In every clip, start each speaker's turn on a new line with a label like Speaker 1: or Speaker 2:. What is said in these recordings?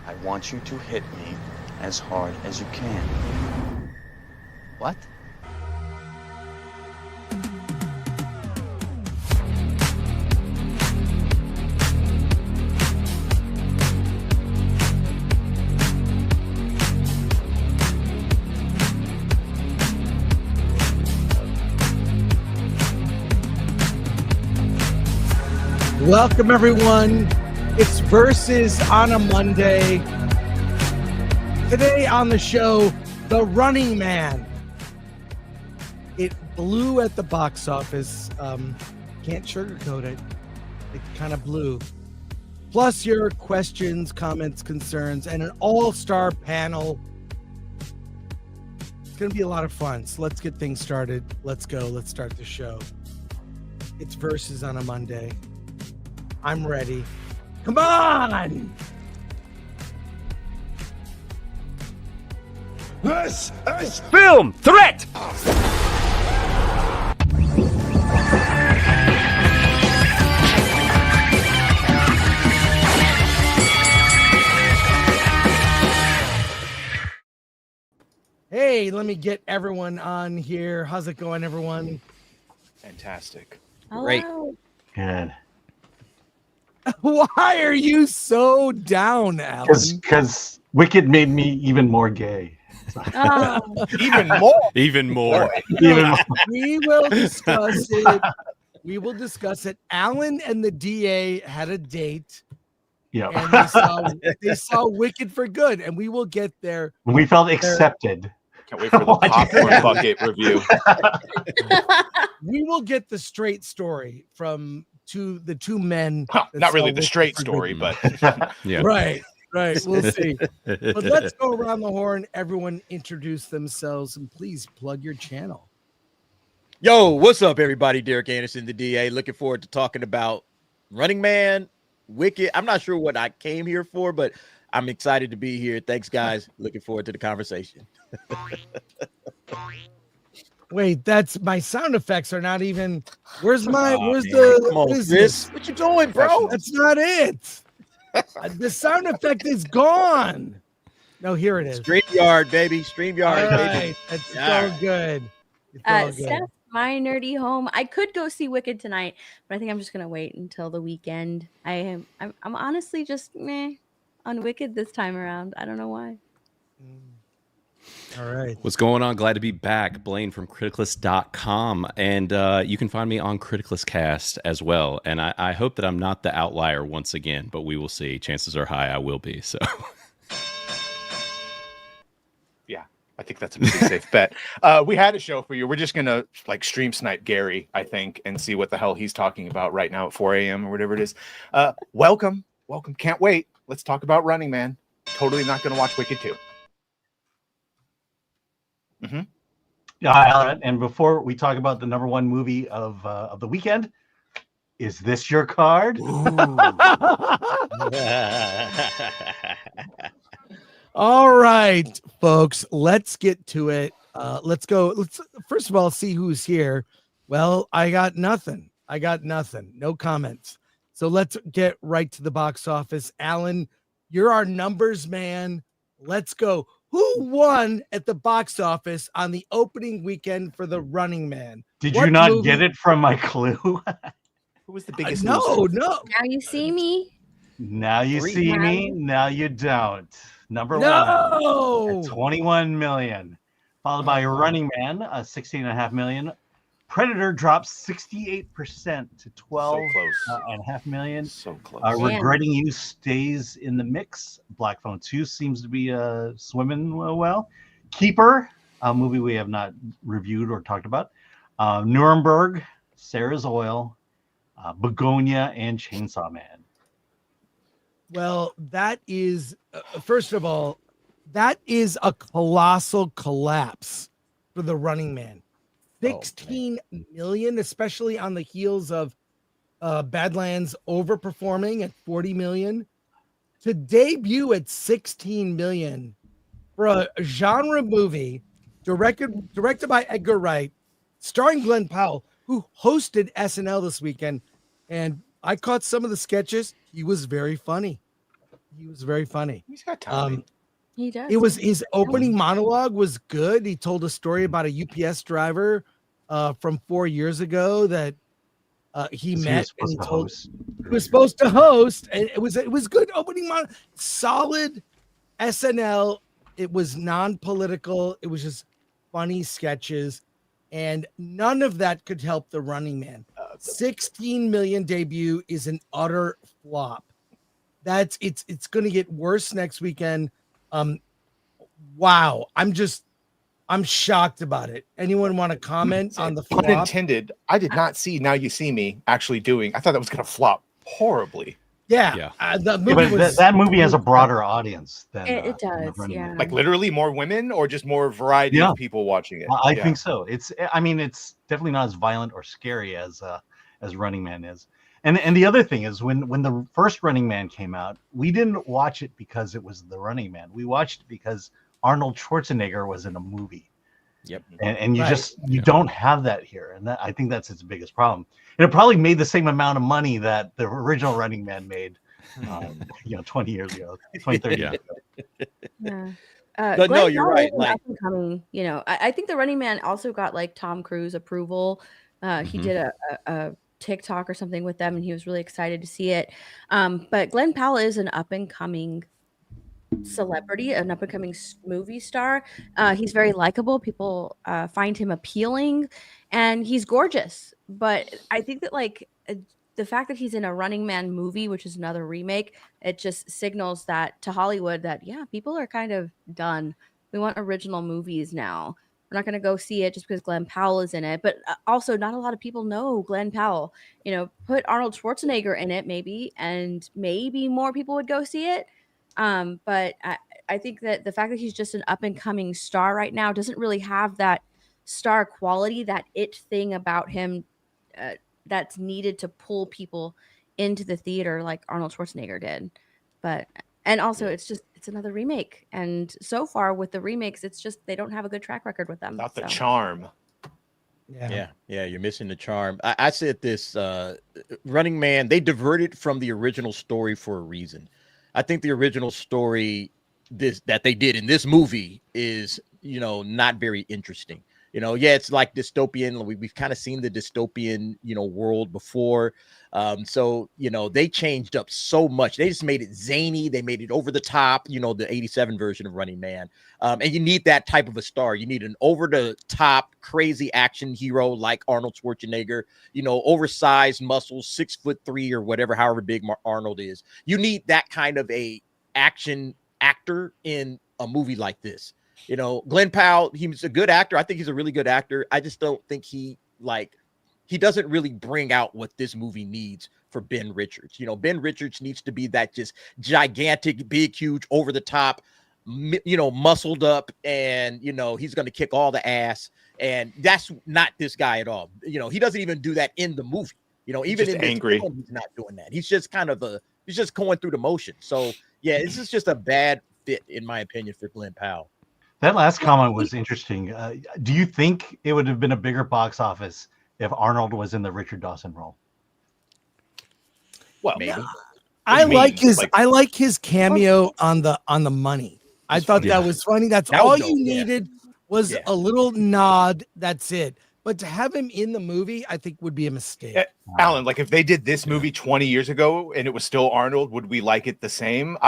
Speaker 1: I want you to hit me as hard as you can. What?
Speaker 2: Welcome, everyone. It's Versus on a Monday. Today on the show, The Running Man. It blew at the box office. Can't sugarcoat it. It kind of blew. Plus your questions, comments, concerns, and an all-star panel. It's going to be a lot of fun. So let's get things started. Let's go. Let's start the show. It's Versus on a Monday. I'm ready. Come on!
Speaker 3: This is Film Threat!
Speaker 2: Hey, let me get everyone on here. How's it going, everyone?
Speaker 3: Fantastic.
Speaker 4: Great.
Speaker 5: Good.
Speaker 2: Why are you so down, Alan?
Speaker 5: Because Wicked made me even more gay.
Speaker 4: Oh,
Speaker 3: Even more.
Speaker 6: Even more.
Speaker 5: Even more.
Speaker 2: We will discuss it. We will discuss it. Alan and the DA had a date,
Speaker 5: Yeah.
Speaker 2: and they saw Wicked for Good, and we will get there.
Speaker 5: We felt accepted.
Speaker 3: Can't wait for the popcorn bucket review.
Speaker 2: We will get the straight story from the two men.
Speaker 3: Huh,
Speaker 2: that
Speaker 3: not really
Speaker 2: saw
Speaker 3: the
Speaker 2: Wicked
Speaker 3: straight
Speaker 2: for
Speaker 3: story,
Speaker 2: Good.
Speaker 3: but
Speaker 6: Yeah.
Speaker 2: Right. We'll see. But let's go around the horn. Everyone introduce themselves and please plug your channel.
Speaker 4: yo, what's up, everybody? Derek Anderson, the DA. Looking forward to talking about Running Man, Wicked. I'm not sure what I came here for, but I'm excited to be here. Thanks, guys. Looking forward to the conversation.
Speaker 2: Wait, that's my sound effects are not even. Where's
Speaker 4: Come
Speaker 2: the?
Speaker 4: on,
Speaker 2: What is
Speaker 4: Chris.
Speaker 2: this?
Speaker 4: What you doing, bro?
Speaker 2: That's not it. The sound effect is gone. No, here it is.
Speaker 4: StreamYard, baby.
Speaker 2: All
Speaker 4: StreamYard, baby.
Speaker 2: right, it's
Speaker 4: Yeah.
Speaker 2: so good. It's all good.
Speaker 7: Steph, my nerdy home. I could go see Wicked tonight, but I think I'm just gonna wait until the weekend. I'm honestly just meh on Wicked this time around. I don't know why.
Speaker 2: All right.
Speaker 6: What's going on? Glad to be back. Blaine from Criticless.com. And you can find me on Criticless Cast as well. And I hope that I'm not the outlier once again, but we will see. Chances are high I will be. So
Speaker 3: yeah, I think that's a pretty safe bet. We had a show for you. We're just gonna like stream snipe Gary, I think, and see what the hell he's talking about right now at 4 a.m. or whatever it is. Welcome. Can't wait. Let's talk about Running Man. Totally not gonna watch Wicked 2. Mm-hmm.
Speaker 5: Yeah, and before we talk about the number one movie of the weekend, is this your card?
Speaker 2: All right, folks, let's get to it. Let's go. Let's first of all see who's here. Well, I got nothing. No comments. So let's get right to the box office. Alan, you're our numbers man. Let's go. Who won at the box office on the opening weekend for The Running Man?
Speaker 5: Did
Speaker 2: What
Speaker 5: you not
Speaker 2: movie-
Speaker 5: get it from my clue?
Speaker 3: Who was the biggest
Speaker 2: No.
Speaker 7: Now you see me.
Speaker 5: Now you
Speaker 4: Three.
Speaker 5: see me. Now you don't. Number one.
Speaker 2: No.
Speaker 5: At 21 million, followed by Running Man, 16.5 million. Predator drops 68% to 12
Speaker 3: So close.
Speaker 5: and a half million.
Speaker 3: So close.
Speaker 5: Regretting You stays in the mix. Black Phone 2 seems to be swimming well. Keeper, a movie we have not reviewed or talked about. Nuremberg, Sarah's Oil, Begonia, and Chainsaw Man.
Speaker 2: Well, that is, first of all, that is a colossal collapse for The Running Man. 16 million, especially on the heels of Badlands overperforming at 40 million. To debut at 16 million for a genre movie directed by Edgar Wright, starring Glenn Powell, who hosted SNL this weekend. And I caught some of the sketches. He was very funny. He was very funny.
Speaker 3: He's got time.
Speaker 7: He does.
Speaker 2: It was his opening monologue was good. He told a story about a UPS driver from 4 years ago that he met and he told he was supposed to host, and it was good opening solid SNL. It was non-political. It was just funny sketches, and none of that could help the Running Man. 16 million debut is an utter flop. It's going to get worse next weekend. Wow, I'm shocked about it. Anyone want to comment on the flop?
Speaker 3: Pun intended. I did not see Now You See Me actually doing. I thought that was going to flop horribly.
Speaker 2: Yeah. The movie
Speaker 5: but that movie has a broader audience than
Speaker 7: it
Speaker 5: than
Speaker 7: does.
Speaker 5: Running
Speaker 7: Yeah.
Speaker 5: Man.
Speaker 3: Like literally more women or just more variety of people watching it.
Speaker 5: I think so. It's definitely not as violent or scary as Running Man is. And the other thing is when the first Running Man came out, we didn't watch it because it was the Running Man. We watched it because Arnold Schwarzenegger was in a movie.
Speaker 4: Yep.
Speaker 5: And you don't have that here. And I think that's its biggest problem. And it probably made the same amount of money that the original Running Man made 20 years ago, 20, 30 years ago.
Speaker 7: Yeah.
Speaker 4: But no, you're right. Like,
Speaker 7: coming, I think the Running Man also got like Tom Cruise approval. He did a TikTok or something with them, and he was really excited to see it. But Glenn Powell is an up and coming celebrity, an up and coming movie star. He's very likable. People find him appealing, and he's gorgeous. But I think that the fact that he's in a Running Man movie, which is another remake, it just signals that to Hollywood that people are kind of done. We want original movies now. We're not going to go see it just because Glenn Powell is in it. But also, not a lot of people know Glenn Powell. Put Arnold Schwarzenegger in it, maybe, and maybe more people would go see it. But I think that the fact that he's just an up and coming star right now doesn't really have that star quality, that it thing about him that's needed to pull people into the theater like Arnold Schwarzenegger did. And also it's another remake. And so far with the remakes, it's just, they don't have a good track record with them.
Speaker 3: Without the charm.
Speaker 4: Yeah, you're missing the charm. I said this, Running Man, they diverted from the original story for a reason. I think the original story that they did in this movie is, not very interesting. It's like dystopian. We've kind of seen the dystopian, world before. So, they changed up so much. They just made it zany. They made it over the top, the 87 version of Running Man. And you need that type of a star. You need an over the top, crazy action hero like Arnold Schwarzenegger, oversized muscles, 6'3" or whatever, however big Arnold is. You need that kind of a action actor in a movie like this. Glenn Powell, he's a good actor. I think he's a really good actor. I just don't think he doesn't really bring out what this movie needs for Ben Richards. Ben Richards needs to be that just gigantic, big, huge, over the top, muscled up, and, he's going to kick all the ass. And that's not this guy at all. He doesn't even do that in the movie. Even in angry, he's not doing that. He's just he's just going through the motion. So yeah, this is just a bad fit, in my opinion, for Glenn Powell.
Speaker 5: That last comment was interesting. Do you think it would have been a bigger box office if Arnold was in the Richard Dawson role?
Speaker 3: Well,
Speaker 4: maybe.
Speaker 2: I like his cameo on the money. I thought that was funny. That's all you needed was a little nod. That's it. But to have him in the movie, I think would be a mistake.
Speaker 3: Alan, if they did this movie 20 years ago and it was still Arnold, would we like it the same?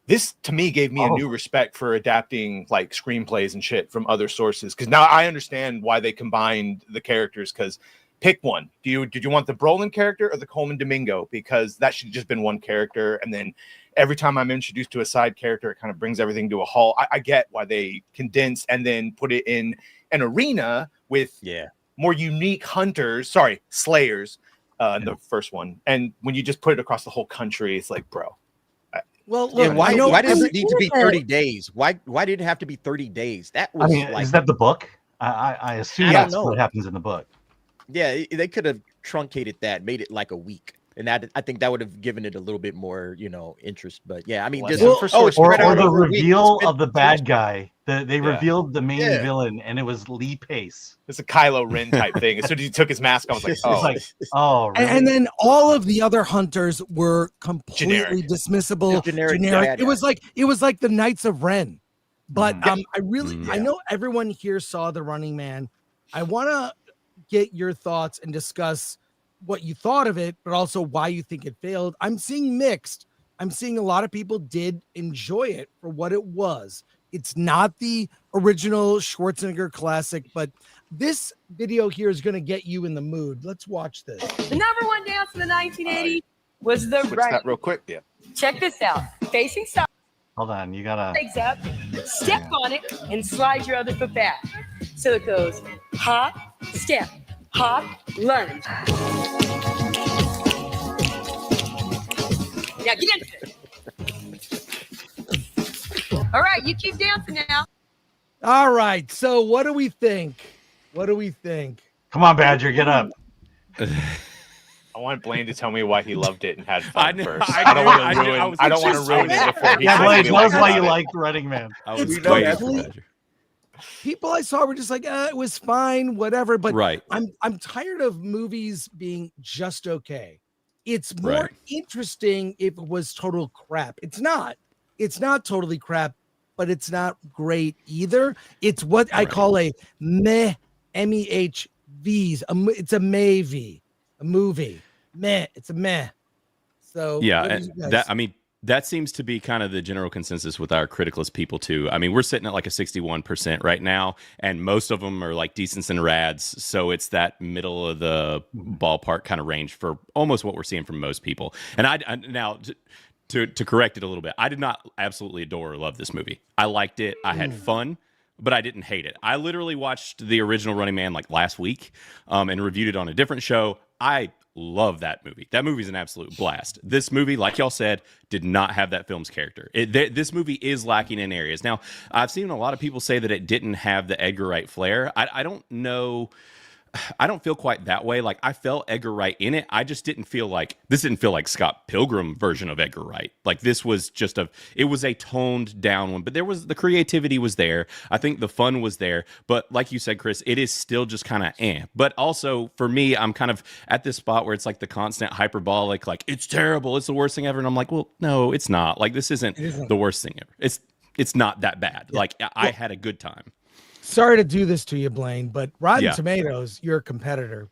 Speaker 3: This to me gave me a new respect for adapting screenplays and shit from other sources, because now I understand why they combined the characters. Because pick one. Did you want the Brolin character or the Coleman Domingo? Because that should have just been one character, and then every time I'm introduced to a side character, it kind of brings everything to a halt. I get why they condensed and then put it in an arena with more unique slayers in the first one, and when you just put it across the whole country, it's like, bro.
Speaker 2: Well, look,
Speaker 4: why does it need to be 30 days? Why did it have to be 30 days? That was
Speaker 5: is that the book? I assume that's what happens in the book.
Speaker 4: Yeah, they could have truncated that, made it like a week. and that I think that would have given it a little bit more, interest. But yeah, I mean,
Speaker 3: Well,
Speaker 4: just
Speaker 3: well, for sure.
Speaker 4: it's spread
Speaker 5: or
Speaker 4: out
Speaker 5: the
Speaker 4: over a week.
Speaker 5: reveal
Speaker 4: It's
Speaker 5: of the
Speaker 4: been-
Speaker 5: bad guy. They
Speaker 3: Yeah.
Speaker 5: revealed the main
Speaker 4: Yeah.
Speaker 5: villain, and it was Lee Pace.
Speaker 3: It's a Kylo Ren type thing. As soon as he took his mask, I was like,
Speaker 5: It's
Speaker 3: oh,
Speaker 5: like, oh, really?
Speaker 2: And then all of the other hunters were completely
Speaker 3: Generic.
Speaker 2: dismissible,
Speaker 4: Just generic
Speaker 2: generic.
Speaker 4: bad
Speaker 2: It was like the Knights of Ren. But
Speaker 3: Mhm.
Speaker 2: I know everyone here saw The Running Man. I want to get your thoughts and discuss what you thought of it, but also why you think it failed. I'm seeing mixed. I'm seeing a lot of people did enjoy it for what it was. It's not the original Schwarzenegger classic, but this video here is going to get you in the mood. Let's watch this.
Speaker 8: The number one dance in the 1980s was the
Speaker 3: switch
Speaker 8: right.
Speaker 3: that real quick. Yeah.
Speaker 8: Check this out. Facing side,
Speaker 5: Hold on, you gotta.
Speaker 8: legs up, step on it, and slide your other foot back. So it goes hop, step, hop, lunge. Now get into it. All right, you keep dancing now.
Speaker 2: All right. So what do we think? What do we think?
Speaker 5: Come on, Badger, get up.
Speaker 3: I want Blaine to tell me why he loved it and had fun
Speaker 6: I know-
Speaker 3: first.
Speaker 6: I
Speaker 3: I don't
Speaker 6: know-
Speaker 3: want
Speaker 6: I
Speaker 3: to
Speaker 6: know-
Speaker 3: ruin.
Speaker 6: I was
Speaker 3: I don't want to
Speaker 6: just-
Speaker 3: ruin it before he
Speaker 5: Yeah,
Speaker 3: says
Speaker 5: Blaine,
Speaker 3: what he
Speaker 5: tell us
Speaker 3: likes
Speaker 5: why you
Speaker 3: about it.
Speaker 5: liked Running Man.
Speaker 6: I was
Speaker 2: It's
Speaker 6: waiting for
Speaker 2: complete-
Speaker 6: Badger.
Speaker 2: People I saw were just like, it was fine, whatever. But
Speaker 6: Right.
Speaker 2: I'm tired of movies being just okay. It's more
Speaker 6: Right.
Speaker 2: interesting if it was total crap. It's not. It's not totally crap, but it's not great either. It's what I
Speaker 6: Right.
Speaker 2: call a meh, MEHVs. It's a maybe, a movie. Meh. It's a meh. So
Speaker 6: Yeah,
Speaker 2: what do
Speaker 6: and
Speaker 2: you guys-
Speaker 6: that I mean that seems to be kind of the general consensus with our Criticless people too. I mean, we're sitting at like a 61% right now, and most of them are like decents and rads. So it's that middle of the ballpark kind of range for almost what we're seeing from most people. And I now to correct it a little bit, I did not absolutely adore or love this movie. I liked it. I had fun, but I didn't hate it. I literally watched the original Running Man like last week and reviewed it on a different show. I love that movie. That movie's an absolute blast. This movie, like y'all said, did not have that film's character. This movie is lacking in areas. Now, I've seen a lot of people say that it didn't have the Edgar Wright flair. I don't know. I don't feel quite that way. Like I felt Edgar Wright in it. I just didn't feel like Scott Pilgrim version of Edgar Wright. Like this was it was a toned down one, but there was the creativity was there. I think the fun was there. But like you said, Chris, it is still just kind of But also for me, I'm kind of at this spot where it's like the constant hyperbolic, like it's terrible. It's the worst thing ever. And I'm like, well, no, it's not. Like this isn't the worst thing ever. It's not that bad. Yeah. Like I had a good time.
Speaker 2: Sorry to do this to you, Blaine, but Rotten
Speaker 6: Yeah.
Speaker 2: Tomatoes, your competitor,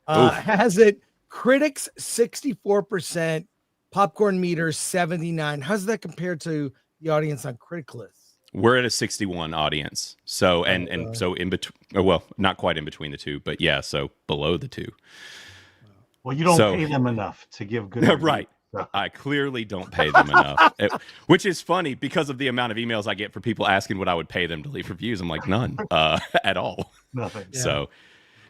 Speaker 2: has it critics 64%, popcorn meter 79. How does that compare to the audience on Criticless?
Speaker 6: We're at a 61 audience. So and so in between, well, not quite in between the two, but yeah, so below the two.
Speaker 5: Well, you don't
Speaker 6: So-
Speaker 5: pay them enough to give good reviews,
Speaker 6: Right.
Speaker 5: so.
Speaker 6: I clearly don't pay them enough, which is funny because of the amount of emails I get for people asking what I would pay them to leave reviews. I'm like, none at all.
Speaker 5: Nothing.
Speaker 2: Yeah.
Speaker 6: So,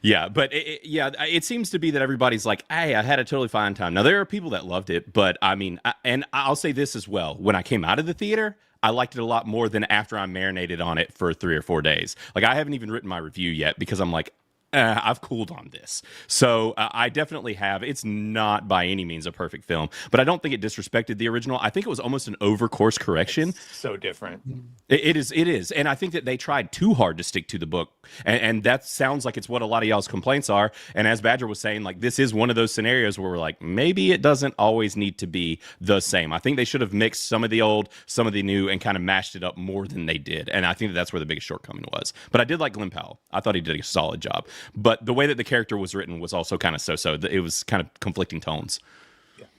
Speaker 6: yeah, but it seems to be that everybody's like, hey, I had a totally fine time. Now, there are people that loved it, but I mean, and I'll say this as well. When I came out of the theater, I liked it a lot more than after I marinated on it for 3 or 4 days. Like, I haven't even written my review yet because I'm like, I've cooled on this. So I definitely have. It's not by any means a perfect film, but I don't think it disrespected the original. I think it was almost an over course correction.
Speaker 3: It's so different.
Speaker 6: It is. And I think that they tried too hard to stick to the book. And that sounds like it's what a lot of y'all's complaints are. And as Badger was saying, like, this is one of those scenarios where we're like, maybe it doesn't always need to be the same. I think they should have mixed some of the old, some of the new, and kind of mashed it up more than they did. And I think that's where the biggest shortcoming was. But I did like Glenn Powell. I thought he did a solid job. But the way that the character was written was also kind of so. It was kind of conflicting tones.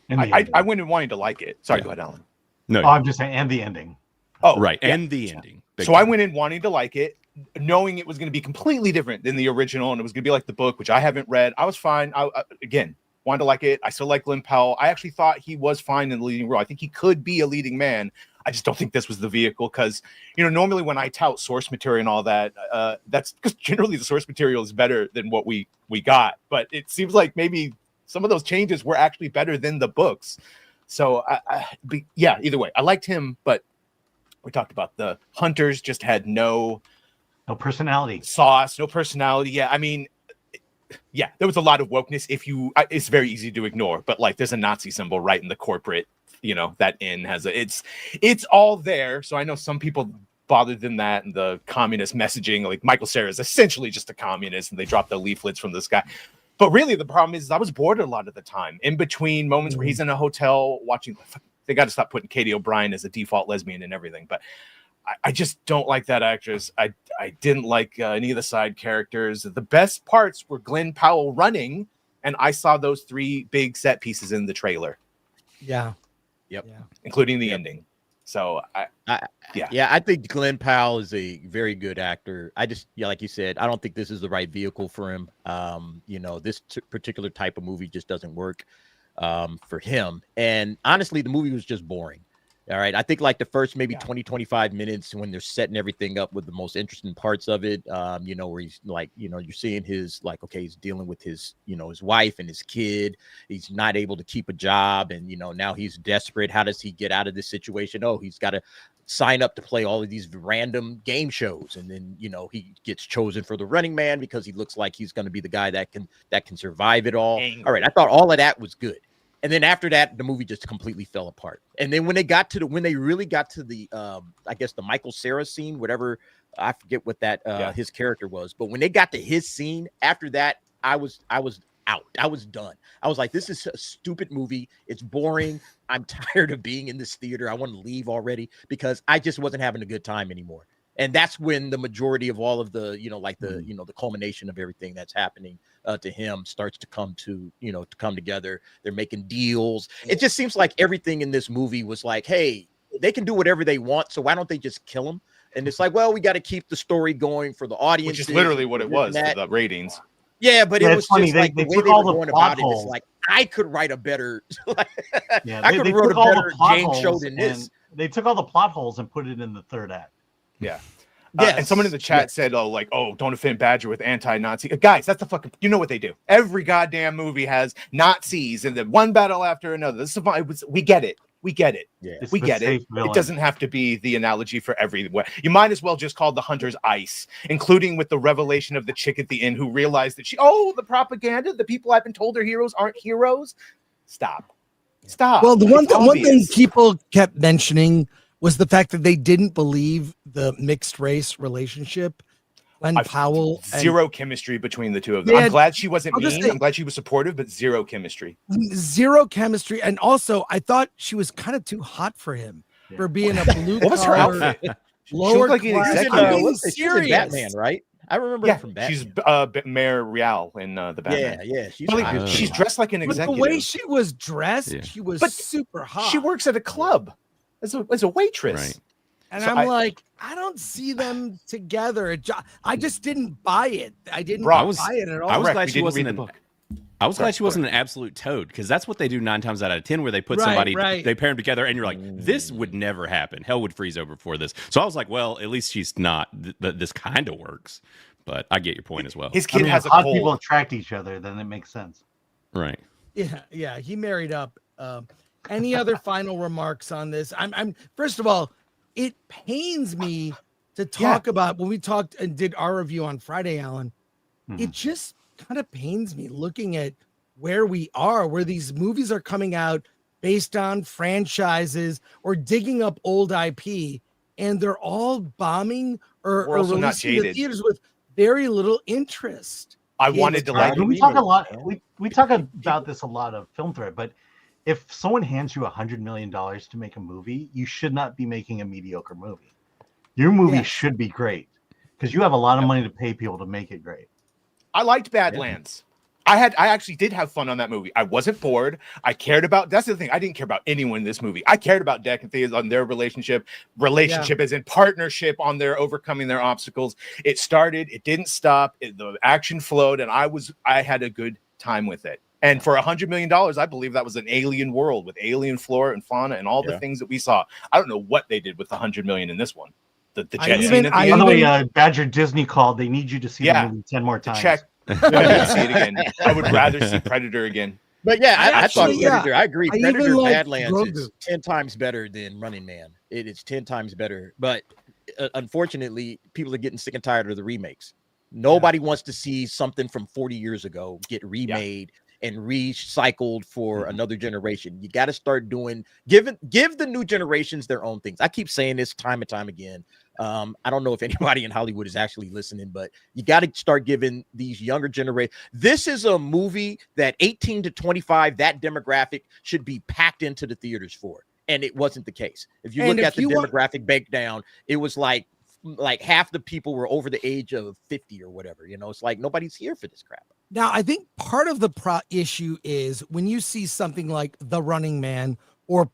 Speaker 5: And the
Speaker 3: I
Speaker 5: ending.
Speaker 3: went in wanting to like it. Sorry, go ahead, Alan.
Speaker 6: No,
Speaker 5: Oh, I'm just saying, and the ending.
Speaker 3: Oh,
Speaker 6: right.
Speaker 3: yeah.
Speaker 6: And the ending. Big
Speaker 3: So I
Speaker 6: time.
Speaker 3: went in wanting to like it, knowing it was going to be completely different than the original, and it was going to be like the book, which I haven't read. I was fine. I again wanted to like it. I still like Glenn Powell. I actually thought he was fine in the leading role. I think he could be a leading man. I just don't think this was the vehicle because, normally when I tout source material and all that, that's because generally the source material is better than what we got. But it seems like maybe some of those changes were actually better than the books. So, either way, I liked him, but we talked about the hunters just had no
Speaker 5: No personality.
Speaker 3: sauce, no personality. Yeah, I mean, yeah, there was a lot of wokeness. It's very easy to ignore, but like there's a Nazi symbol right in the corporate, that inn has it's all there. So I know some people bothered than that, and the communist messaging, like Michael Cera is essentially just a communist, and they dropped the leaflets from this guy. But really, the problem is I was bored a lot of the time. In between moments where he's in a hotel watching, they got to stop putting Katie O'Brien as a default lesbian and everything. But I just don't like that actress. I didn't like any of the side characters. The best parts were Glenn Powell running, and I saw those 3 big set pieces in the trailer.
Speaker 2: Yeah.
Speaker 4: Yep.
Speaker 2: Yeah.
Speaker 3: Including the ending. So
Speaker 4: I think Glenn Powell is a very good actor. I just, like you said, I don't think this is the right vehicle for him. This particular type of movie just doesn't work for him. And honestly, the movie was just boring. All right. I think like the first maybe 20, 25 minutes when they're setting everything up with the most interesting parts of it, where he's like, you're seeing his like, okay, he's dealing with his, his wife and his kid. He's not able to keep a job. And, now he's desperate. How does he get out of this situation? Oh, he's got to sign up to play all of these random game shows. And then, he gets chosen for the Running Man because he looks like he's going to be the guy that can survive it all.
Speaker 3: Angry.
Speaker 4: All right. I thought all of that was good. And then after that, the movie just completely fell apart. And then when they really got to the, I guess the Michael Cera scene, whatever, I forget what that his character was. But when they got to his scene, after that, I was out. I was done. I was like, this is a stupid movie. It's boring. I'm tired of being in this theater. I want to leave already because I just wasn't having a good time anymore. And that's when the majority of all of the, the culmination of everything that's happening to him starts to come together. They're making deals. It just seems like everything in this movie was like, hey, they can do whatever they want. So why don't they just kill him? And it's like, well, we got to keep the story going for the audience.
Speaker 3: Which is literally what it was for the ratings.
Speaker 4: Yeah, but it was
Speaker 5: funny.
Speaker 4: just like
Speaker 5: They
Speaker 4: the way
Speaker 5: took
Speaker 4: they
Speaker 5: all
Speaker 4: were
Speaker 5: the
Speaker 4: going
Speaker 5: plot
Speaker 4: about it.
Speaker 5: holes.
Speaker 4: It's like I could write a better,
Speaker 5: Yeah,
Speaker 4: I could have wrote a
Speaker 5: took all the
Speaker 4: better
Speaker 5: plot
Speaker 4: game show
Speaker 5: holes
Speaker 4: than this.
Speaker 5: and They took all the plot holes and put it in the third act.
Speaker 3: Yeah.
Speaker 4: Yes.
Speaker 3: And someone in the chat said, don't offend Badger with anti-Nazi. Guys, that's the fucking, you know what they do. Every goddamn movie has Nazis and then one battle after another. This is we get it. We get it.
Speaker 4: Yeah.
Speaker 3: We get it. It doesn't have to be the analogy for everywhere. You might as well just call the hunters ice, including with the revelation of the chick at the end who realized that the propaganda, the people I've been told are heroes aren't heroes. Stop.
Speaker 2: Well, the one thing
Speaker 3: obvious.
Speaker 2: people kept mentioning was the fact that they didn't believe the mixed race relationship. Glenn Powell.
Speaker 3: Zero chemistry between the two of them. I'm glad she wasn't mean. I'm glad she was supportive, but zero chemistry.
Speaker 2: Zero chemistry. And also, I thought she was kind of too hot for him for being a blue
Speaker 3: What was her outfit?
Speaker 2: Lower
Speaker 3: like an
Speaker 2: class.
Speaker 3: executive.
Speaker 2: I'm being
Speaker 4: She's in
Speaker 2: serious.
Speaker 4: Batman, right? I remember her from Batman.
Speaker 3: She's Mayor Real in the Batman.
Speaker 4: Yeah.
Speaker 3: She's dressed like an
Speaker 2: But
Speaker 3: executive.
Speaker 2: the way she was dressed, she was super hot.
Speaker 3: She works at a club as a waitress.
Speaker 6: Right.
Speaker 2: And
Speaker 3: So
Speaker 2: I'm like, I don't see them together. I just didn't buy it. I didn't
Speaker 3: Bro,
Speaker 2: buy it at all.
Speaker 6: I was
Speaker 3: Correct,
Speaker 6: glad
Speaker 3: we
Speaker 6: she
Speaker 3: didn't
Speaker 6: wasn't
Speaker 3: read
Speaker 6: an.
Speaker 3: the book.
Speaker 6: I was glad she wasn't an absolute toad because that's what they do 9 times out of 10 where they put
Speaker 2: Right,
Speaker 6: somebody,
Speaker 2: right.
Speaker 6: they pair them together and you're like, this would never happen. Hell would freeze over before this. So I was like, well, at least she's not. This kind of works. But I get your point as well.
Speaker 3: His kid has
Speaker 5: if
Speaker 3: a
Speaker 5: hot
Speaker 3: cold.
Speaker 5: people attract each other, then it makes sense.
Speaker 6: Right.
Speaker 2: Yeah, he married up. Any other final remarks on this? I'm first of all, it pains me to talk about when we talked and did our review on Friday, Alan. It just kind of pains me looking at where we are, where these movies are coming out based on franchises or digging up old IP, and they're all bombing or
Speaker 3: We're also not
Speaker 2: releasing to
Speaker 3: jaded.
Speaker 2: theaters with very little interest.
Speaker 3: I wanted to like.
Speaker 5: We talk a lot. We talk about this a lot of Film Thread, but if someone hands you $100 million to make a movie, you should not be making a mediocre movie. Your movie should be great because you have a lot of money to pay people to make it great.
Speaker 3: I liked Badlands. I actually did have fun on that movie. I wasn't bored. I cared about. That's the thing. I didn't care about anyone in this movie. I cared about Deck and Thea on their relationship as in partnership on their overcoming their obstacles. It started. It didn't stop. The action flowed, and I had a good time with it. And for $100 million, I believe that was an alien world with alien flora and fauna and all the things that we saw. I don't know what they did with the $100 million in this one. The jet scene at the
Speaker 5: By
Speaker 3: end.
Speaker 5: the way, Badger Disney called. They need you to see the movie 10 more times.
Speaker 3: Check. I didn't see it again. I would rather see Predator again.
Speaker 4: But yeah, I thought
Speaker 2: actually,
Speaker 4: Predator. I agree.
Speaker 2: I
Speaker 4: Predator
Speaker 2: even like
Speaker 4: Badlands is
Speaker 2: Grogu.
Speaker 4: 10 times better than Running Man. It is 10 times better. But unfortunately, people are getting sick and tired of the remakes. Nobody wants to see something from 40 years ago get remade and recycled for another generation. You got to start doing give the new generations their own things. I keep saying this time and time again. I don't know if anybody in Hollywood is actually listening, but you got to start giving these younger generation. This is a movie that 18 to 25, that demographic should be packed into the theaters for. And it wasn't the case. If you look at the demographic breakdown, it was like half the people were over the age of 50 or whatever. You know, it's like nobody's here for this crap.
Speaker 2: Now, I think part of the issue is when you see something like The Running Man or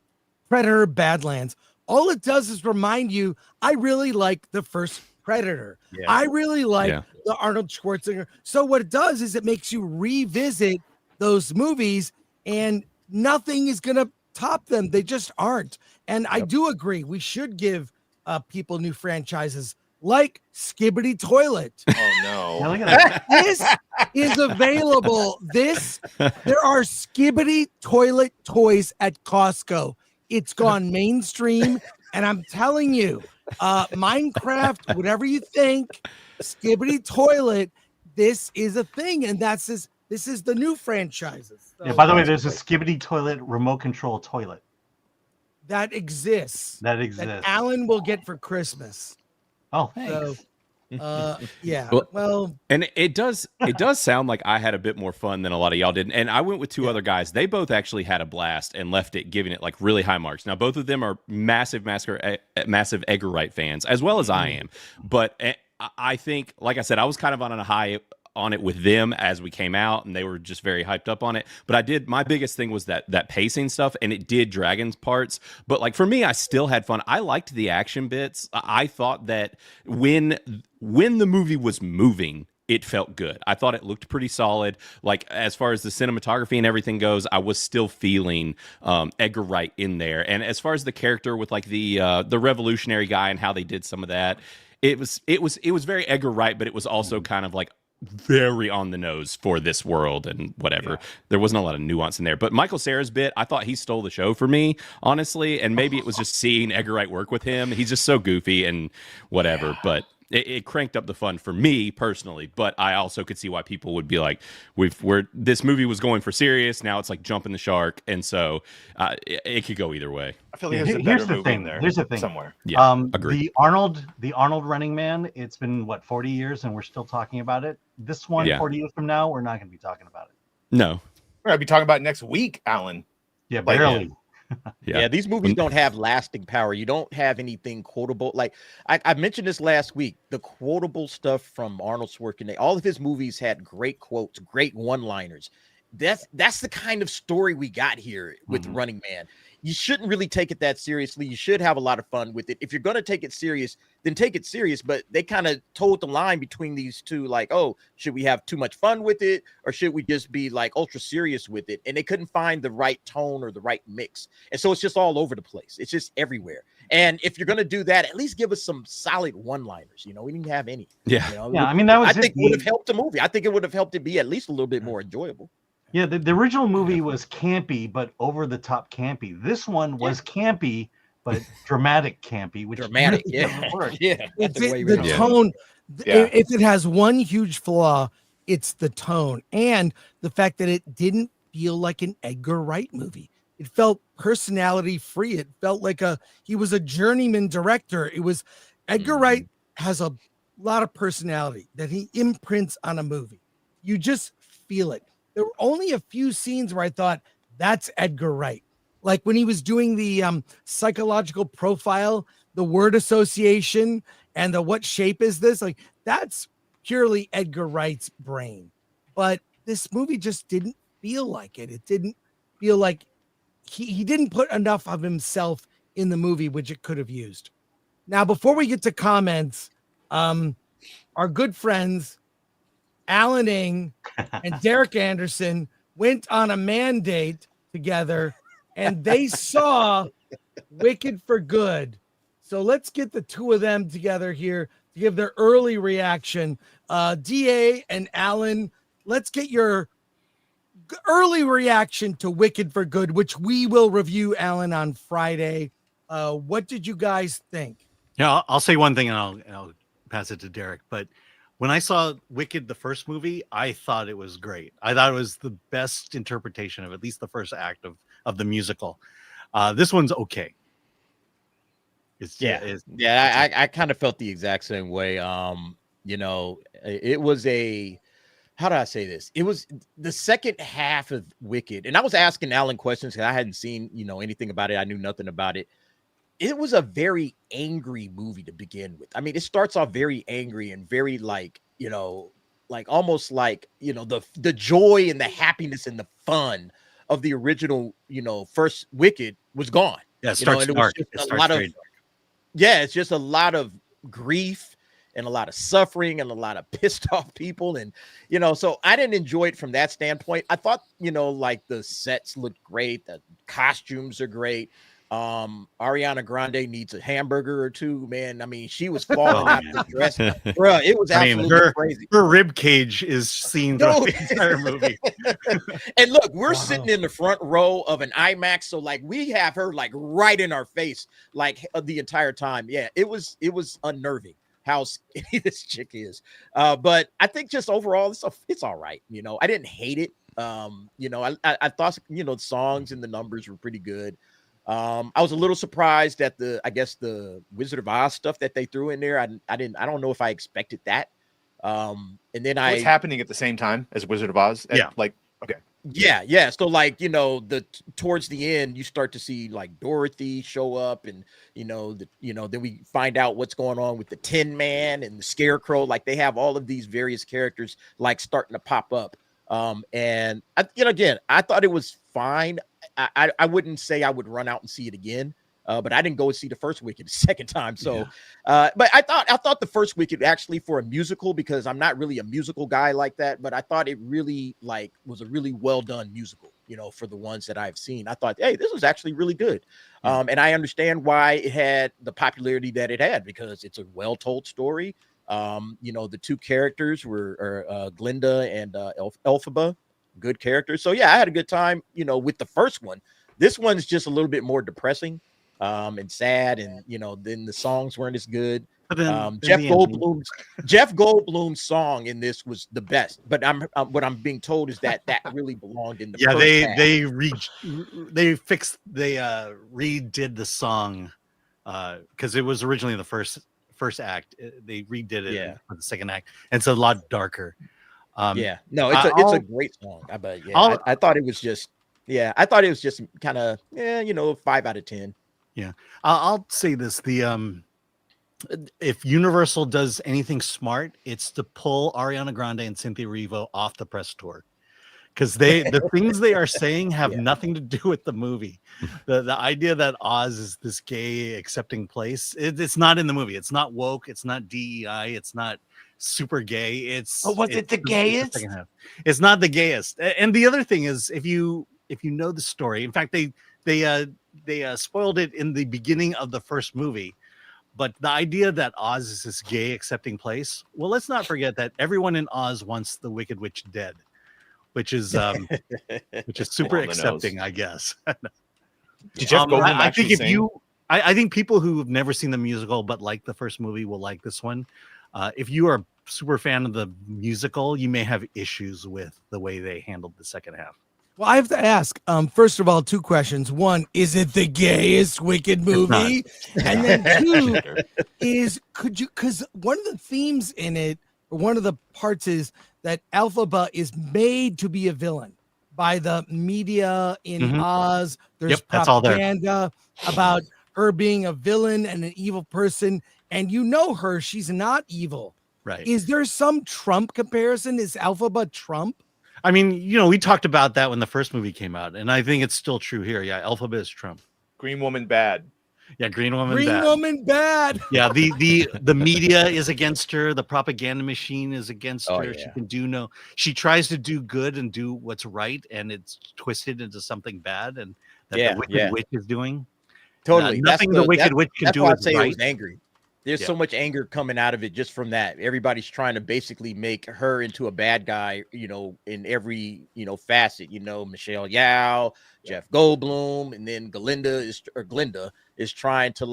Speaker 2: Predator Badlands, all it does is remind you, I really like the first Predator. Yeah. I really like the Arnold Schwarzenegger. So what it does is it makes you revisit those movies, and nothing is going to top them. They just aren't. And I do agree. We should give people new franchises like Skibbity Toilet.
Speaker 3: Oh no.
Speaker 5: Yeah, look at that.
Speaker 2: This is available. There are Skibbity Toilet toys at Costco. It's gone mainstream, and I'm telling you, Minecraft, whatever you think, Skibbity Toilet, this is a thing, and this is the new franchises. So,
Speaker 5: by the way, there's a Skibbity Toilet remote control toilet
Speaker 2: that exists.
Speaker 5: That
Speaker 2: Alan will get for Christmas.
Speaker 5: Oh, thanks.
Speaker 2: So, yeah. Well,
Speaker 6: and it does sound like I had a bit more fun than a lot of y'all did. And I went with two other guys. They both actually had a blast and left it giving it like really high marks. Now, both of them are massive Edgar Wright fans, as well as I am. But I think, like I said, I was kind of on a high on it with them as we came out, and they were just very hyped up on it. But my biggest thing was that pacing stuff, and it did Dragon's parts. But like for me, I still had fun. I liked the action bits. I thought that when the movie was moving, it felt good. I thought it looked pretty solid. Like as far as the cinematography and everything goes, I was still feeling Edgar Wright in there. And as far as the character with like the revolutionary guy and how they did some of that, it was very Edgar Wright, but it was also kind of like very on the nose for this world and whatever. Yeah. There wasn't a lot of nuance in there. But Michael Cera's bit, I thought he stole the show for me, honestly. And maybe it was just seeing Edgar Wright work with him. He's just so goofy and whatever. Yeah. But it cranked up the fun for me personally. But I also could see why people would be like, this movie was going for serious. Now it's like jumping the shark. And so it could go either way.
Speaker 3: I feel like here's the thing.
Speaker 5: There's a thing somewhere.
Speaker 6: Yeah, agree.
Speaker 5: The Arnold Running Man, it's been 40 years and we're still talking about it. This one, 40 years from now, we're not going to be talking about it.
Speaker 6: No.
Speaker 3: We're going to be talking about it next week, Alan.
Speaker 5: Yeah, barely.
Speaker 4: Yeah, these movies don't have lasting power. You don't have anything quotable. Like I mentioned this last week, the quotable stuff from Arnold Schwarzenegger. All of his movies had great quotes, great one-liners. That's the kind of story we got here with Running Man. You shouldn't really take it that seriously. You should have a lot of fun with it. If you're going to take it serious, then take it serious. But they kind of toed the line between these two, like, oh, should we have too much fun with it? Or should we just be like ultra serious with it? And they couldn't find the right tone or the right mix. And so it's just all over the place. It's just everywhere. And if you're going to do that, at least give us some solid one-liners. You know, we didn't have any.
Speaker 6: Yeah.
Speaker 4: You know?
Speaker 5: Yeah. I mean, I
Speaker 4: think it would have helped the movie. I think it would have helped it be at least a little bit more enjoyable.
Speaker 5: Yeah, the original movie was campy, but over the top campy. This one was campy, but dramatic campy. Which
Speaker 4: dramatic,
Speaker 5: really
Speaker 4: yeah.
Speaker 2: The tone. Yeah. If it has one huge flaw, it's the tone and the fact that it didn't feel like an Edgar Wright movie. It felt personality free. It felt like he was a journeyman director. It was Edgar Wright has a lot of personality that he imprints on a movie. You just feel it. There were only a few scenes where I thought that's Edgar Wright. Like when he was doing the psychological profile, the word association, and the what shape is this? Like that's purely Edgar Wright's brain. But this movie just didn't feel like it. It didn't feel like he didn't put enough of himself in the movie, which it could have used. Now, before we get to comments, our good friends Alan Ng and Derek Anderson went on a mandate together and they saw Wicked for Good. So let's get the two of them together here to give their early reaction. DA and Alan, let's get your early reaction to Wicked for Good, which we will review, Alan, on Friday. What did you guys think?
Speaker 9: Yeah, I'll say one thing and I'll pass it to Derek. But
Speaker 5: when I saw Wicked, the first movie, I thought it was great. I thought it was the best interpretation of at least the first act of the musical. This one's okay.
Speaker 4: I kind of felt the exact same way. It was how do I say this? It was the second half of Wicked, and I was asking Alan questions because I hadn't seen anything about it. I knew nothing about it. It was a very angry movie to begin with. I mean, it starts off very angry and very almost like the joy and the happiness and the fun of the original first Wicked was gone.
Speaker 5: Yeah, it starts dark.
Speaker 4: It's just a lot of grief and a lot of suffering and a lot of pissed off people. And, so I didn't enjoy it from that standpoint. I thought, the sets looked great. The costumes are great. Ariana Grande needs a hamburger or two, man. I mean, she was falling out of the dress. Bruh, it was absolutely crazy.
Speaker 5: Her rib cage is seen throughout the entire movie.
Speaker 4: And look, we're sitting in the front row of an IMAX, so we have her right in our face, the entire time. Yeah, it was unnerving how skinny this chick is. But I think just overall, it's all right. I didn't hate it. I thought the songs and the numbers were pretty good. I was a little surprised at the Wizard of Oz stuff that they threw in there. I don't know if I expected that. And then
Speaker 3: what's happening at the same time as Wizard of Oz?
Speaker 5: Yeah.
Speaker 3: Okay.
Speaker 4: Yeah. So towards the end, you start to see Dorothy show up, and then we find out what's going on with the Tin Man and the Scarecrow. They have all of these various characters starting to pop up. And I thought it was fine. I wouldn't say I would run out and see it again. But I didn't go and see the first Wicked a second time. So, but I thought the first Wicked actually for a musical, because I'm not really a musical guy like that, but I thought it really was a really well done musical, for the ones that I've seen. I thought, hey, this was actually really good. And I understand why it had the popularity that it had, because it's a well told story. The two characters were Glinda and Elphaba, good characters. So yeah, I had a good time, with the first one. This one's just a little bit more depressing and sad, and then the songs weren't as good.
Speaker 5: But then,
Speaker 4: Jeff Goldblum's song in this was the best. But what I'm being told is that really belonged in the first half.
Speaker 5: they redid the song because it was originally the first act. They redid it for the second act, and it's a lot darker.
Speaker 4: It's a great song. I thought it was just kind of 5 out of 10.
Speaker 5: Yeah, I'll say this: if Universal does anything smart, it's to pull Ariana Grande and Cynthia Erivo off the press tour, because the things they are saying have nothing to do with the movie. The idea that Oz is this gay accepting place, it's not in the movie. It's not woke. It's not DEI. It's not super gay.
Speaker 3: Was it the gayest?
Speaker 5: It's not the gayest. And the other thing is, if you know the story, in fact, they spoiled it in the beginning of the first movie. But the idea that Oz is this gay accepting place, well, let's not forget that everyone in Oz wants the Wicked Witch dead, which is super accepting, I guess.
Speaker 3: Did Jeff Goldblum
Speaker 5: I think I think people who have never seen the musical but like the first movie will like this one. If you are a super fan of the musical, you may have issues with the way they handled the second half.
Speaker 2: Well, I have to ask, first of all, 2 questions. 1, is it the gayest Wicked movie? And then 2 is, because one of the themes in it, or one of the parts is that Elphaba is made to be a villain by the media in Oz. There's propaganda about her being a villain and an evil person. And her, she's not evil.
Speaker 5: Right.
Speaker 2: Is there some Trump comparison? Is Elphaba Trump?
Speaker 5: I mean, we talked about that when the first movie came out, and I think it's still true here. Yeah, Elphaba is Trump.
Speaker 3: Green woman bad.
Speaker 5: Yeah, Green woman
Speaker 2: bad.
Speaker 5: Yeah, the media is against her. The propaganda machine is against her.
Speaker 4: Yeah.
Speaker 5: She can she tries to do good and do what's right, and it's twisted into something bad, and that the Wicked Witch is doing.
Speaker 4: Totally.
Speaker 5: Nothing the Wicked Witch can do is right.
Speaker 4: It was angry. There's so much anger coming out of it just from that. Everybody's trying to basically make her into a bad guy, in every, facet, Michelle Yeoh, Jeff Goldblum, and then Glinda is trying to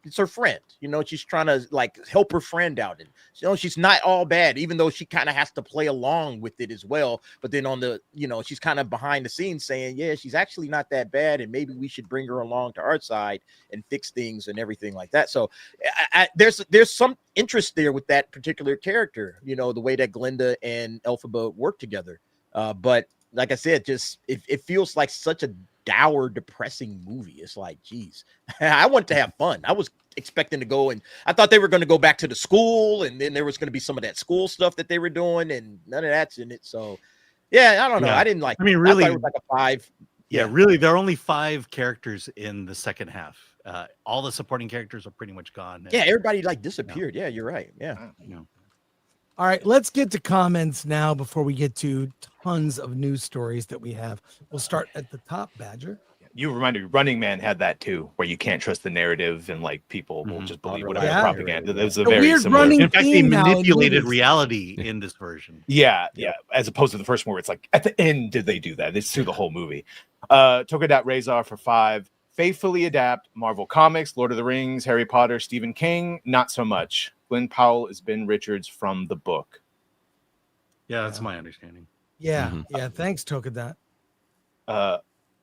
Speaker 4: it's her friend. You know, she's trying to like help her friend out, and you know, she's not all bad, even though she kind of has to play along with it as well. But then on the, you know, she's kind of behind the scenes saying, yeah, she's actually not that bad, and maybe we should bring her along to our side and fix things and everything like that. So there's some interest there with that particular character, you know, the way that Glinda and Elphaba work together. But like I said, just it feels like such a dour, depressing movie. It's like, geez, I want to have fun. I was expecting to go, and I thought they were going to go back to the school, and then there was going to be some of that school stuff that they were doing, and none of that's in it. So yeah, I don't know.
Speaker 9: Yeah.
Speaker 4: I didn't like.
Speaker 9: I mean,
Speaker 4: I
Speaker 9: really,
Speaker 4: thought it was like a 5.
Speaker 9: Yeah, really, there are only 5 characters in the second half. All the supporting characters are pretty much gone.
Speaker 4: Yeah, everybody like disappeared. Yeah, you're right. Yeah.
Speaker 9: You know.
Speaker 2: All right, let's get to comments now before we get to tons of news stories that we have. We'll start at the top, Badger.
Speaker 3: You reminded me, Running Man had that too, where you can't trust the narrative and like people will just believe whatever
Speaker 2: Yeah.
Speaker 3: propaganda. That was a
Speaker 2: The
Speaker 3: very
Speaker 2: weird
Speaker 3: similar.
Speaker 2: running
Speaker 9: In fact, they
Speaker 2: theme now in
Speaker 9: manipulated
Speaker 2: movies.
Speaker 9: reality in this version.
Speaker 3: Yeah, as opposed to the first one where it's like at the end did they do that? It's through the whole movie. Tokadat Razor for 5. Faithfully adapt Marvel Comics, Lord of the Rings, Harry Potter, Stephen King. Not so much. Glenn Powell is Ben Richards from the book.
Speaker 9: Yeah, that's my understanding.
Speaker 2: Yeah, yeah. Thanks, Tokadat.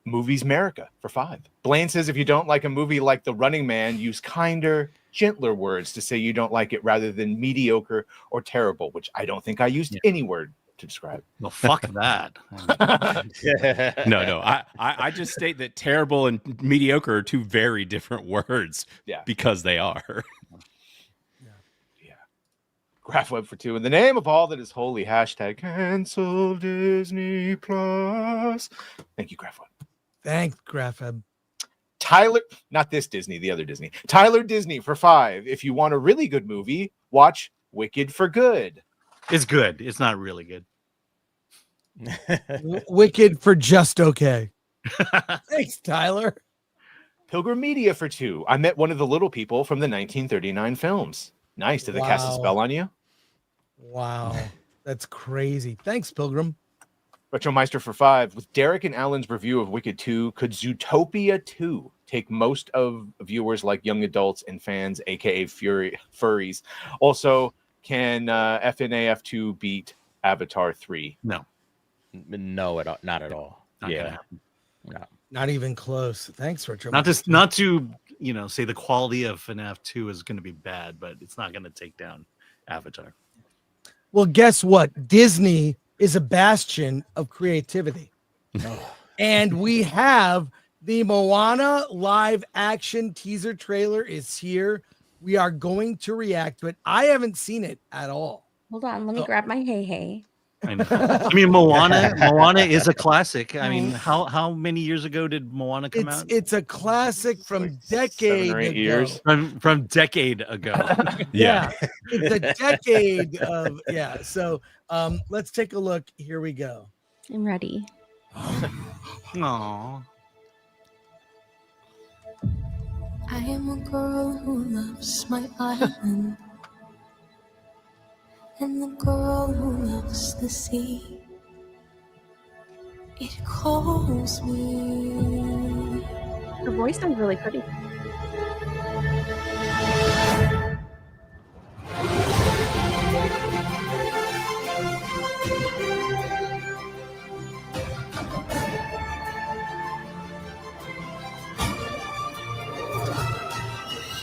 Speaker 3: Movies America for 5. Blaine says if you don't like a movie like The Running Man, use kinder, gentler words to say you don't like it rather than mediocre or terrible, which I don't think I used any word to describe.
Speaker 9: Well, fuck that.
Speaker 6: No. I just state that terrible and mediocre are 2 very different words.
Speaker 3: Yeah.
Speaker 6: Because they are.
Speaker 3: Graph Web for 2. In the name of all that is holy, hashtag cancel Disney Plus. Thank you, Graph Web.
Speaker 2: Thanks, Grafeb.
Speaker 3: Tyler, not this Disney, the other Disney. Tyler Disney for 5. If you want a really good movie, watch Wicked for Good.
Speaker 9: It's good. It's not really good.
Speaker 2: Wicked for just okay. Thanks, Tyler.
Speaker 3: Pilgrim Media for 2. I met one of the little people from the 1939 films. Nice. Did they cast a spell on you?
Speaker 2: Wow. That's crazy. Thanks, Pilgrim.
Speaker 3: Retromeister for 5. With Derek and Alan's review of Wicked 2, could Zootopia 2 take most of viewers like young adults and fans, aka furries? Also, can FNAF 2 beat Avatar 3?
Speaker 9: No.
Speaker 4: No, not at all.
Speaker 9: Not gonna happen.
Speaker 4: No.
Speaker 2: Not even close. Thanks, Retro.
Speaker 9: Not to say the quality of FNAF 2 is going to be bad, but it's not going to take down Avatar.
Speaker 2: Well, guess what? Disney is a bastion of creativity. And we have the Moana live action teaser trailer is here. We are going to react to it. I haven't seen it at all.
Speaker 7: Hold on, let me grab my hey.
Speaker 9: I know. I mean, Moana is a classic. I mean, how many years ago did Moana come out?
Speaker 2: It's a classic from decade
Speaker 3: 7 or 8
Speaker 2: ago.
Speaker 3: years.
Speaker 9: From decade ago.
Speaker 2: Yeah. It's a decade of So let's take a look. Here we go.
Speaker 7: I'm ready.
Speaker 9: Aww.
Speaker 10: I am a girl who loves my island, and the girl who loves the sea. It calls me.
Speaker 7: Her voice sounds really pretty.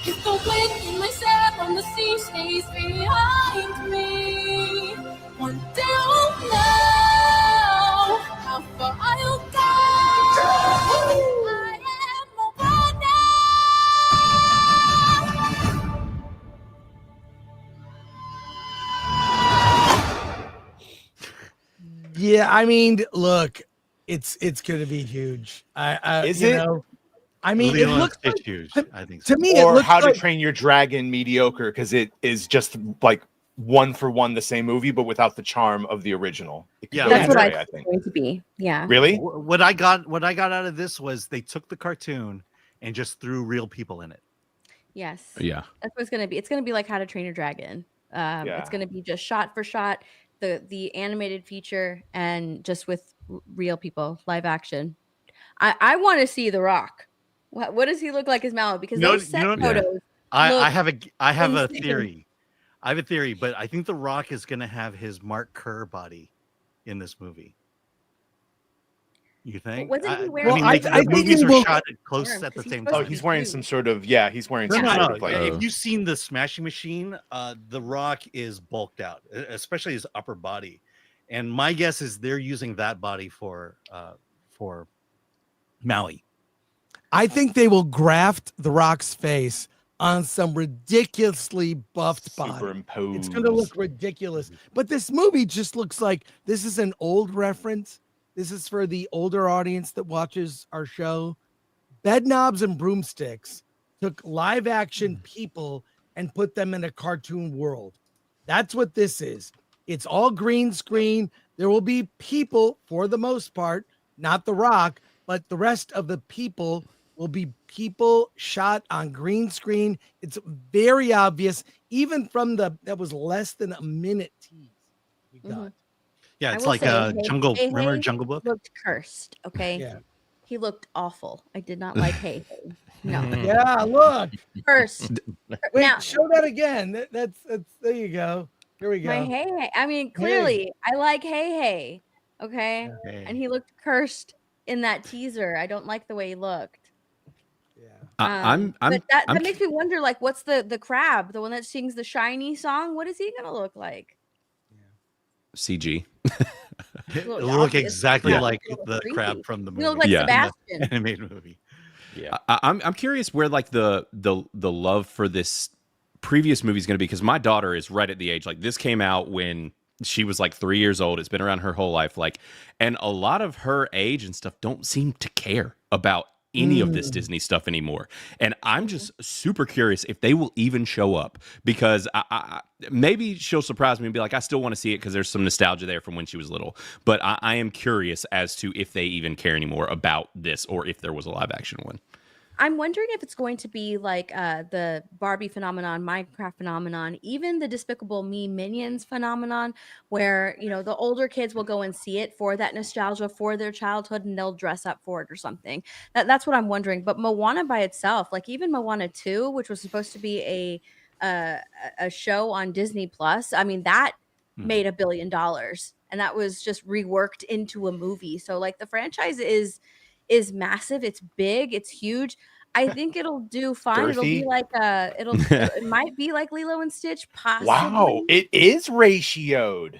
Speaker 10: If the wind in my sail on the sea stays behind me, one day I'll know how far I'll go. I am Moana.
Speaker 2: Yeah, I mean, look, it's going to be huge.
Speaker 3: Is
Speaker 2: you
Speaker 3: it?
Speaker 2: know, I mean, it looks
Speaker 9: it's
Speaker 2: like,
Speaker 9: huge. I think
Speaker 2: to
Speaker 9: so.
Speaker 2: me, it
Speaker 3: Or
Speaker 2: looks
Speaker 3: How
Speaker 2: like
Speaker 3: to Train Your Dragon mediocre because it is just like one for one the same movie, but without the charm of the original. It could
Speaker 9: Yeah,
Speaker 3: go
Speaker 7: That's
Speaker 3: either
Speaker 7: what
Speaker 3: way,
Speaker 7: I
Speaker 3: I
Speaker 7: think
Speaker 3: think.
Speaker 7: it's going to be. Yeah.
Speaker 3: Really?
Speaker 9: What I got out of this was they took the cartoon and just threw real people in it.
Speaker 7: Yes.
Speaker 6: Yeah.
Speaker 7: That's what it's going to be. It's going to be like How to Train Your Dragon. It's going to be just shot for shot, the animated feature, and just with real people, live action. I want to see The Rock. What does he look like as Mallow? Because those set photos
Speaker 9: I have a
Speaker 7: insane.
Speaker 9: theory. I have a theory, but I think The Rock is going to have his Mark Kerr body in this movie. You think?
Speaker 7: Wasn't he
Speaker 9: I
Speaker 7: wearing?
Speaker 9: mean,
Speaker 2: Well,
Speaker 9: like,
Speaker 2: I
Speaker 9: the
Speaker 2: think
Speaker 9: movies
Speaker 2: he
Speaker 9: are
Speaker 2: will-
Speaker 9: shot close
Speaker 7: Wear 'em,
Speaker 9: at the
Speaker 7: 'cause he's
Speaker 9: same
Speaker 7: supposed
Speaker 3: Oh,
Speaker 7: to
Speaker 9: time.
Speaker 3: he's
Speaker 7: be
Speaker 3: wearing
Speaker 7: huge.
Speaker 3: some sort of he's wearing
Speaker 9: No,
Speaker 3: some
Speaker 9: no,
Speaker 3: sort
Speaker 9: no.
Speaker 3: of like
Speaker 9: If you've seen the Smashing Machine, The Rock is bulked out, especially his upper body. And my guess is they're using that body for Maui.
Speaker 2: I think they will graft The Rock's face on some ridiculously buffed body.
Speaker 3: superimposed.
Speaker 2: It's going to look ridiculous. But this movie just looks like this is an old reference. This is for the older audience that watches our show. Bedknobs and Broomsticks took live action people and put them in a cartoon world. That's what this is. It's all green screen. There will be people for the most part, not The Rock, but the rest of the people will be people shot on green screen. It's very obvious, even from that was less than a minute tease we got.
Speaker 7: Mhm.
Speaker 9: Yeah,
Speaker 7: I
Speaker 9: it's
Speaker 7: will
Speaker 9: like
Speaker 7: say,
Speaker 9: a
Speaker 7: Hey
Speaker 9: jungle.
Speaker 7: Hey
Speaker 9: Remember
Speaker 7: Hey
Speaker 9: Jungle Book?
Speaker 7: looked cursed. Okay,
Speaker 2: Yeah.
Speaker 7: he looked awful. I did not like Hey Hey. No,
Speaker 2: Yeah, look.
Speaker 7: cursed.
Speaker 2: Wait,
Speaker 7: Now,
Speaker 2: show that again. That's there you go. Here we
Speaker 7: my
Speaker 2: go.
Speaker 7: Hey Hey. I mean, clearly, I like Hey Hey. Okay, and he looked cursed in that teaser. I don't like the way he looked.
Speaker 2: Yeah.
Speaker 7: But that makes me wonder, like, what's the crab, the one that sings the Shiny song? What is he gonna look like?
Speaker 6: CG.
Speaker 9: It'll look
Speaker 7: obvious.
Speaker 9: exactly
Speaker 6: Yeah.
Speaker 9: like
Speaker 7: It'll look
Speaker 9: the
Speaker 7: creepy.
Speaker 9: crab from the movie.
Speaker 7: He'll look like
Speaker 6: Yeah.
Speaker 7: Sebastian.
Speaker 9: Animated movie.
Speaker 4: Yeah.
Speaker 6: I'm curious where like the love for this previous movie is going to be, because my daughter is right at the age, like, this came out when she was like 3 years old. It's been around her whole life, like, and a lot of her age and stuff don't seem to care about any of this Disney stuff anymore. And I'm just super curious if they will even show up, because I maybe she'll surprise me and be like, I still want to see it because there's some nostalgia there from when she was little. But I am curious as to if they even care anymore about this, or if there was a live action one.
Speaker 7: I'm wondering if it's going to be like the Barbie phenomenon, Minecraft phenomenon, even the Despicable Me Minions phenomenon, where, you know, the older kids will go and see it for that nostalgia for their childhood, and they'll dress up for it or something. That's what I'm wondering. But Moana by itself, like even Moana 2, which was supposed to be a show on Disney Plus, I mean, that made $1 billion, and that was just reworked into a movie. So like the franchise is massive. It's big. It's huge. I think it'll do fine. It'll be
Speaker 3: Girthy.
Speaker 7: like it might be like Lilo and Stitch, possibly.
Speaker 3: Wow, it is ratioed.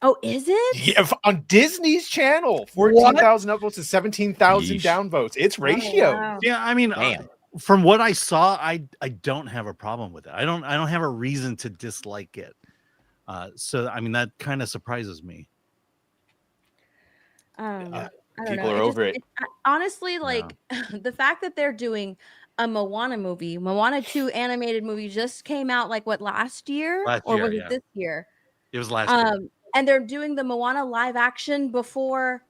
Speaker 7: Oh, is it?
Speaker 3: Yeah, on Disney's channel, 14,000 upvotes to 17,000
Speaker 6: Yeesh.
Speaker 3: downvotes. It's
Speaker 7: Oh,
Speaker 3: ratioed.
Speaker 7: wow.
Speaker 9: Yeah, I mean,
Speaker 4: Damn.
Speaker 9: from what I saw, I don't have a problem with it. I don't have a reason to dislike it. So I mean, that kind of surprises me.
Speaker 7: I don't
Speaker 3: People
Speaker 7: know.
Speaker 3: are over it.
Speaker 7: Honestly, like the fact that they're doing a Moana movie, Moana 2 animated movie just came out like what, last year?
Speaker 9: Last
Speaker 7: Or
Speaker 9: year,
Speaker 7: was
Speaker 9: yeah.
Speaker 7: it this year?
Speaker 9: It was last year.
Speaker 7: And they're doing the Moana live action before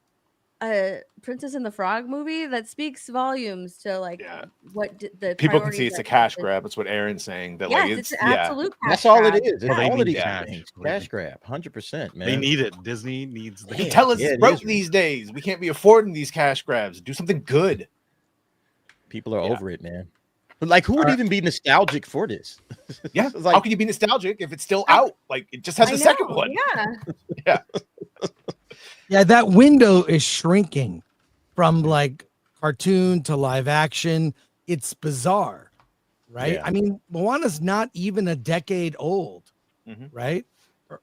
Speaker 7: Princess and the Frog movie. That speaks volumes to like
Speaker 3: Yeah.
Speaker 7: what the
Speaker 3: People can
Speaker 7: priorities
Speaker 3: see it's
Speaker 7: are
Speaker 3: a cash
Speaker 7: for this.
Speaker 3: grab. That's what Aaron's saying. That
Speaker 7: Yes,
Speaker 3: like
Speaker 7: it's
Speaker 3: it's
Speaker 7: an absolute cash
Speaker 4: That's all
Speaker 7: grab.
Speaker 4: it is. It's
Speaker 9: They
Speaker 4: all
Speaker 9: need
Speaker 4: of these
Speaker 9: cash.
Speaker 4: things.
Speaker 9: Believe
Speaker 4: Cash
Speaker 9: me.
Speaker 4: grab, 100%, man.
Speaker 9: They need it. Disney needs the
Speaker 3: They
Speaker 9: cash.
Speaker 3: tell us
Speaker 4: Yeah,
Speaker 3: it's
Speaker 4: it
Speaker 3: broke
Speaker 4: is.
Speaker 3: these days. We can't be affording these cash grabs. Do something good.
Speaker 4: People are
Speaker 3: Yeah.
Speaker 4: over it, man. But like, who would even be nostalgic for this?
Speaker 3: Yeah.
Speaker 4: It's like-
Speaker 3: How can you be nostalgic if it's still out? Like it just has
Speaker 7: I
Speaker 3: a second
Speaker 7: know,
Speaker 3: one.
Speaker 7: Yeah.
Speaker 2: Yeah, that window is shrinking from like cartoon to live action. It's bizarre, right?
Speaker 4: Yeah.
Speaker 2: I mean, Moana's not even a decade old,
Speaker 3: Mhm.
Speaker 2: right?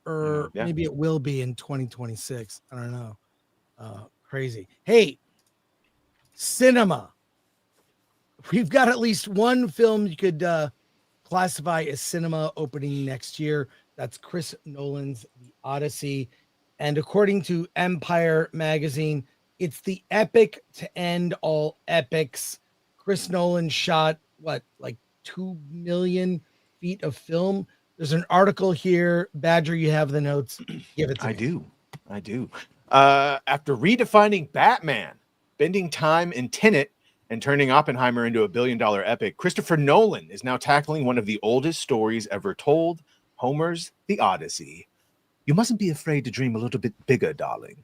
Speaker 2: Or
Speaker 3: Yeah.
Speaker 2: maybe it will be in 2026. I don't know. Crazy. Hey, cinema. We've got at least one film you could classify as cinema opening next year. That's Chris Nolan's The Odyssey. And according to Empire magazine, it's the epic to end all epics. Chris Nolan shot what, like 2 million feet of film. There's an article here. Badger, you have the notes. Give it to me.
Speaker 3: I do. After redefining Batman, bending time in Tenet, and turning Oppenheimer into a billion-dollar epic, Christopher Nolan is now tackling one of the oldest stories ever told, Homer's The Odyssey. You mustn't be afraid to dream a little bit bigger, darling.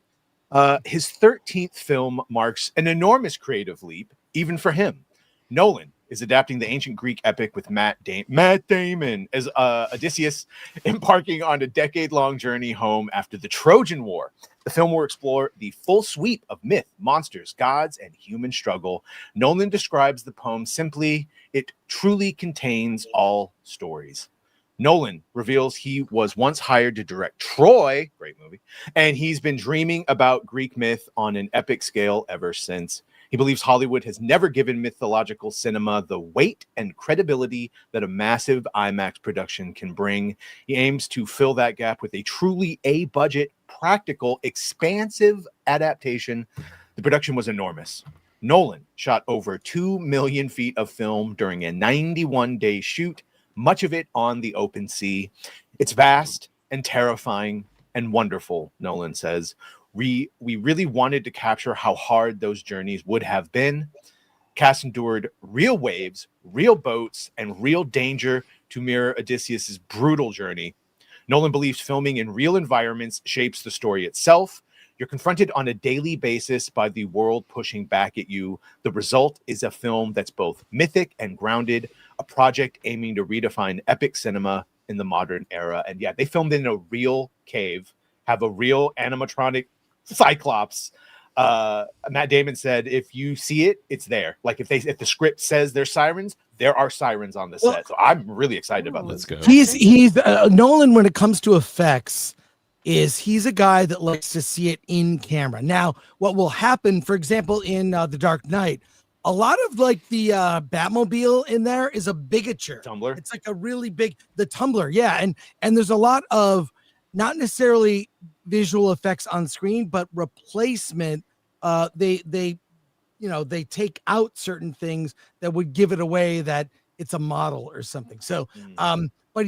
Speaker 3: His 13th film marks an enormous creative leap, even for him. Nolan is adapting the ancient Greek epic with Matt Damon as Odysseus embarking on a decade-long journey home after the Trojan War. The film will explore the full sweep of myth, monsters, gods, and human struggle. Nolan describes the poem simply, it truly contains all stories. Nolan reveals he was once hired to direct Troy, great movie, and he's been dreaming about Greek myth on an epic scale ever since. He believes Hollywood has never given mythological cinema the weight and credibility that a massive IMAX production can bring. He aims to fill that gap with a truly A-budget, practical, expansive adaptation. The production was enormous. Nolan shot over 2 million feet of film during a 91-day shoot, much of it on the open sea. It's vast and terrifying and wonderful, Nolan says. We really wanted to capture how hard those journeys would have been. Cast endured real waves, real boats, and real danger to mirror Odysseus's brutal journey. Nolan believes filming in real environments shapes the story itself. You're confronted on a daily basis by the world pushing back at you. The result is a film that's both mythic and grounded, a project aiming to redefine epic cinema in the modern era. And yeah, they filmed in a real cave, have a real animatronic Cyclops. Matt Damon said, if you see it, it's there. Like if the script says there's sirens, there are sirens on the set. So I'm really excited about this.
Speaker 6: Let's go.
Speaker 2: He's Nolan when it comes to effects. He's a guy that likes to see it in camera. Now, what will happen, for example, in The Dark Knight, a lot of like the Batmobile in there is a bigature.
Speaker 3: Tumbler.
Speaker 2: It's like a really big, the tumbler. Yeah. And there's a lot of not necessarily visual effects on screen, but replacement. They take out certain things that would give it away that it's a model or something. So, but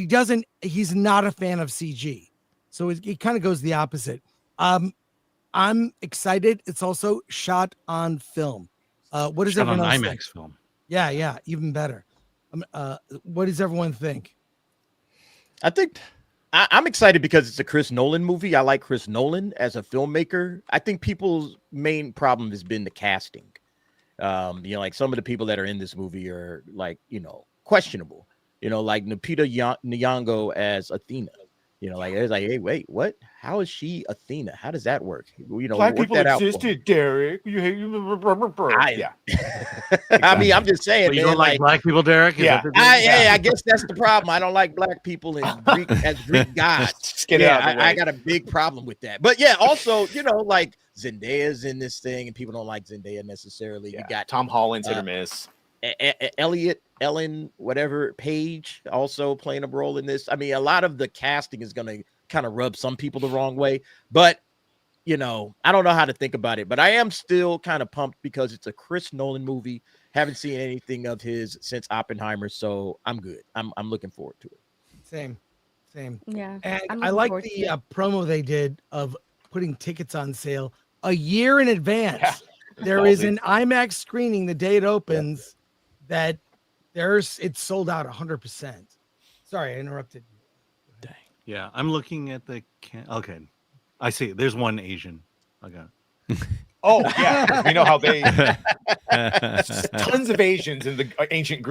Speaker 2: he's not a fan of CG. So it kind of goes the opposite. I'm excited. It's also shot on film. What does everyone else think?
Speaker 9: IMAX film?
Speaker 2: Yeah, even better. What does everyone think?
Speaker 4: I think I'm excited because it's a Chris Nolan movie. I like Chris Nolan as a filmmaker. I think people's main problem has been the casting. Like some of the people that are in this movie are like, questionable. Like Lupita Nyong'o as Athena. It's like, hey, wait, what? How is she Athena? How does that work?
Speaker 3: Black people existed, Derek. Yeah.
Speaker 4: I mean, I'm just saying.
Speaker 9: But you don't like black people, Derek?
Speaker 4: Yeah. I guess that's the problem. I don't like black people in Greek as Greek gods. I got a big problem with that. But yeah, also, like Zendaya's in this thing, and people don't like Zendaya necessarily.
Speaker 3: Yeah.
Speaker 4: You got
Speaker 3: Tom Holland's hit or miss. Ellen, whatever,
Speaker 4: Page also playing a role in this. I mean, a lot of the casting is going to kind of rub some people the wrong way, but I don't know how to think about it, but I am still kind of pumped because it's a Chris Nolan movie. Haven't seen anything of his since Oppenheimer, so I'm good. I'm looking forward to it.
Speaker 2: Same.
Speaker 7: Yeah.
Speaker 2: And I like the promo they did of putting tickets on sale a year in advance.
Speaker 3: Yeah.
Speaker 2: There is an IMAX screening the day it opens that it's sold out 100%. Sorry, I interrupted.
Speaker 6: Dang.
Speaker 9: Yeah, I'm looking at the okay. I see. There's one Asian. Okay.
Speaker 3: Oh yeah, we know how they tons of Asians in the ancient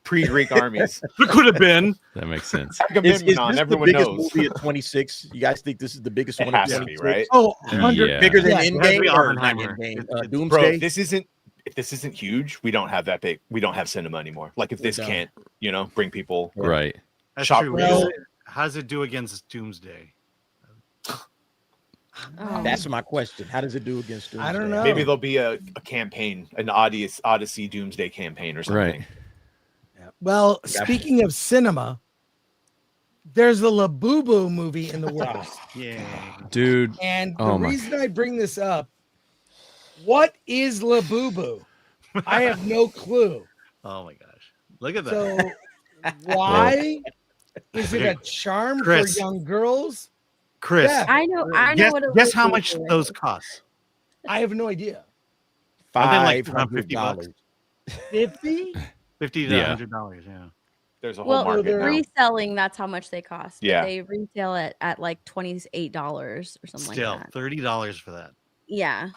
Speaker 3: pre-Greek armies.
Speaker 9: There could have been.
Speaker 6: That makes sense.
Speaker 4: Is this
Speaker 3: Everyone
Speaker 4: the biggest
Speaker 3: knows.
Speaker 4: movie at 26? You guys think this is the biggest
Speaker 3: It
Speaker 4: one
Speaker 3: has
Speaker 4: at
Speaker 3: to be,
Speaker 4: 26?
Speaker 3: right?
Speaker 2: Oh,
Speaker 6: Yeah.
Speaker 2: 100
Speaker 4: Bigger than
Speaker 2: Yeah,
Speaker 4: Endgame or not
Speaker 9: Oppenheimer.
Speaker 4: Endgame?
Speaker 3: Bro,
Speaker 4: Doomsday?
Speaker 3: if this isn't huge, we don't have that big. We don't have cinema anymore. Like if this
Speaker 4: don't.
Speaker 3: can't, bring people.
Speaker 6: Right.
Speaker 9: That's
Speaker 3: Shot
Speaker 9: true.
Speaker 3: reel.
Speaker 9: How does it do against Doomsday?
Speaker 7: Oh.
Speaker 4: That's my question. How does it do against Doomsday?
Speaker 2: I don't know.
Speaker 3: Maybe there'll be a campaign, an Odyssey Doomsday campaign or something.
Speaker 6: Right.
Speaker 2: Well, speaking of cinema, there's a Labubu movie in the works.
Speaker 9: Yeah.
Speaker 6: Dude.
Speaker 2: And the
Speaker 6: Oh my.
Speaker 2: reason I bring this up, what is Labubu? I have no clue.
Speaker 9: Oh my gosh. Look at that.
Speaker 2: So why is it a charm
Speaker 9: Chris.
Speaker 2: for young girls?
Speaker 9: Chris,
Speaker 2: Yeah.
Speaker 7: I know
Speaker 9: guess,
Speaker 7: what it
Speaker 9: guess
Speaker 7: was
Speaker 9: how
Speaker 7: for
Speaker 9: much
Speaker 7: you.
Speaker 9: those cost.
Speaker 2: I have no idea.
Speaker 9: Are they like around
Speaker 4: $500.
Speaker 2: $50?
Speaker 9: $50 to
Speaker 6: Yeah.
Speaker 9: $100, yeah.
Speaker 3: There's a whole
Speaker 7: Well,
Speaker 3: market now.
Speaker 7: reselling, that's how much they cost. But
Speaker 3: Yeah.
Speaker 7: They retail it at like $28 or something
Speaker 9: Still,
Speaker 7: like that.
Speaker 9: $30 for that.
Speaker 7: Yeah.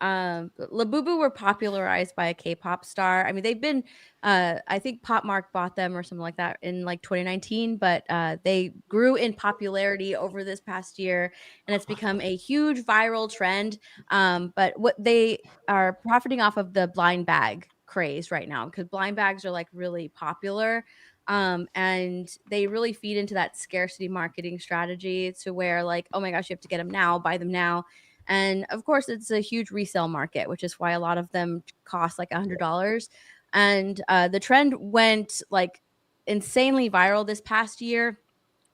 Speaker 7: Labubu were popularized by a K-pop star. I mean, they've been I think Pop Mark bought them or something like that in like 2019, but they grew in popularity over this past year, and it's become a huge viral trend. But what they are profiting off of the blind bag craze right now, because blind bags are like really popular. And they really feed into that scarcity marketing strategy to where like, oh my gosh, you have to get them now, buy them now. And of course, it's a huge resale market, which is why a lot of them cost like $100. And the trend went like insanely viral this past year,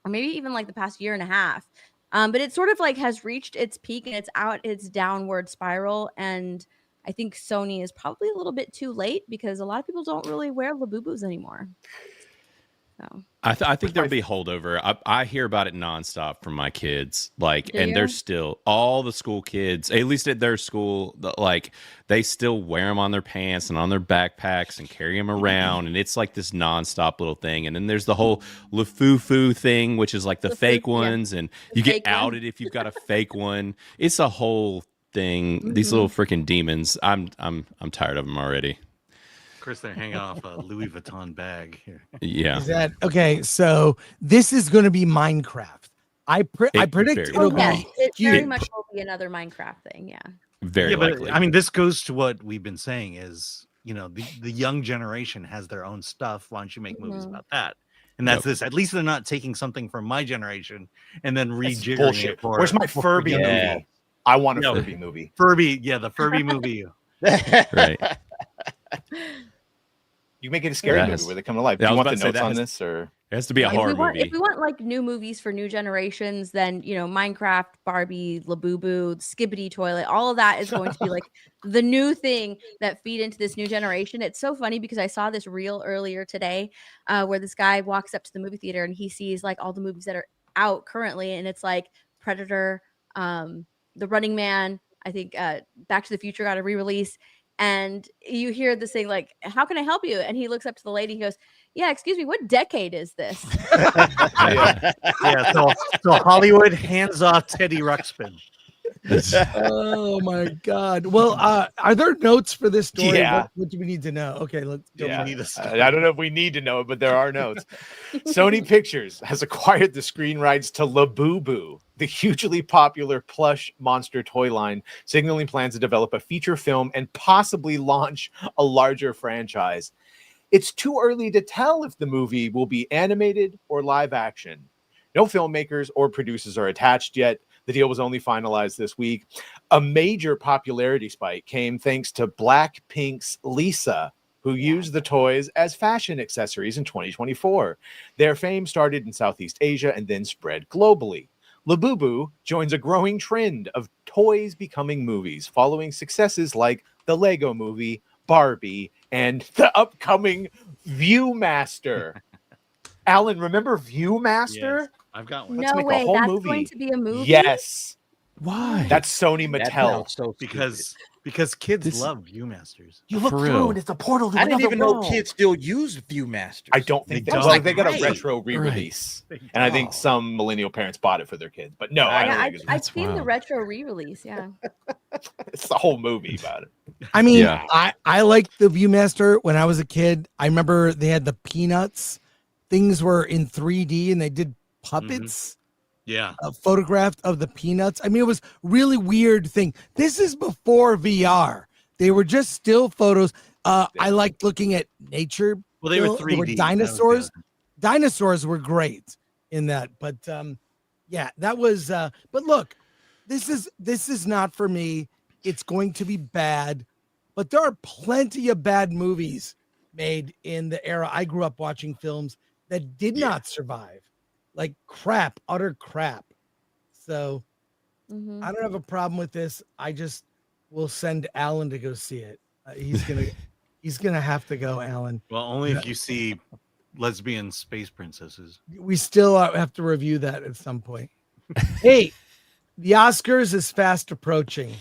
Speaker 7: or maybe even like the past year and a half. But it sort of like has reached its peak and it's out its downward spiral. And I think Sony is probably a little bit too late because a lot of people don't really wear Labubus anymore. So
Speaker 6: I think there'll be holdover. I hear about it nonstop from my kids. Like,
Speaker 7: Do
Speaker 6: and
Speaker 7: you?
Speaker 6: there's still all the school kids, at least at their school, like they still wear them on their pants and on their backpacks and carry them around. And it's like this nonstop little thing. And then there's the whole Lafufu thing, which is like the fake
Speaker 7: Lafufu, yeah.
Speaker 6: ones. And
Speaker 7: The
Speaker 6: you get
Speaker 7: fake one.
Speaker 6: outed if you've got a fake one. It's a whole thing. These little freaking demons. I'm tired of them already.
Speaker 9: Chris, they're hanging off a Louis Vuitton bag here.
Speaker 6: Yeah.
Speaker 2: Is that okay? So this is going to be Minecraft. I predict
Speaker 6: very
Speaker 2: it'll
Speaker 7: Oh, yes,
Speaker 2: be
Speaker 7: it very
Speaker 2: huge.
Speaker 7: much will be another Minecraft thing. Yeah.
Speaker 6: Very
Speaker 9: Yeah, but
Speaker 6: likely.
Speaker 9: I mean, this goes to what we've been saying is, you know, the young generation has their own stuff. Why don't you make movies about that? And that's this. At least they're not taking something from my generation and then rejiggering
Speaker 3: Bullshit.
Speaker 9: it for.
Speaker 3: Where's my
Speaker 9: for
Speaker 3: Furby
Speaker 9: young
Speaker 3: movie?
Speaker 9: people.
Speaker 3: I want a
Speaker 9: No.
Speaker 3: Furby movie.
Speaker 9: Furby, yeah, the Furby movie.
Speaker 6: Right.
Speaker 3: You make it a scary
Speaker 6: That
Speaker 3: movie
Speaker 6: has-
Speaker 3: where they come to life.
Speaker 6: Yeah,
Speaker 3: Do
Speaker 6: I
Speaker 3: you
Speaker 6: was
Speaker 3: want the
Speaker 6: about to say
Speaker 3: notes
Speaker 6: that
Speaker 3: on
Speaker 6: has-
Speaker 3: this, or
Speaker 6: It has to be a
Speaker 7: If
Speaker 6: horror
Speaker 7: we want,
Speaker 6: movie.
Speaker 7: if we want like new movies for new generations, then you know Minecraft, Barbie, Labubu, Skibbity Toilet, all of that is going to be like the new thing that feed into this new generation. It's so funny because I saw this reel earlier today, where this guy walks up to the movie theater and he sees like all the movies that are out currently, and it's like Predator, The Running Man. I think Back to the Future got a re-release. And you hear this thing like, "How can I help you?" And he looks up to the lady. He goes, "Yeah, excuse me, what decade is this?"
Speaker 9: Yeah, so Hollywood hands off Teddy Ruxpin.
Speaker 2: Oh my God. Well, are there notes for this story?
Speaker 3: Yeah.
Speaker 2: What do we need to know? Okay, let's go.
Speaker 3: yeah,
Speaker 9: need a
Speaker 3: I don't know if we need to know it, but there are notes. Sony Pictures has acquired the screen rights to Labubu, the hugely popular plush monster toy line, signaling plans to develop a feature film and possibly launch a larger franchise. It's too early to tell if the movie will be animated or live action. No filmmakers or producers are attached yet. The deal was only finalized this week. A major popularity spike came thanks to Blackpink's Lisa, who used the toys as fashion accessories in 2024. Their fame started in Southeast Asia and then spread globally. Labubu joins a growing trend of toys becoming movies, following successes like the Lego Movie, Barbie, and the upcoming Viewmaster. Alan, remember Viewmaster?
Speaker 9: Yes, I've got one.
Speaker 7: No
Speaker 3: make a
Speaker 7: way,
Speaker 3: whole
Speaker 7: that's
Speaker 3: movie.
Speaker 7: going to be a movie.
Speaker 3: Yes.
Speaker 2: Why?
Speaker 3: That's Sony
Speaker 4: That
Speaker 3: Mattel.
Speaker 4: sounds so
Speaker 9: Because kids
Speaker 6: This-
Speaker 9: love Viewmasters.
Speaker 3: You look
Speaker 6: For
Speaker 3: through
Speaker 6: real.
Speaker 3: and it's a portal to
Speaker 4: I didn't
Speaker 3: another
Speaker 4: even know
Speaker 3: world.
Speaker 4: kids still use Viewmasters.
Speaker 3: I don't think
Speaker 9: They
Speaker 3: they,
Speaker 9: don't.
Speaker 3: well, they got a
Speaker 4: Right.
Speaker 3: retro re-release,
Speaker 9: Right.
Speaker 3: and I think some millennial parents bought it for their kids. But no, I don't
Speaker 7: Yeah,
Speaker 3: think
Speaker 7: I've
Speaker 6: That's
Speaker 7: seen the
Speaker 6: wild.
Speaker 7: retro re-release. Yeah.
Speaker 3: it's the whole movie about it.
Speaker 2: I mean,
Speaker 6: Yeah.
Speaker 2: I liked the Viewmaster when I was a kid. I remember they had the Peanuts. Things were in 3D and they did puppets.
Speaker 9: Yeah.
Speaker 2: Photographed of the Peanuts. I mean, it was really weird thing. This is before VR. They were just still photos. I liked looking at nature.
Speaker 9: Well, they were
Speaker 2: Bill.
Speaker 9: 3D.
Speaker 2: There were dinosaurs. Dinosaurs were great in that. But yeah, that was. But look, this is not for me. It's going to be bad. But there are plenty of bad movies made in the era I grew up watching films that did not survive. Like crap, utter crap. So
Speaker 7: Mhm.
Speaker 2: I don't have a problem with this. I just will send Alan to go see it. He's gonna have to go, Alan.
Speaker 9: Well, only if you see lesbian space princesses.
Speaker 2: We still have to review that at some point. Hey, the Oscars is fast approaching,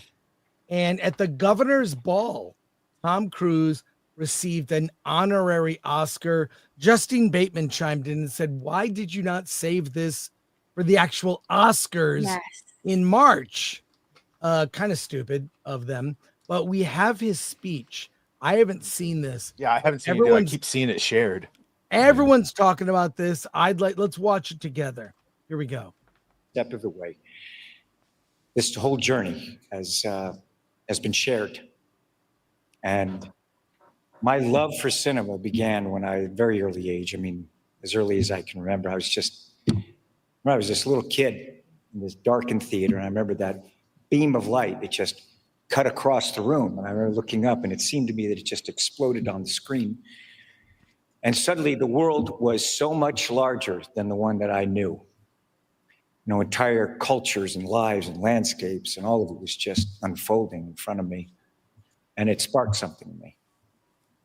Speaker 2: and at the governor's ball, Tom Cruise received an honorary Oscar. Justine Bateman chimed in and said, "Why did you not save this for the actual Oscars
Speaker 7: Yes.
Speaker 2: in March?" Kind of stupid of them, but we have his speech. I haven't seen this.
Speaker 3: Yeah, I haven't seen it. I keep seeing it shared.
Speaker 2: Everyone's talking about this. Let's watch it together. Here we go.
Speaker 11: Step of the way. This whole journey has been shared. And my love for cinema began when I, very early age, I mean, as early as I can remember, I was this little kid in this darkened theater. And I remember that beam of light, it just cut across the room. And I remember looking up, and it seemed to me that it just exploded on the screen. And suddenly the world was so much larger than the one that I knew. You know, entire cultures and lives and landscapes, and all of it was just unfolding in front of me. And it sparked something in me.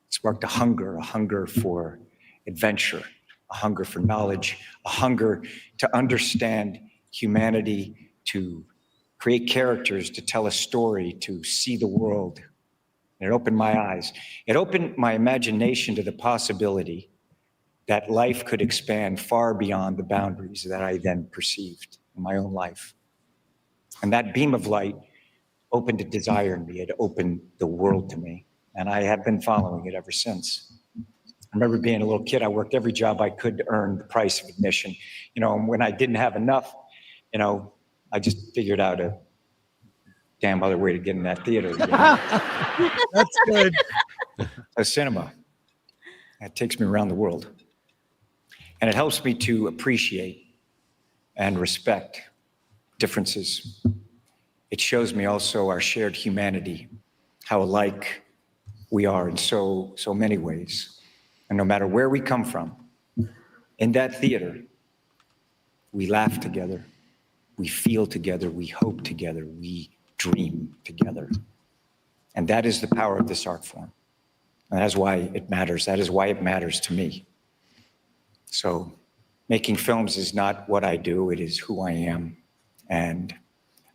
Speaker 11: It sparked a hunger for adventure, a hunger for knowledge, a hunger to understand humanity, to create characters, to tell a story, to see the world. And it opened my eyes. It opened my imagination to the possibility that life could expand far beyond the boundaries that I then perceived in my own life. And that beam of light opened a desire in me. It opened the world to me. And I have been following it ever since. I remember being a little kid, I worked every job I could to earn the price of admission. You know, and when I didn't have enough, you know, I just figured out a damn other way to get in that theater. You know?
Speaker 2: That's good.
Speaker 11: A cinema. It takes me around the world. And it helps me to appreciate and respect differences. It shows me also our shared humanity, how alike we are in so many ways. And no matter where we come from, in that theater, we laugh together, we feel together, we hope together, we dream together. And that is the power of this art form. And that's why it matters. That is why it matters to me. So making films is not what I do, it is who I am. And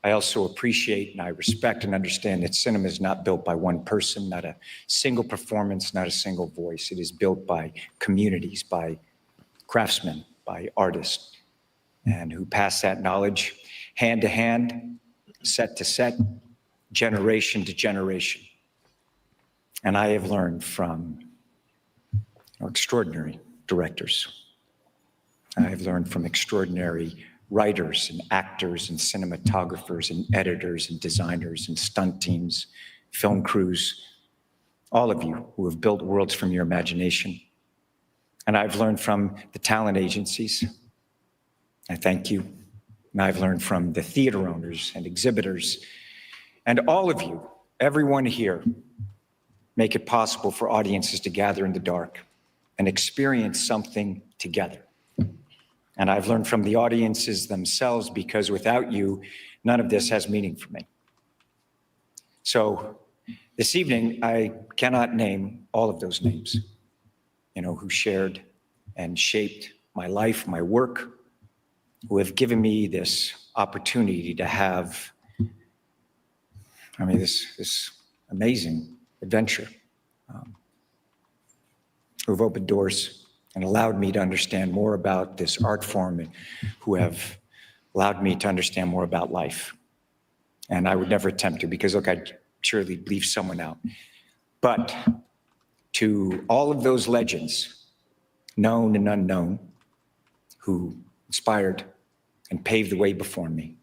Speaker 11: I also appreciate and I respect and understand that cinema is not built by one person, not a single performance, not a single voice. It is built by communities, by craftsmen, by artists, and who pass that knowledge hand to hand, set to set, generation to generation. And I have learned from extraordinary directors. I have learned from extraordinary writers and actors and cinematographers and editors and designers and stunt teams, film crews, all of you who have built worlds from your imagination. And I've learned from the talent agencies. I thank you. And I've learned from the theater owners and exhibitors and all of you, everyone here, make it possible for audiences to gather in the dark and experience something together. And I've learned from the audiences themselves, because without you, none of this has meaning for me. So this evening, I cannot name all of those names, you know, who shared and shaped my life, my work, who have given me this opportunity to have, this amazing adventure, who've opened doors and allowed me to understand more about this art form, and who have allowed me to understand more about life. And I would never attempt to, because look, I'd surely leave someone out. But to all of those legends, known and unknown, who inspired and paved the way before me,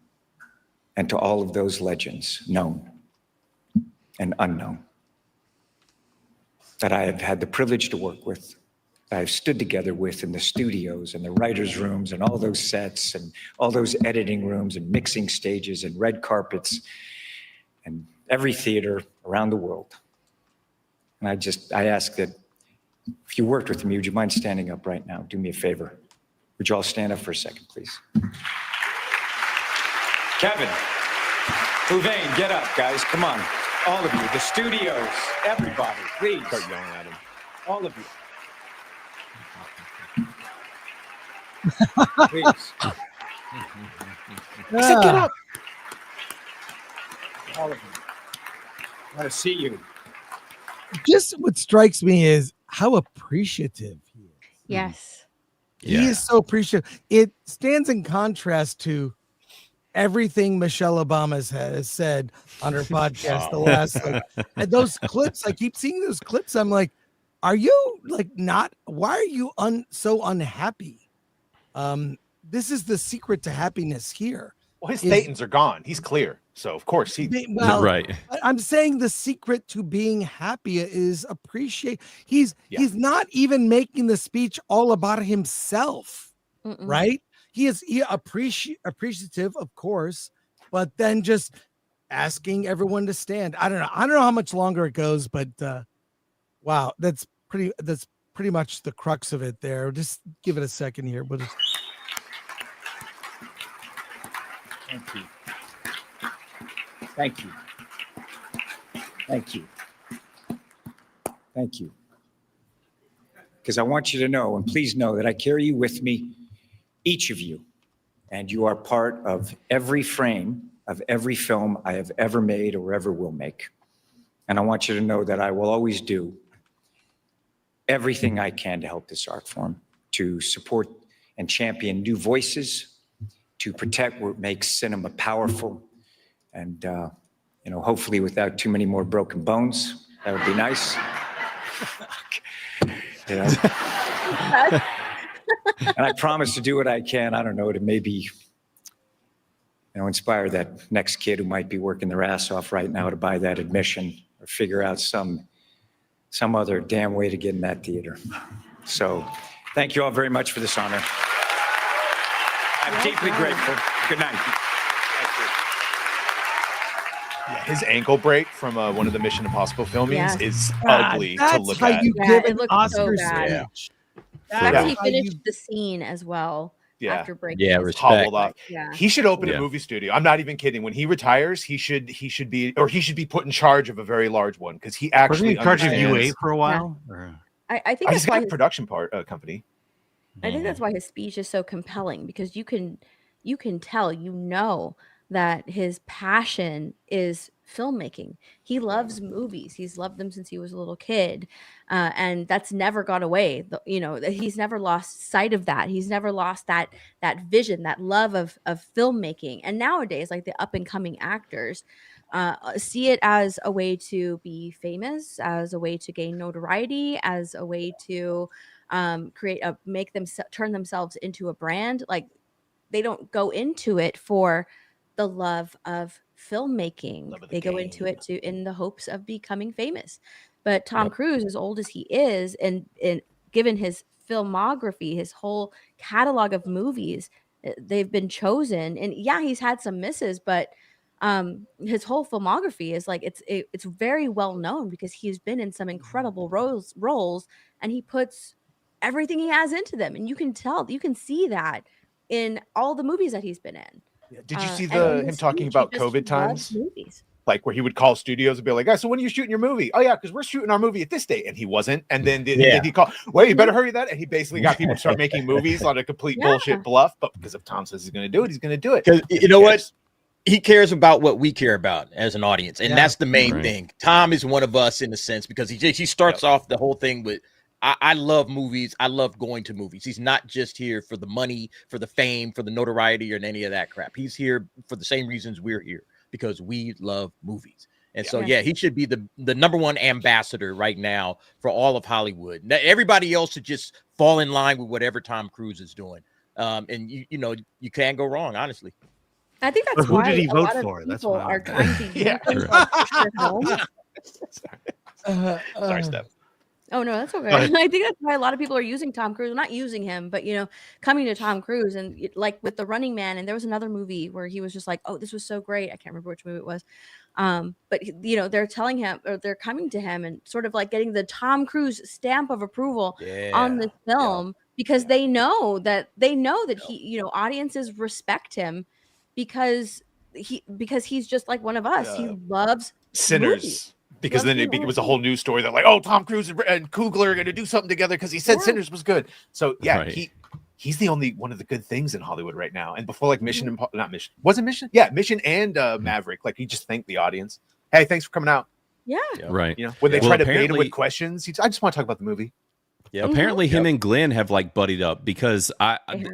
Speaker 11: and to all of those legends, known and unknown, that I have had the privilege to work with, that I've stood together with in the studios and the writers' rooms and all those sets and all those editing rooms and mixing stages and red carpets and every theater around the world. And I ask that if you worked with me, would you mind standing up right now? Do me a favor. Would you all stand up for a second, please? Kevin, Louvain, get up, guys. Come on. All of you, the studios, everybody, please.
Speaker 3: Start yelling at him.
Speaker 11: All of you. Please.
Speaker 2: I said, get up.
Speaker 11: All of you. I want to see you.
Speaker 2: Just what strikes me is how appreciative he is.
Speaker 7: Yes.
Speaker 2: He is so appreciative. It stands in contrast to everything Michelle Obama has said on her podcast the last and those clips. I keep seeing those clips. I'm like, are you like not? Why are you so unhappy? This is the secret to happiness here.
Speaker 3: Well, his thetans are gone. He's clear. So of course
Speaker 6: right.
Speaker 2: I'm saying the secret to being happy is appreciate. He's not even making the speech all about himself, right? He appreciative, of course, but then just asking everyone to stand. I don't know how much longer it goes, but wow, that's pretty much the crux of it there. Just give it a second here. But
Speaker 11: Thank you. Thank you. Thank you. Thank you. Because I want you to know, and please know that I carry you with me, each of you, and you are part of every frame of every film I have ever made or ever will make. And I want you to know that I will always do everything I can to help this art form, to support and champion new voices, to protect what makes cinema powerful, and hopefully without too many more broken bones. That would be nice. And I promise to do what I can. I don't know, to maybe inspire that next kid who might be working their ass off right now to buy that admission or figure out some other damn way to get in that theater. So thank you all very much for this honor. I'm deeply grateful. Good night.
Speaker 3: Yeah, his ankle break from one of the Mission Impossible filmings is
Speaker 2: God,
Speaker 3: ugly
Speaker 2: that's
Speaker 3: to look
Speaker 2: how
Speaker 3: at.
Speaker 2: you
Speaker 7: Yeah,
Speaker 2: give
Speaker 7: it
Speaker 2: an
Speaker 7: looks
Speaker 2: Oscar
Speaker 7: so bad.
Speaker 2: speech.
Speaker 7: After he
Speaker 2: how
Speaker 7: finished the scene as well.
Speaker 3: Yeah.
Speaker 7: After breaking.
Speaker 4: Yeah,
Speaker 7: his
Speaker 4: respect.
Speaker 3: Hobbled off.
Speaker 7: Yeah.
Speaker 3: He should open
Speaker 6: Yeah.
Speaker 3: a movie studio. I'm not even kidding. When he retires, he should be put in charge of a very large one, because he
Speaker 9: Wasn't
Speaker 3: actually
Speaker 9: he in charge of
Speaker 3: understands-
Speaker 9: UA for a while? Or?
Speaker 7: I think
Speaker 3: He's
Speaker 7: that's
Speaker 3: got
Speaker 7: why
Speaker 3: a production company.
Speaker 7: I think that's why his speech is so compelling, because you can tell, that his passion is filmmaking. He loves movies. He's loved them since he was a little kid, and that's never gone away. He's never lost sight of that. He's never lost that vision, that love of filmmaking. And nowadays, like the up and coming actors, see it as a way to be famous, as a way to gain notoriety, as a way to turn themselves into a brand. Like, they don't go into it for the love of filmmaking. They go into it in the hopes of becoming famous. But Tom Cruise, as old as he is, and given his filmography, his whole catalog of movies, they've been chosen. And yeah, he's had some misses, but his whole filmography is like it's very well known, because he's been in some incredible roles, and he puts everything he has into them, and you can see that in all the movies that he's been in.
Speaker 3: Did you see
Speaker 7: and in
Speaker 3: him talking
Speaker 7: speech,
Speaker 3: about
Speaker 7: he just
Speaker 3: COVID
Speaker 7: loves
Speaker 3: times?
Speaker 7: movies.
Speaker 3: Like, where he would call studios and be like, "Guys, so when are you shooting your movie?" "Oh yeah, because we're shooting our movie at this date," and he wasn't. And then he called, "Well, you better hurry that." And he basically got people to start making movies on a complete bullshit bluff. But because if Tom says he's going to do it, he's going to do it.
Speaker 4: Because you know what? He cares about what we care about as an audience, and that's the main thing. Tom is one of us in a sense, because he starts off the whole thing with, I love movies. I love going to movies. He's not just here for the money, for the fame, for the notoriety, or any of that crap. He's here for the same reasons we're here, because we love movies. And so, he should be the number one ambassador right now for all of Hollywood. Now, everybody else should just fall in line with whatever Tom Cruise is doing. And you can't go wrong, honestly.
Speaker 7: I think that's
Speaker 9: But who
Speaker 7: why
Speaker 9: did he
Speaker 7: a
Speaker 9: vote
Speaker 7: lot of
Speaker 9: for? That's
Speaker 7: people
Speaker 9: what I
Speaker 7: are
Speaker 9: want.
Speaker 7: trying to use him to push their film.
Speaker 3: Sorry, Steph.
Speaker 7: Oh no, that's okay.
Speaker 9: Go ahead.
Speaker 7: I think that's why a lot of people are using Tom Cruise. Not using him, but coming to Tom Cruise, and like with The Running Man, and there was another movie where he was just like, "Oh, this was so great." I can't remember which movie it was. But they're telling him, or they're coming to him, and sort of like getting the Tom Cruise stamp of approval on this film, because they know that he, audiences respect him because he's just like one of us. He loves
Speaker 3: Sinners.
Speaker 7: movies.
Speaker 3: Because then it was a whole news story that, like, oh, Tom Cruise and Coogler are going to do something together because he said Sinners was good. So he's the only one of the good things in Hollywood right now. And before, like, Mission and Maverick, like, he just thanked the audience. Hey, thanks for coming out.
Speaker 7: Yeah.
Speaker 6: Right.
Speaker 3: When they try to bait him
Speaker 6: apparently-
Speaker 3: with questions, I just want to talk about the movie.
Speaker 6: Apparently him and Glenn have like buddied up, because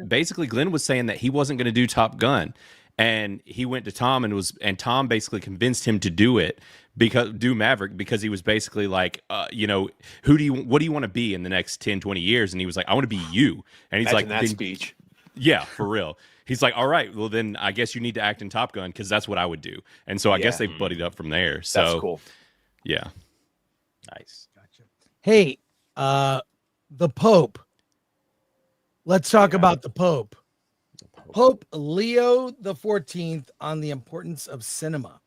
Speaker 6: basically Glenn was saying that he wasn't going to do Top Gun. And he went to Tom and Tom basically convinced him to do Maverick because he was basically like, what do you want to be in the next 10, 20 years? And he was like, I want to be you. And he's
Speaker 3: Imagine
Speaker 6: like,
Speaker 3: that speech.
Speaker 6: Yeah, for real. He's like, all right, well then I guess you need to act in Top Gun because that's what I would do. And so I guess they buddied up from there. So
Speaker 3: That's cool.
Speaker 6: Yeah.
Speaker 4: Nice.
Speaker 2: Gotcha. Hey, the Pope. Let's talk about the Pope. Pope Leo the 14th on the importance of cinema.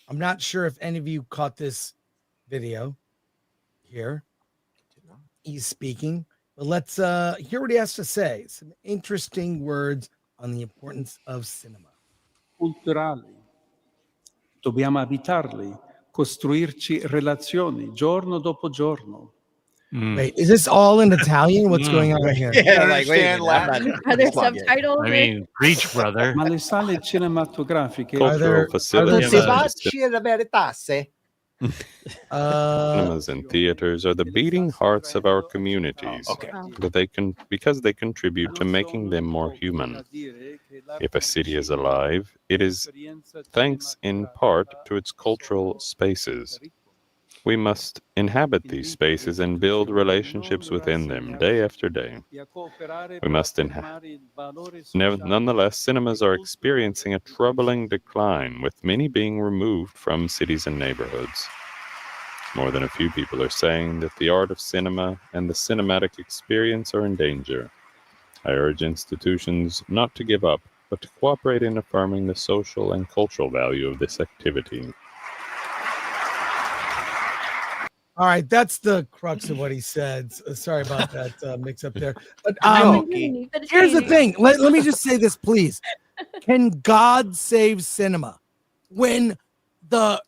Speaker 2: I'm not sure if any of you caught this video here. He's speaking, but let's hear what he has to say. Some interesting words on the importance of cinema.
Speaker 12: Culturali. Dobbiamo abitarli, costruirci relazioni giorno dopo giorno.
Speaker 2: Wait, is this all in Italian? What's going on here?
Speaker 4: Yeah, like, wait a minute,
Speaker 7: Are there subtitles?
Speaker 9: I mean, preach, brother.
Speaker 12: Ma le sale cinematografiche
Speaker 6: Cultural facilities.
Speaker 13: Cinemas and theaters are the beating hearts of our communities, because they contribute to making them more human. If a city is alive, it is thanks in part to its cultural spaces. We must inhabit these spaces and build relationships within them day after day. We must nonetheless, cinemas are experiencing a troubling decline, with many being removed from cities and neighborhoods. More than a few people are saying that the art of cinema and the cinematic experience are in danger. I urge institutions not to give up, but to cooperate in affirming the social and cultural value of this activity.
Speaker 2: All right, that's the crux of what he said. Sorry about that mix up there. But here's the thing. Let me just say this, please. Can God save cinema? When the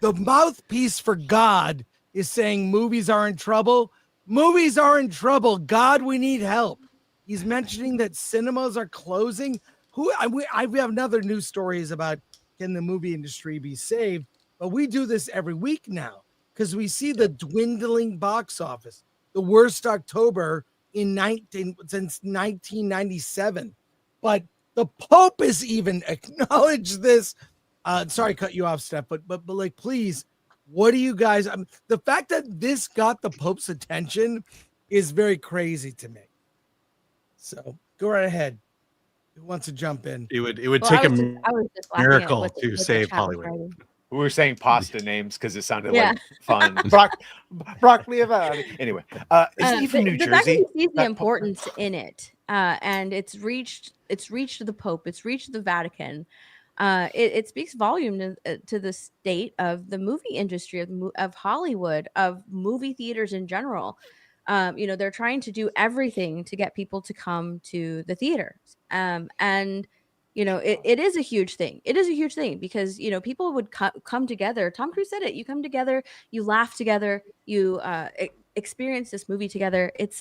Speaker 2: mouthpiece for God is saying movies are in trouble, movies are in trouble. God, we need help. He's mentioning that cinemas are closing. I have another news stories about can the movie industry be saved, but we do this every week now. Because we see the dwindling box office, the worst October since 1997. But the Pope has even acknowledged this. Sorry, cut you off, Steph, but like, please, what do you guys? The fact that this got the Pope's attention is very crazy to me. So go right ahead. Who wants to jump in?
Speaker 9: It would take a miracle to save Hollywood.
Speaker 3: We were saying pasta names because it sounded like fun. Broccoli. Anyway, is it even New Jersey?
Speaker 7: You see the importance in it, and it's reached the Pope. It's reached the Vatican. It speaks volume to the state of the movie industry of Hollywood, of movie theaters in general. They're trying to do everything to get people to come to the theaters, and. It is a huge thing. It is a huge thing because, people would come together. Tom Cruise said it. You come together, you laugh together, you experience this movie together. It's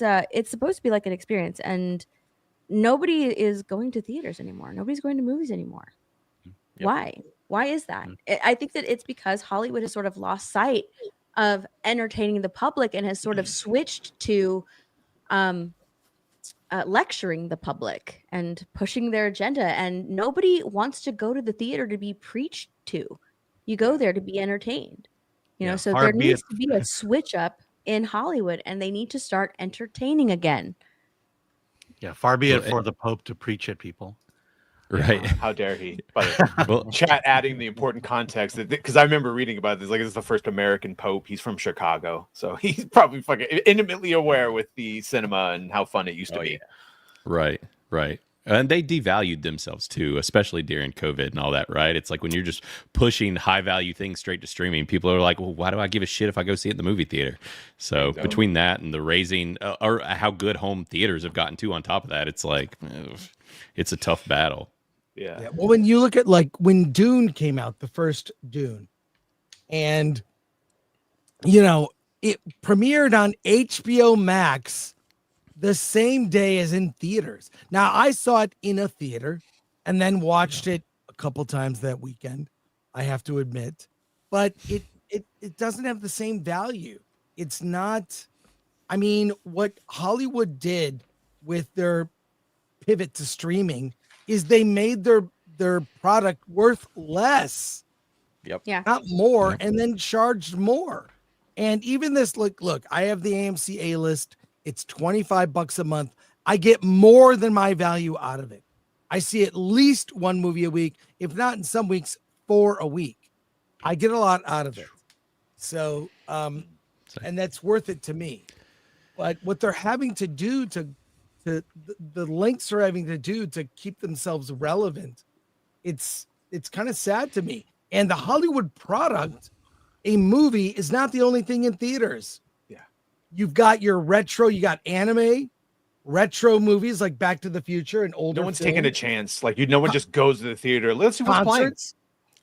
Speaker 7: supposed to be like an experience, and nobody is going to theaters anymore. Nobody's going to movies anymore. Yep. Why is that? I think that it's because Hollywood has sort of lost sight of entertaining the public and has sort of switched to lecturing the public and pushing their agenda, and nobody wants to go to the theater to be preached to. You go there to be entertained, so there needs to be a switch up in Hollywood, and they need to start entertaining again.
Speaker 9: Yeah, far be it for the Pope to preach at people.
Speaker 6: Right.
Speaker 3: How dare he? But chat adding the important context, because I remember reading about this. Like, this is the first American Pope. He's from Chicago, so he's probably fucking intimately aware with the cinema and how fun it used to be.
Speaker 6: Yeah. Right. And they devalued themselves too, especially during COVID and all that, right? It's like when you're just pushing high value things straight to streaming, people are like, well, why do I give a shit if I go see it in the movie theater? So between that and the raising or how good home theaters have gotten to on top of that, it's like, it's a tough battle.
Speaker 3: Yeah.
Speaker 2: Well, when you look at like when Dune came out, the first Dune, and it premiered on HBO Max the same day as in theaters. Now, I saw it in a theater and then watched it a couple times that weekend, I have to admit, but it doesn't have the same value. It's not, I mean, what Hollywood did with their pivot to streaming is they made their product worth less, not more, and then charged more. And even this, look, I have the AMC A list. It's $25 a month. I get more than my value out of it. I see at least one movie a week, if not in some weeks 4 a week. I get a lot out of it. So, and that's worth it to me. But what they're having to do to the links are having to do to keep themselves relevant, it's kind of sad to me. And the Hollywood product, a movie, is not the only thing in theaters.
Speaker 3: Yeah.
Speaker 2: You've got your retro, you got anime, retro movies like Back to the Future and older.
Speaker 3: No one's taking a chance. Like no one just goes to the theater. Let's see what's playing.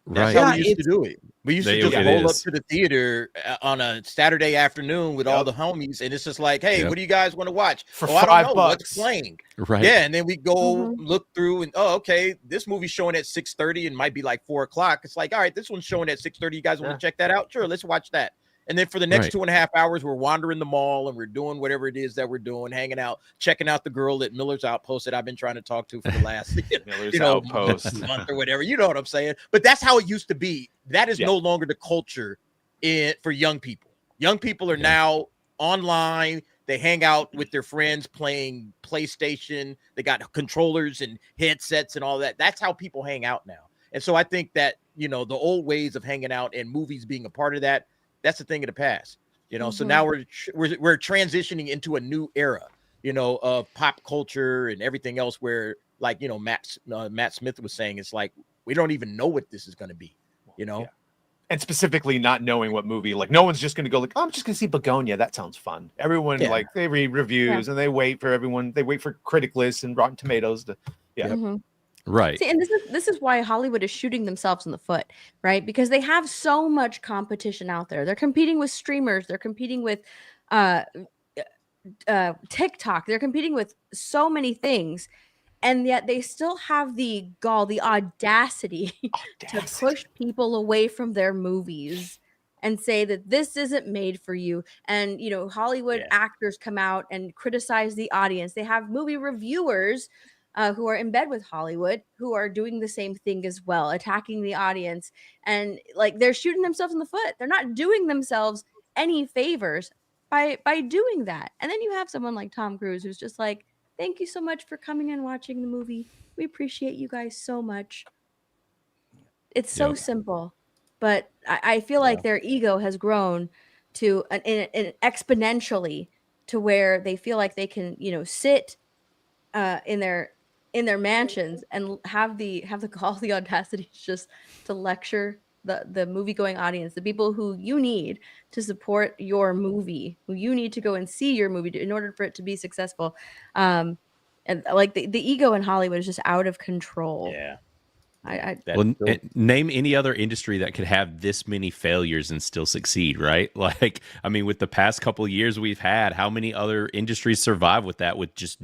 Speaker 4: That's how we used to do it. We used to just roll up to the theater on a Saturday afternoon with all the homies, and it's just like, hey, what do you guys want to watch?
Speaker 3: For
Speaker 4: I don't know
Speaker 3: $5.
Speaker 4: what's playing.
Speaker 6: Right.
Speaker 4: Yeah, and then we go look through and okay, this movie's showing at 6:30 and might be like 4 o'clock. It's like, all right, this one's showing at 6:30. You guys want to check that out? Sure, let's watch that. And then for the next 2.5 hours, we're wandering the mall and we're doing whatever it is that we're doing, hanging out, checking out the girl at Miller's Outpost that I've been trying to talk to for the last
Speaker 3: Outpost
Speaker 4: month or whatever. You know what I'm saying? But that's how it used to be. That is no longer the culture for young people. Young people are now online. They hang out with their friends playing PlayStation. They got controllers and headsets and all that. That's how people hang out now. And so I think that, the old ways of hanging out and movies being a part of that, that's the thing of the past, So now we're transitioning into a new era, of pop culture and everything else. Where, like, Matt Smith was saying, it's like we don't even know what this is going to be,
Speaker 3: And specifically, not knowing what movie. Like, no one's just going to go like, oh, I'm just going to see Begonia. That sounds fun. Everyone like they read reviews and they wait for everyone. They wait for Criticless and Rotten Tomatoes to
Speaker 6: Right.
Speaker 7: See, and this is why Hollywood is shooting themselves in the foot, right? Because they have so much competition out there. They're competing with streamers. They're competing with TikTok. They're competing with so many things, and yet they still have the gall, the audacity to push people away from their movies and say that this isn't made for you. And Hollywood actors come out and criticize the audience. They have movie reviewers who are in bed with Hollywood, who are doing the same thing as well, attacking the audience. And like, they're shooting themselves in the foot. They're not doing themselves any favors by doing that. And then you have someone like Tom Cruise, who's just like, thank you so much for coming and watching the movie. We appreciate you guys so much. It's so simple, but I feel like their ego has grown to an exponentially to where they feel like they can, sit in their mansions and have the audacity just to lecture the movie going audience, the people who you need to support your movie, who you need to go and see your movie in order for it to be successful. And like the ego in Hollywood is just out of control.
Speaker 4: Yeah.
Speaker 6: Name any other industry that could have this many failures and still succeed, right? Like, I mean, with the past couple of years we've had, how many other industries survive with that, with just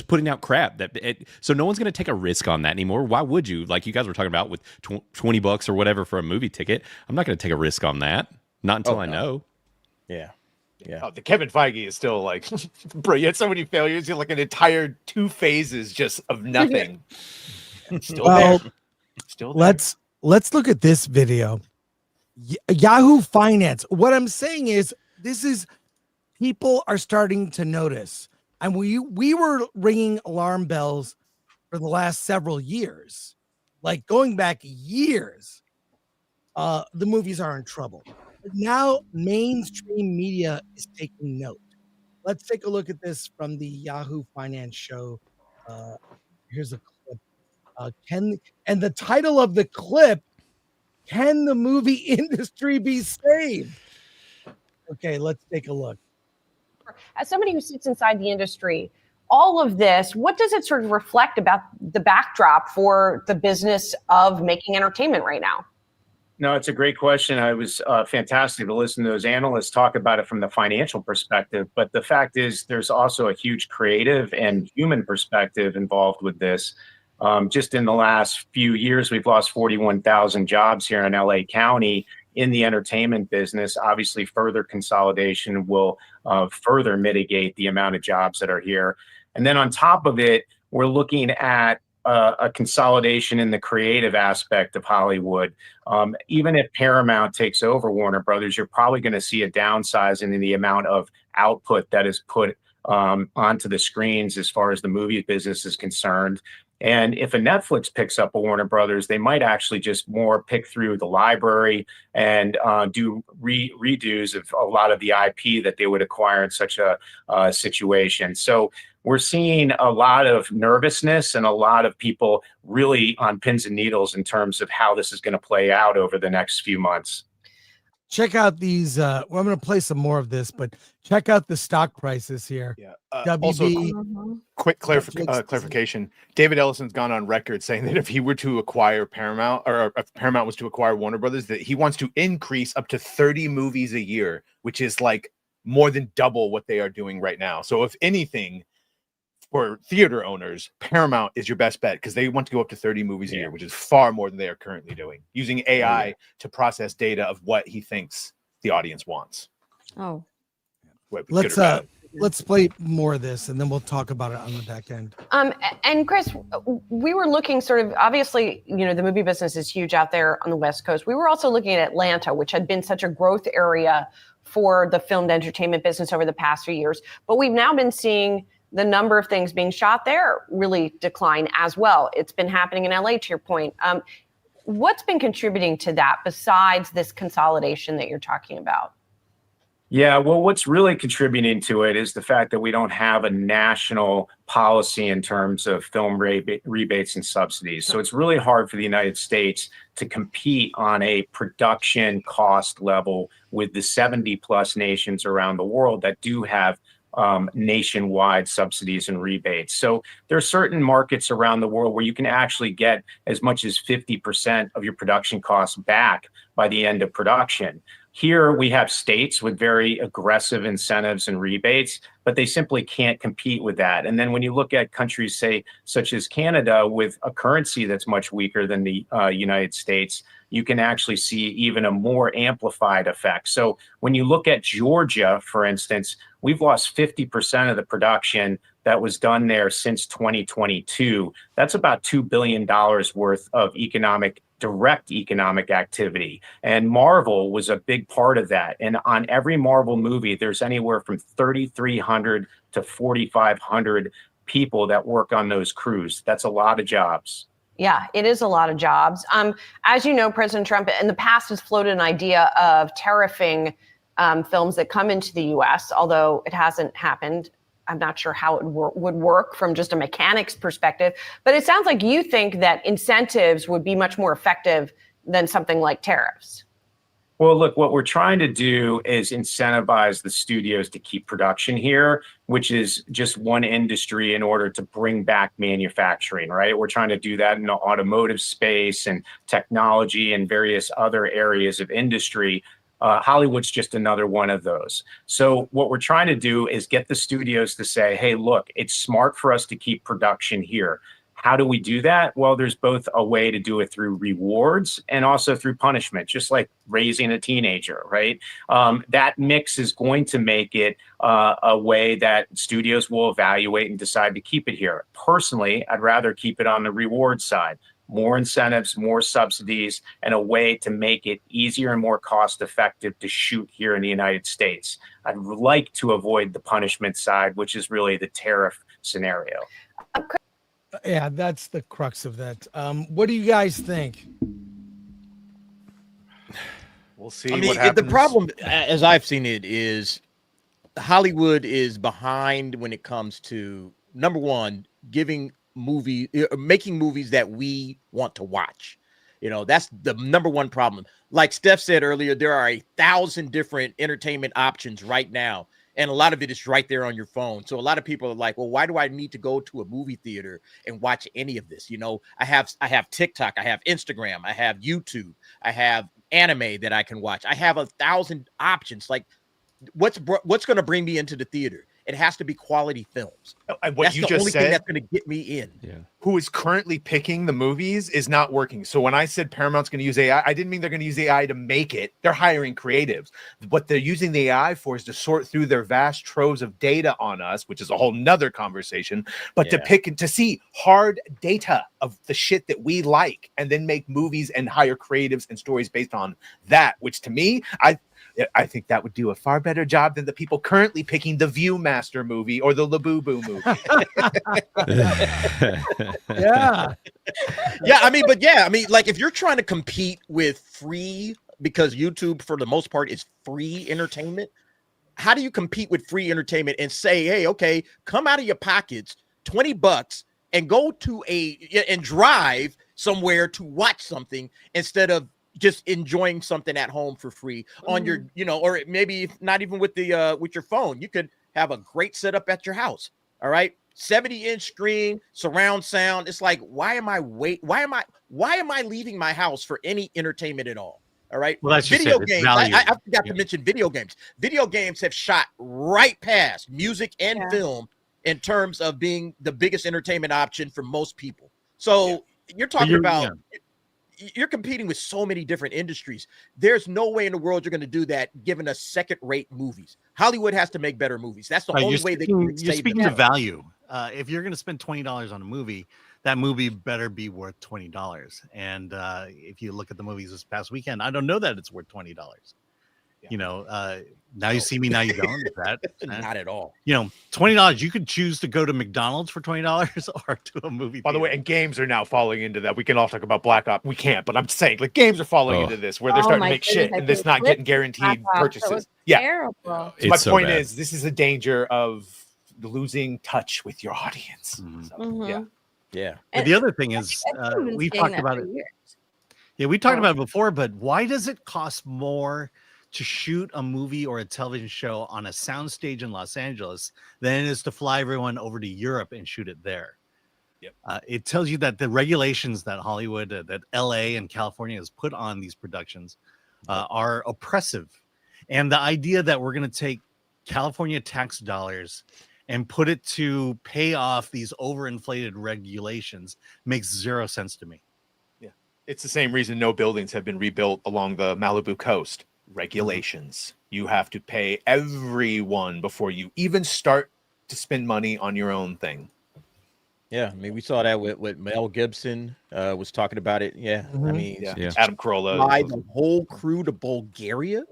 Speaker 6: putting out crap so no one's going to take a risk on that anymore. Why would you? Like you guys were talking about with $20 or whatever for a movie ticket. I'm not going to take a risk on that. Not until I know.
Speaker 4: Yeah. Yeah.
Speaker 3: Oh, the Kevin Feige is still like, bro, you had so many failures. You're like an entire 2 phases just of nothing. Still there.
Speaker 2: Let's look at this video. Yahoo Finance. What I'm saying is, people are starting to notice, and we were ringing alarm bells for the last several years, like going back years. The movies are in trouble. But now mainstream media is taking note. Let's take a look at this from the Yahoo Finance show. Here's a clip. And the title of the clip, "Can the movie industry be saved?" Okay, let's take a look.
Speaker 14: As somebody who sits inside the industry, all of this, what does it sort of reflect about the backdrop for the business of making entertainment right now?
Speaker 15: No, it's a great question. It was fantastic to listen to those analysts talk about it from the financial perspective. But the fact is, there's also a huge creative and human perspective involved with this. Just in the last few years, we've lost 41,000 jobs here in LA County in the entertainment business. Obviously, further consolidation will further mitigate the amount of jobs that are here. And then on top of it, we're looking at a consolidation in the creative aspect of Hollywood. Even if Paramount takes over Warner Brothers, you're probably going to see a downsizing in the amount of output that is put onto the screens as far as the movie business is concerned. And if a Netflix picks up a Warner Brothers, they might actually just more pick through the library and do redos of a lot of the IP that they would acquire in such a situation. So we're seeing a lot of nervousness and a lot of people really on pins and needles in terms of how this is going to play out over the next few months.
Speaker 2: Check out these. Well, I'm going to play some more of this, but check out the stock prices here.
Speaker 3: Yeah.
Speaker 2: WB.
Speaker 3: Also, quick clarification. David Ellison's gone on record saying that if he were to acquire Paramount, or if Paramount was to acquire Warner Brothers, that he wants to increase up to 30 movies a year, which is like more than double what they are doing right now. So if anything, for theater owners, Paramount is your best bet because they want to go up to 30 movies a year, which is far more than they are currently doing, using AI to process data of what he thinks the audience wants.
Speaker 7: Oh,
Speaker 2: let's play more of this and then we'll talk about it on the back end.
Speaker 14: And Chris, we were looking sort of, obviously, you know, the movie business is huge out there on the West Coast. We were also looking at Atlanta, which had been such a growth area for the filmed entertainment business over the past few years. But we've now been seeing the number of things being shot there really decline as well. It's been happening in LA, to your point. What's been contributing to that besides this consolidation that you're talking about?
Speaker 15: Yeah, well, what's really contributing to it is the fact that we don't have a national policy in terms of film rebates and subsidies. So it's really hard for the United States to compete on a production cost level with the 70 plus nations around the world that do have nationwide subsidies and rebates. So there are certain markets around the world where you can actually get as much as 50% of your production costs back by the end of production. Here we have states with very aggressive incentives and rebates, but they simply can't compete with that. And then when you look at countries, say, such as Canada, with a currency that's much weaker than the United States, you can actually see even a more amplified effect. So when you look at Georgia, for instance, we've lost 50% of the production that was done there since 2022. That's about $2 billion worth of direct economic activity. And Marvel was a big part of that. And on every Marvel movie, there's anywhere from 3,300 to 4,500 people that work on those crews. That's a lot of jobs.
Speaker 14: Yeah, it is a lot of jobs. As you know, President Trump in the past has floated an idea of tariffing films that come into the U.S., although it hasn't happened. I'm not sure how it would work from just a mechanics perspective, but it sounds like you think that incentives would be much more effective than something like tariffs.
Speaker 15: Well, look, what we're trying to do is incentivize the studios to keep production here, which is just one industry in order to bring back manufacturing, right? We're trying to do that in the automotive space and technology and various other areas of industry. Hollywood's just another one of those. So what we're trying to do is get the studios to say, hey, look, it's smart for us to keep production here. How do we do that? Well, there's both a way to do it through rewards and also through punishment, just like raising a teenager, right? That mix is going to make it a way that studios will evaluate and decide to keep it here. Personally, I'd rather keep it on the reward side. More incentives, more subsidies, and a way to make it easier and more cost effective to shoot here in the United States. I'd like to avoid the punishment side, which is really the tariff scenario.
Speaker 2: Yeah, that's the crux of that. What do you guys think?
Speaker 3: We'll see.
Speaker 4: I mean,
Speaker 3: what happens.
Speaker 4: the problem, as I've seen it, is Hollywood is behind when it comes to, number one, making movies that we want to watch. You know, that's the number one problem. Like Steph said earlier, there are 1,000 different entertainment options right now. And a lot of it is right there on your phone. So a lot of people are like, well, why do I need to go to a movie theater and watch any of this? You know, I have TikTok, I have Instagram, I have YouTube, I have anime that I can watch. I have 1,000 options. Like, what's going to bring me into the theater? It has to be quality films.
Speaker 3: And what
Speaker 4: That's
Speaker 3: you
Speaker 4: the
Speaker 3: just
Speaker 4: only thing
Speaker 3: said,
Speaker 4: that's going to get me in.
Speaker 6: Yeah.
Speaker 3: who is currently picking the movies is not working. So when I said Paramount's going to use AI, I didn't mean they're going to use AI to make it. They're hiring creatives. What they're using the AI for is to sort through their vast troves of data on us, which is a whole nother conversation, but to pick and to see hard data of the shit that we like and then make movies and hire creatives and stories based on that, which to me, I think that would do a far better job than the people currently picking the Viewmaster movie or the Labubu movie.
Speaker 2: Yeah.
Speaker 4: I mean, like if you're trying to compete with free, because YouTube for the most part is free entertainment, how do you compete with free entertainment and say, hey, okay, come out of your pockets, $20 and go to and drive somewhere to watch something instead of just enjoying something at home for free on your, or maybe not even with your phone. You could have a great setup at your house. All right. 70-inch screen, surround sound. It's like, why am I leaving my house for any entertainment at all? All right.
Speaker 9: Well, that's
Speaker 4: video
Speaker 9: just
Speaker 4: games. I forgot to mention video games. Video games have shot right past music and film in terms of being the biggest entertainment option for most people. So you're talking about you're competing with so many different industries. There's no way in the world you're going to do that given us second-rate movies. Hollywood has to make better movies. That's the only way they can
Speaker 9: You're
Speaker 4: save
Speaker 9: speaking
Speaker 4: them.
Speaker 9: of value. If you're going to spend $20 on a movie, that movie better be worth $20. And if you look at the movies this past weekend, I don't know that it's worth $20. Now you see me, now you don't. Is that
Speaker 4: not at all?
Speaker 9: $20. You could choose to go to McDonald's for $20 or to a movie.
Speaker 3: By the way, and games are now falling into that. We can all talk about Black Ops. We can't, but I'm saying like games are falling into this where they're starting to make shit and it's not getting guaranteed purchases. Yeah.
Speaker 7: Terrible.
Speaker 3: So my point is, this is a danger of losing touch with your audience. So,
Speaker 4: yeah.
Speaker 9: But the other thing is, we've talked about it. Yeah, we talked about it before, but why does it cost more to shoot a movie or a television show on a soundstage in Los Angeles than it is to fly everyone over to Europe and shoot it there?
Speaker 3: Yep.
Speaker 9: It tells you that the regulations that Hollywood, that LA and California has put on these productions are oppressive. And the idea that we're going to take California tax dollars and put it to pay off these overinflated regulations makes zero sense to me.
Speaker 3: Yeah. It's the same reason no buildings have been rebuilt along the Malibu coast. Regulations. You have to pay everyone before you even start to spend money on your own thing.
Speaker 4: Yeah, I mean, we saw that with Mel Gibson was talking about it. Yeah, I mean,
Speaker 3: Adam Carolla.
Speaker 4: Fly the whole crew to Bulgaria.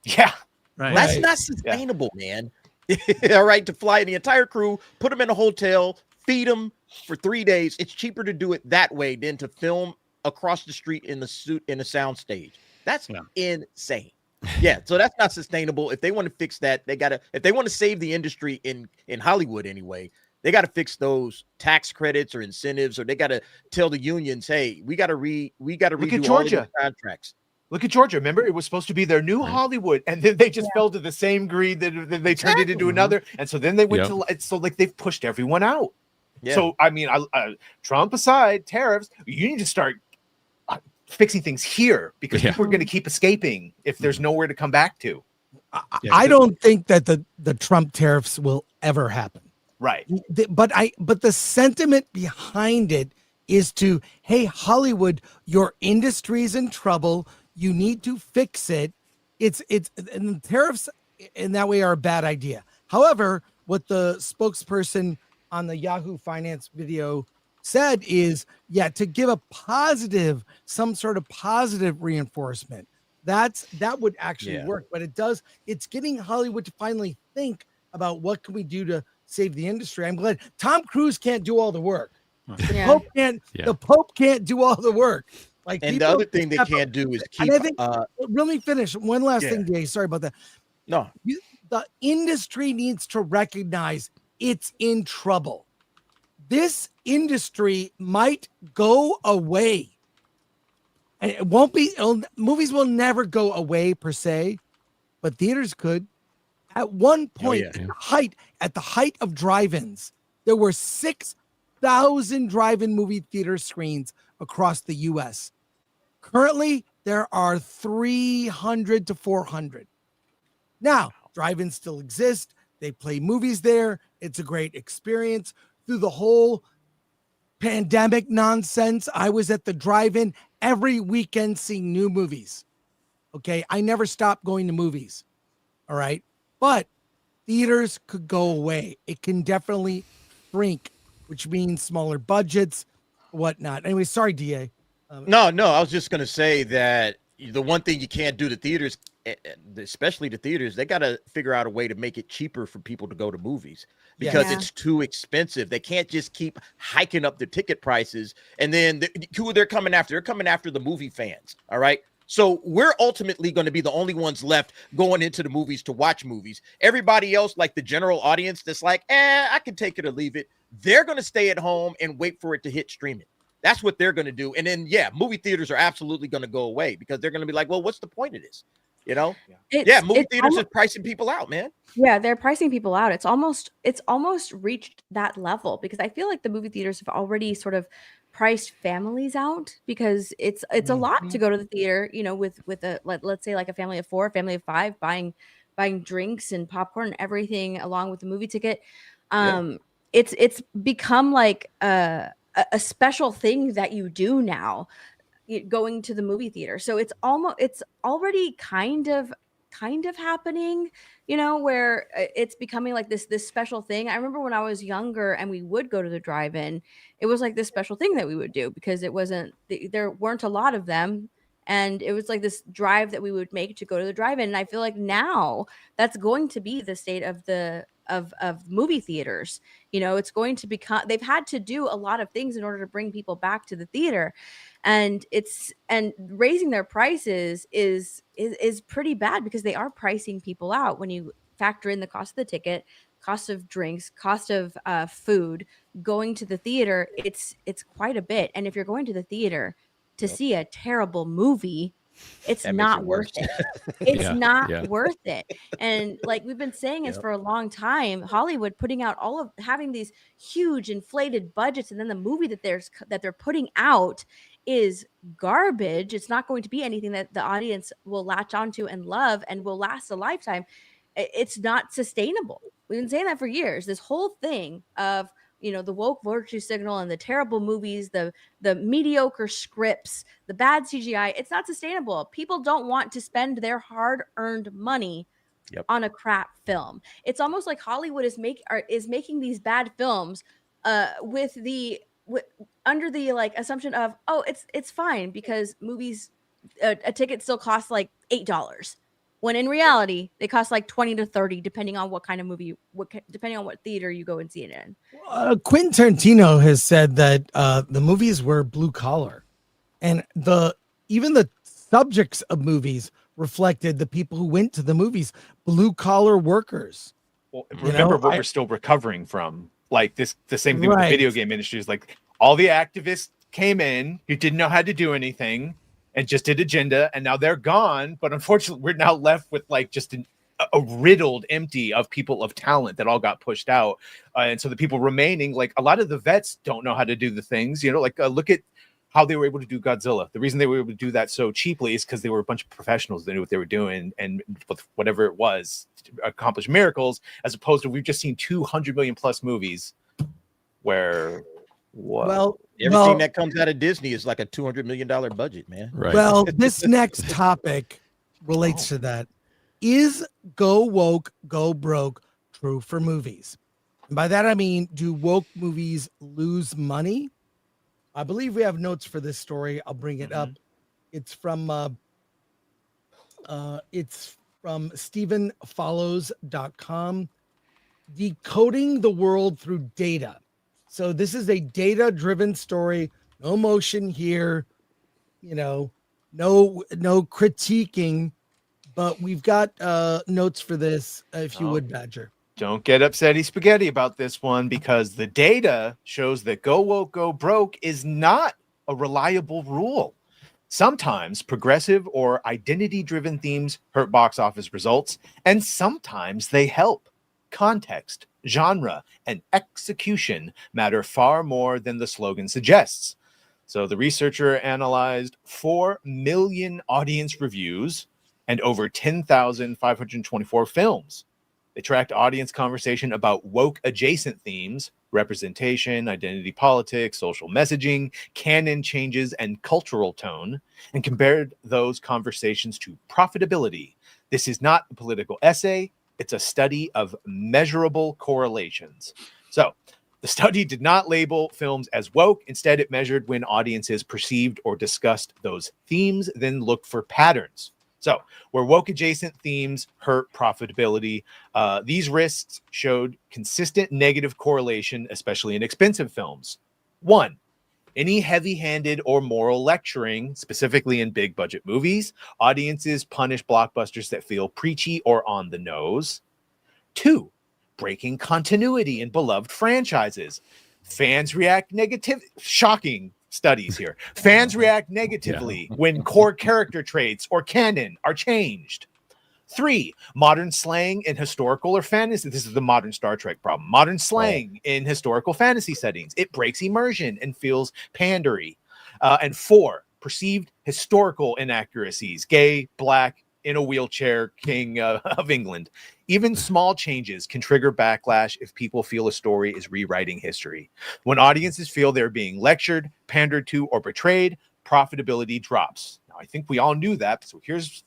Speaker 3: Yeah,
Speaker 9: right.
Speaker 4: That's not sustainable, man. All right, to fly the entire crew, put them in a hotel, feed them for 3 days. It's cheaper to do it that way than to film across the street in a sound stage. That's insane. Yeah, so that's not sustainable. If they want to fix that, if they want to save the industry in Hollywood anyway, they got to fix those tax credits or incentives, or they got to tell the unions, hey, we got to redo all of the contracts.
Speaker 3: Look at Georgia. Remember, it was supposed to be their new Hollywood, and then they just fell to the same greed that they turned it into another. And so then they went to so like they've pushed everyone out.
Speaker 4: Yeah.
Speaker 3: So I mean, Trump aside, tariffs, you need to start fixing things here because people are going to keep escaping if there's nowhere to come back to.
Speaker 2: I don't think that the Trump tariffs will ever happen.
Speaker 3: Right.
Speaker 2: But the sentiment behind it is to, hey, Hollywood, your industry's in trouble. You need to fix it. And tariffs in that way are a bad idea. However, what the spokesperson on the Yahoo Finance video said is, to give some sort of positive reinforcement. That would actually work, but it's getting Hollywood to finally think about what can we do to save the industry. I'm glad Tom Cruise can't do all the work. The Pope can't do all the work. Like,
Speaker 4: and the other thing they can't do is keep.
Speaker 2: And I think, let me finish one last thing, Dave. Sorry about that.
Speaker 4: No,
Speaker 2: the industry needs to recognize it's in trouble. This industry might go away, and it won't be. Movies will never go away per se, but theaters could. At one point, at the height of drive-ins, there were 6,000 drive-in movie theater screens across the U.S. Currently, there are 300 to 400. Now, drive-ins still exist. They play movies there. It's a great experience. Through the whole pandemic nonsense, I was at the drive-in every weekend seeing new movies. Okay. I never stopped going to movies. All right. But theaters could go away. It can definitely shrink, which means smaller budgets, whatnot. Anyway, sorry, DA.
Speaker 4: No, I was just going to say that the one thing you can't do to theaters, especially the theaters, they got to figure out a way to make it cheaper for people to go to movies because it's too expensive. They can't just keep hiking up the ticket prices. And then who they're coming after? They're coming after the movie fans. All right. So we're ultimately going to be the only ones left going into the movies to watch movies. Everybody else, like the general audience that's like, I can take it or leave it. They're going to stay at home and wait for it to hit streaming. That's what they're going to do. And then, movie theaters are absolutely going to go away because they're going to be like, well, what's the point of this? You know? Movie theaters are pricing people out, man.
Speaker 7: Yeah, they're pricing people out. It's almost reached that level because I feel like the movie theaters have already sort of priced families out because it's a lot to go to the theater, you know, with a let's say like a family of 4, a family of 5 buying drinks and popcorn and everything along with the movie ticket. It's become like a special thing that you do now, going to the movie theater. So it's already kind of happening, you know, where it's becoming like this special thing. I remember when I was younger and we would go to the drive-in, it was like this special thing that we would do because there weren't a lot of them. And it was like this drive that we would make to go to the drive-in. And I feel like now that's going to be the state of of movie theaters. You know, it's going to become, they've had to do a lot of things in order to bring people back to the theater. And raising their prices is pretty bad because they are pricing people out when you factor in the cost of the ticket, cost of drinks, cost of food. Going to the theater, it's quite a bit. And if you're going to the theater to see a terrible movie, it's not worth it. It's not worth it. And like we've been saying this for a long time, Hollywood putting out having these huge inflated budgets, and then the movie that they're putting out is garbage. It's not going to be anything that the audience will latch onto and love and will last a lifetime. It's not sustainable. We've been saying that for years. This whole thing of, you know, the woke virtue signal and the terrible movies, the mediocre scripts, the bad CGI, it's not sustainable. People don't want to spend their hard-earned money on a crap film. It's almost like Hollywood is making these bad films under the like assumption of, oh, it's fine because movies, a ticket still costs like $8. When in reality, they cost like 20 to 30, depending on what kind of movie, depending on what theater you go and see it in.
Speaker 2: Quentin Tarantino has said that the movies were blue collar, and even the subjects of movies reflected the people who went to the movies, blue collar workers.
Speaker 3: Well, remember what we're still recovering from. Like the same thing with the video game industry is like all the activists came in who didn't know how to do anything and just did agenda, and now they're gone. But unfortunately, we're now left with like just a riddled empty of people of talent that all got pushed out. And so the people remaining, like a lot of the vets don't know how to do the things, you know, like look at how they were able to do Godzilla. The reason they were able to do that so cheaply is because they were a bunch of professionals that knew what they were doing and with whatever it was to accomplish miracles, as opposed to we've just seen 200 million plus movies where
Speaker 4: everything that comes out of Disney is like a $200 million budget, man.
Speaker 6: Right.
Speaker 2: Well, this next topic relates to that. Is go woke, go broke true for movies? And by that, I mean, do woke movies lose money? I believe we have notes for this story. I'll bring it up. It's from StephenFollows.com. Decoding the world through data. So this is a data-driven story. No emotion here. You know, no critiquing. But we've got notes for this, if you would, Badger.
Speaker 3: Don't get upsetty spaghetti about this one, because the data shows that go woke, go broke is not a reliable rule. Sometimes progressive or identity-driven themes hurt box office results, and sometimes they help. Context, genre, and execution matter far more than the slogan suggests. So the researcher analyzed 4 million audience reviews and over 10,524 films. They tracked audience conversation about woke adjacent themes, representation, identity politics, social messaging, canon changes, and cultural tone, and compared those conversations to profitability. This is not a political essay. It's a study of measurable correlations. So the study did not label films as woke. Instead, it measured when audiences perceived or discussed those themes, then looked for patterns. So where woke adjacent themes hurt profitability, these risks showed consistent negative correlation, especially in expensive films. 1, any heavy-handed or moral lecturing, specifically in big budget movies, audiences punish blockbusters that feel preachy or on the nose. 2, breaking continuity in beloved franchises. Fans react shocking studies here. Fans react negatively when core character traits or canon are changed. 3, modern slang in historical or fantasy. This is the modern Star Trek problem. Modern slang in historical fantasy settings. It breaks immersion and feels pandery. And 4, perceived historical inaccuracies. Gay, black, in a wheelchair, king of England. Even small changes can trigger backlash if people feel a story is rewriting history. When audiences feel they're being lectured, pandered to, or betrayed, profitability drops. Now, I think we all knew that. So here's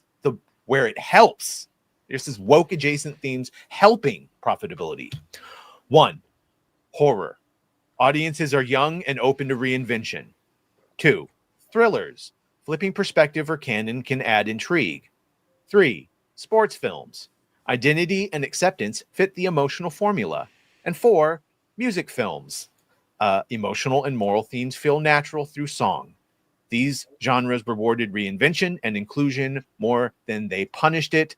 Speaker 3: where it helps. This is woke adjacent themes helping profitability. 1, horror. Audiences are young and open to reinvention. 2, thrillers. Flipping perspective or canon can add intrigue. 3, sports films. Identity and acceptance fit the emotional formula. And 4, music films. Emotional and moral themes feel natural through song. These genres rewarded reinvention and inclusion more than they punished it.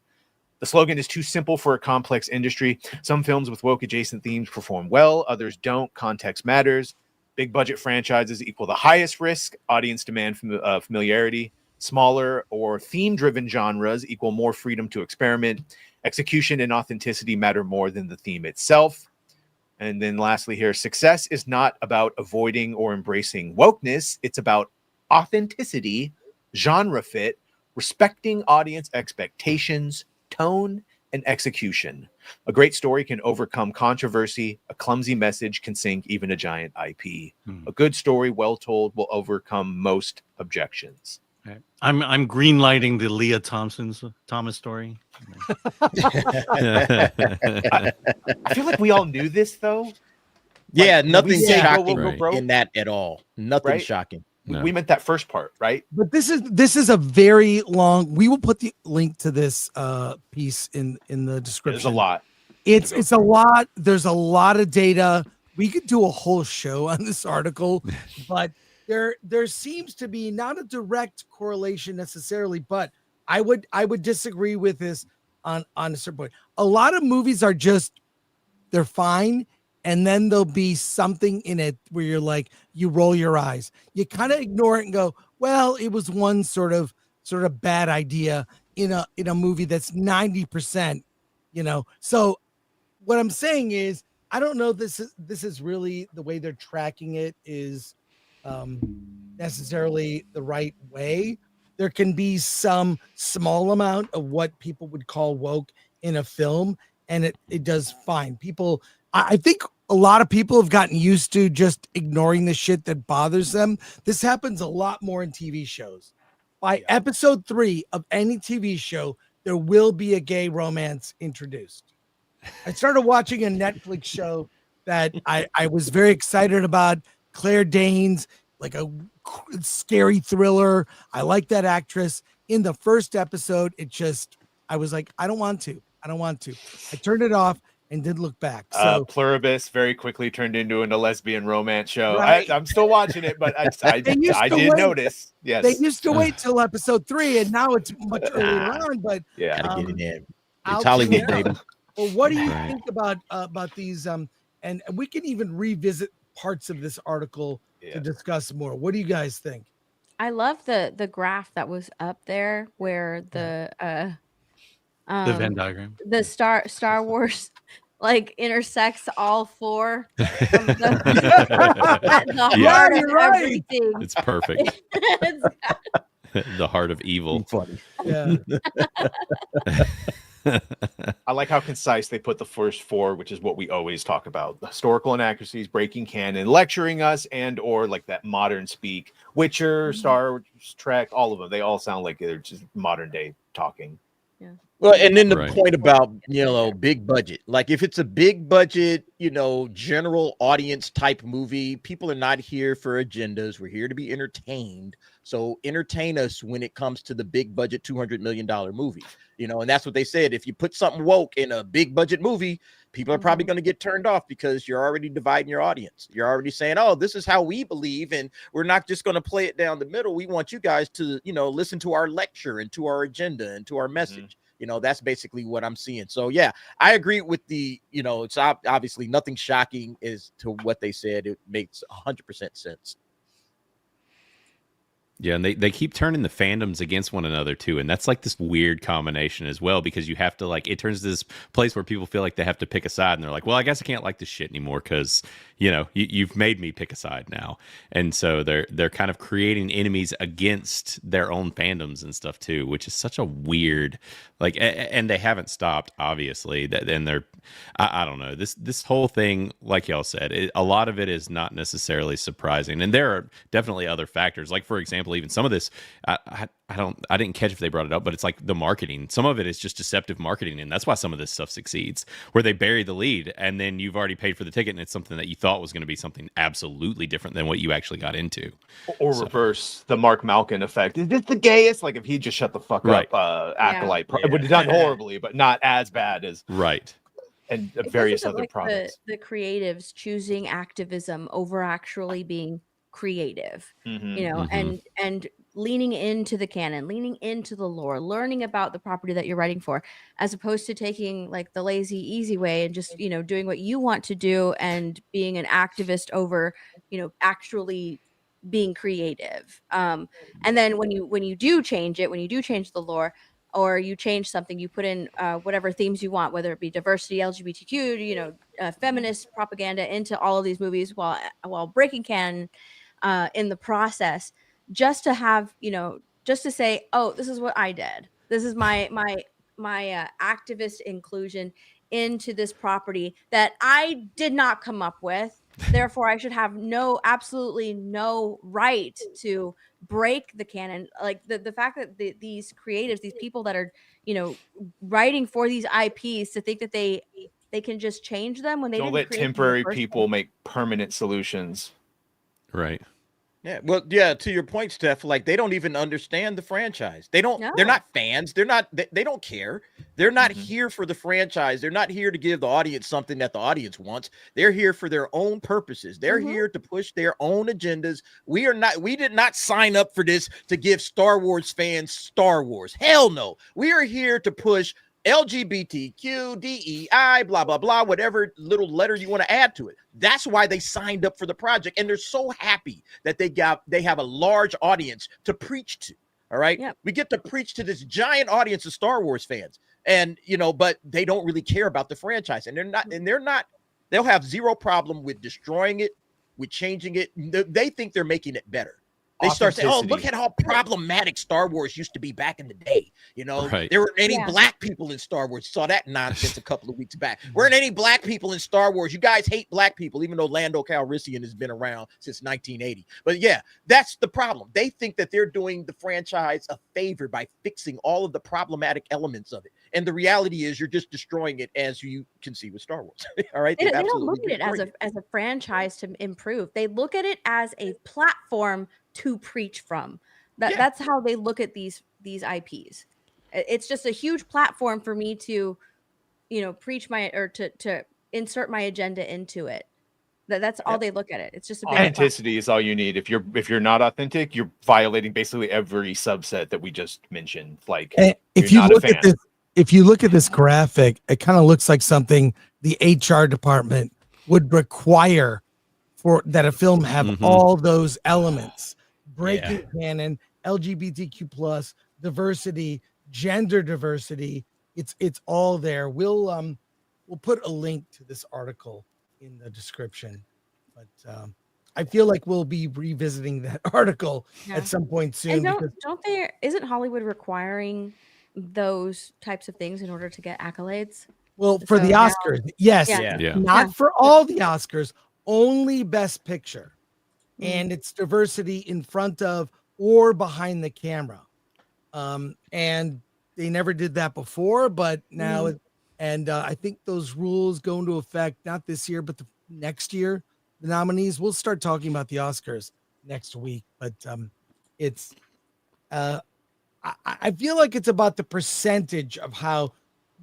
Speaker 3: The slogan is too simple for a complex industry. Some films with woke adjacent themes perform well, others don't. Context matters. Big budget franchises equal the highest risk. Audience demand familiarity. Smaller or theme-driven genres equal more freedom to experiment. Execution and authenticity matter more than the theme itself. And then lastly here, success is not about avoiding or embracing wokeness. It's about authenticity, genre fit, respecting audience expectations, tone, and execution. A great story can overcome controversy. A clumsy message can sink even a giant IP. A good story, well told, will overcome most objections.
Speaker 9: I'm green lighting the Leah Thomas story.
Speaker 3: I feel like we all knew this though.
Speaker 4: Yeah,
Speaker 3: Like,
Speaker 4: nothing
Speaker 3: we say,
Speaker 4: shocking
Speaker 3: go broke,
Speaker 4: in that at all. Nothing
Speaker 3: right?
Speaker 4: shocking.
Speaker 3: We meant that first part, right?
Speaker 2: But this is a very long. We will put the link to this piece in the description.
Speaker 3: There's a lot.
Speaker 2: It's a lot. There's a lot of data. We could do a whole show on this article, but there seems to be not a direct correlation necessarily, but I would disagree with this on a certain point. A lot of movies are just, they're fine, and then there'll be something in it where you're like, you roll your eyes. You kind of ignore it and go, well, it was one sort of bad idea in a movie that's 90%, So what I'm saying is, I don't know this is really the way they're tracking it is necessarily the right way. There can be some small amount of what people would call woke in a film, and it does fine. I think a lot of people have gotten used to just ignoring the shit that bothers them. This happens a lot more in TV shows. By episode 3 of any TV show, there will be a gay romance introduced. I started watching a Netflix show that I was very excited about. Claire Danes, like a scary thriller. I like that actress. In the first episode, I was like, I don't want to. I turned it off and didn't look back. So
Speaker 3: Pluribus very quickly turned into a lesbian romance show.
Speaker 2: Right.
Speaker 3: I'm still watching it, but I did notice. Yes,
Speaker 2: they used to wait till episode 3, and now it's much earlier on. But
Speaker 3: yeah,
Speaker 4: gotta get in there.
Speaker 2: I'll
Speaker 4: It's Hollywood,
Speaker 2: tune out.
Speaker 4: baby.
Speaker 2: Well, what do you think about these? And we can even revisit parts of this article to discuss more. What do you guys think?
Speaker 7: I love the graph that was up there where the
Speaker 9: Venn diagram,
Speaker 7: the Star Wars like intersects all 4 of the heart of everything.
Speaker 6: It's perfect. The heart of evil.
Speaker 4: Funny.
Speaker 2: Yeah.
Speaker 3: I like how concise they put the first four, which is what we always talk about: the historical inaccuracies, breaking canon, lecturing us, and or like that modern speak. Witcher, Star Trek, all of them. They all sound like they're just modern day talking.
Speaker 7: Yeah.
Speaker 4: Well, and then the
Speaker 6: Right.
Speaker 4: point about, big budget. Like if it's a big budget, general audience type movie, people are not here for agendas. We're here to be entertained. So entertain us when it comes to the big budget $200 million movie. And that's what they said. If you put something woke in a big budget movie, people are probably going to get turned off because you're already dividing your audience. You're already saying, oh, this is how we believe, and we're not just going to play it down the middle. We want you guys to, listen to our lecture and to our agenda and to our message. That's basically what I'm seeing. So, yeah, I agree with it's obviously nothing shocking as to what they said. It makes 100% sense.
Speaker 6: Yeah, and they keep turning the fandoms against one another too, and that's like this weird combination as well, because you have to it turns to this place where people feel like they have to pick a side, and they're like, well, I guess I can't like this shit anymore because you've made me pick a side now, and so they're kind of creating enemies against their own fandoms and stuff too, which is such a weird and they haven't stopped, obviously. And they're I don't know, this whole thing, like y'all said, a lot of it is not necessarily surprising, and there are definitely other factors. Like, for example, even some of this, I didn't catch if they brought it up, but it's like the marketing. Some of it is just deceptive marketing, and that's why some of this stuff succeeds, where they bury the lead, and then you've already paid for the ticket, and it's something that you thought was going to be something absolutely different than what you actually got into.
Speaker 3: Or reverse the Mark Malkin effect. Is this the gayest? Like if he just shut the fuck
Speaker 6: Right.
Speaker 3: up, Acolyte, it would have done horribly, but not as bad as
Speaker 6: right.
Speaker 3: And
Speaker 7: It's
Speaker 3: various
Speaker 7: also
Speaker 3: other
Speaker 7: like
Speaker 3: products.
Speaker 7: the creatives choosing activism over actually being creative, and leaning into the canon, leaning into the lore, learning about the property that you're writing for, as opposed to taking like the lazy, easy way and just doing what you want to do and being an activist over actually being creative. And then when you do change it, when you do change the lore, or you change something, you put in whatever themes you want, whether it be diversity, LGBTQ, feminist propaganda into all of these movies while breaking canon in the process, just to have, just to say, oh, this is what I did. This is my activist inclusion into this property that I did not come up with. Therefore, I should have absolutely no right to break the canon. Like the fact that these creatives, these people that are, writing for these IPs, to think that they can just change them when they
Speaker 3: Don't
Speaker 7: didn't
Speaker 3: let
Speaker 7: create them in the
Speaker 3: temporary
Speaker 7: first
Speaker 3: people
Speaker 7: place.
Speaker 3: make permanent solutions.
Speaker 6: Right.
Speaker 4: Yeah, well, yeah, to your point, Steph, like they don't even understand the franchise. They're not fans. They don't care. They're not here for the franchise. They're not here to give the audience something that the audience wants. They're here for their own purposes. They're here to push their own agendas. We did not sign up for this to give Star Wars fans Star Wars. Hell no. We are here to push LGBTQ, DEI, blah, blah, blah, whatever little letter you want to add to it. That's why they signed up for the project. And they're so happy that they have a large audience to preach to. All right. Yep. We get to preach to this giant audience of Star Wars fans. And, but they don't really care about the franchise. And they'll have zero problem with destroying it, with changing it. They think they're making it better. They start saying, oh, look at how problematic Star Wars used to be back in the day.
Speaker 6: Right.
Speaker 4: There weren't any black people in Star Wars. Saw that nonsense a couple of weeks back. Weren't any black people in Star Wars. You guys hate black people, even though Lando Calrissian has been around since 1980. But yeah, that's the problem. They think that they're doing the franchise a favor by fixing all of the problematic elements of it. And the reality is you're just destroying it, as you can see with Star Wars. All right.
Speaker 7: They don't look at it as a franchise to improve. They look at it as a platform to preach from. That's how they look at these IPs. It's just a huge platform for me to, preach to insert my agenda into it. That's all they look at it. It's just a big
Speaker 3: authenticity is all you need. If you're not authentic, you're violating basically every subset that we just mentioned. Like
Speaker 2: if you look at this graphic, it kind of looks like something the HR department would require for that a film have all those elements. Breaking canon, LGBTQ plus, diversity, gender diversity. It's all there. We'll put a link to this article in the description. But I feel like we'll be revisiting that article at some point soon.
Speaker 7: And don't they? Isn't Hollywood requiring those types of things in order to get accolades.
Speaker 2: Well, for the
Speaker 7: So now-
Speaker 2: Oscars, yes.
Speaker 7: Yeah.
Speaker 2: Not for all the Oscars, only Best Picture.
Speaker 7: Mm.
Speaker 2: And it's diversity in front of or behind the camera. And they never did that before, but now, I think those rules go into effect not this year, but the next year. The nominees, we'll start talking about the Oscars next week, but it's I feel like it's about the percentage of how,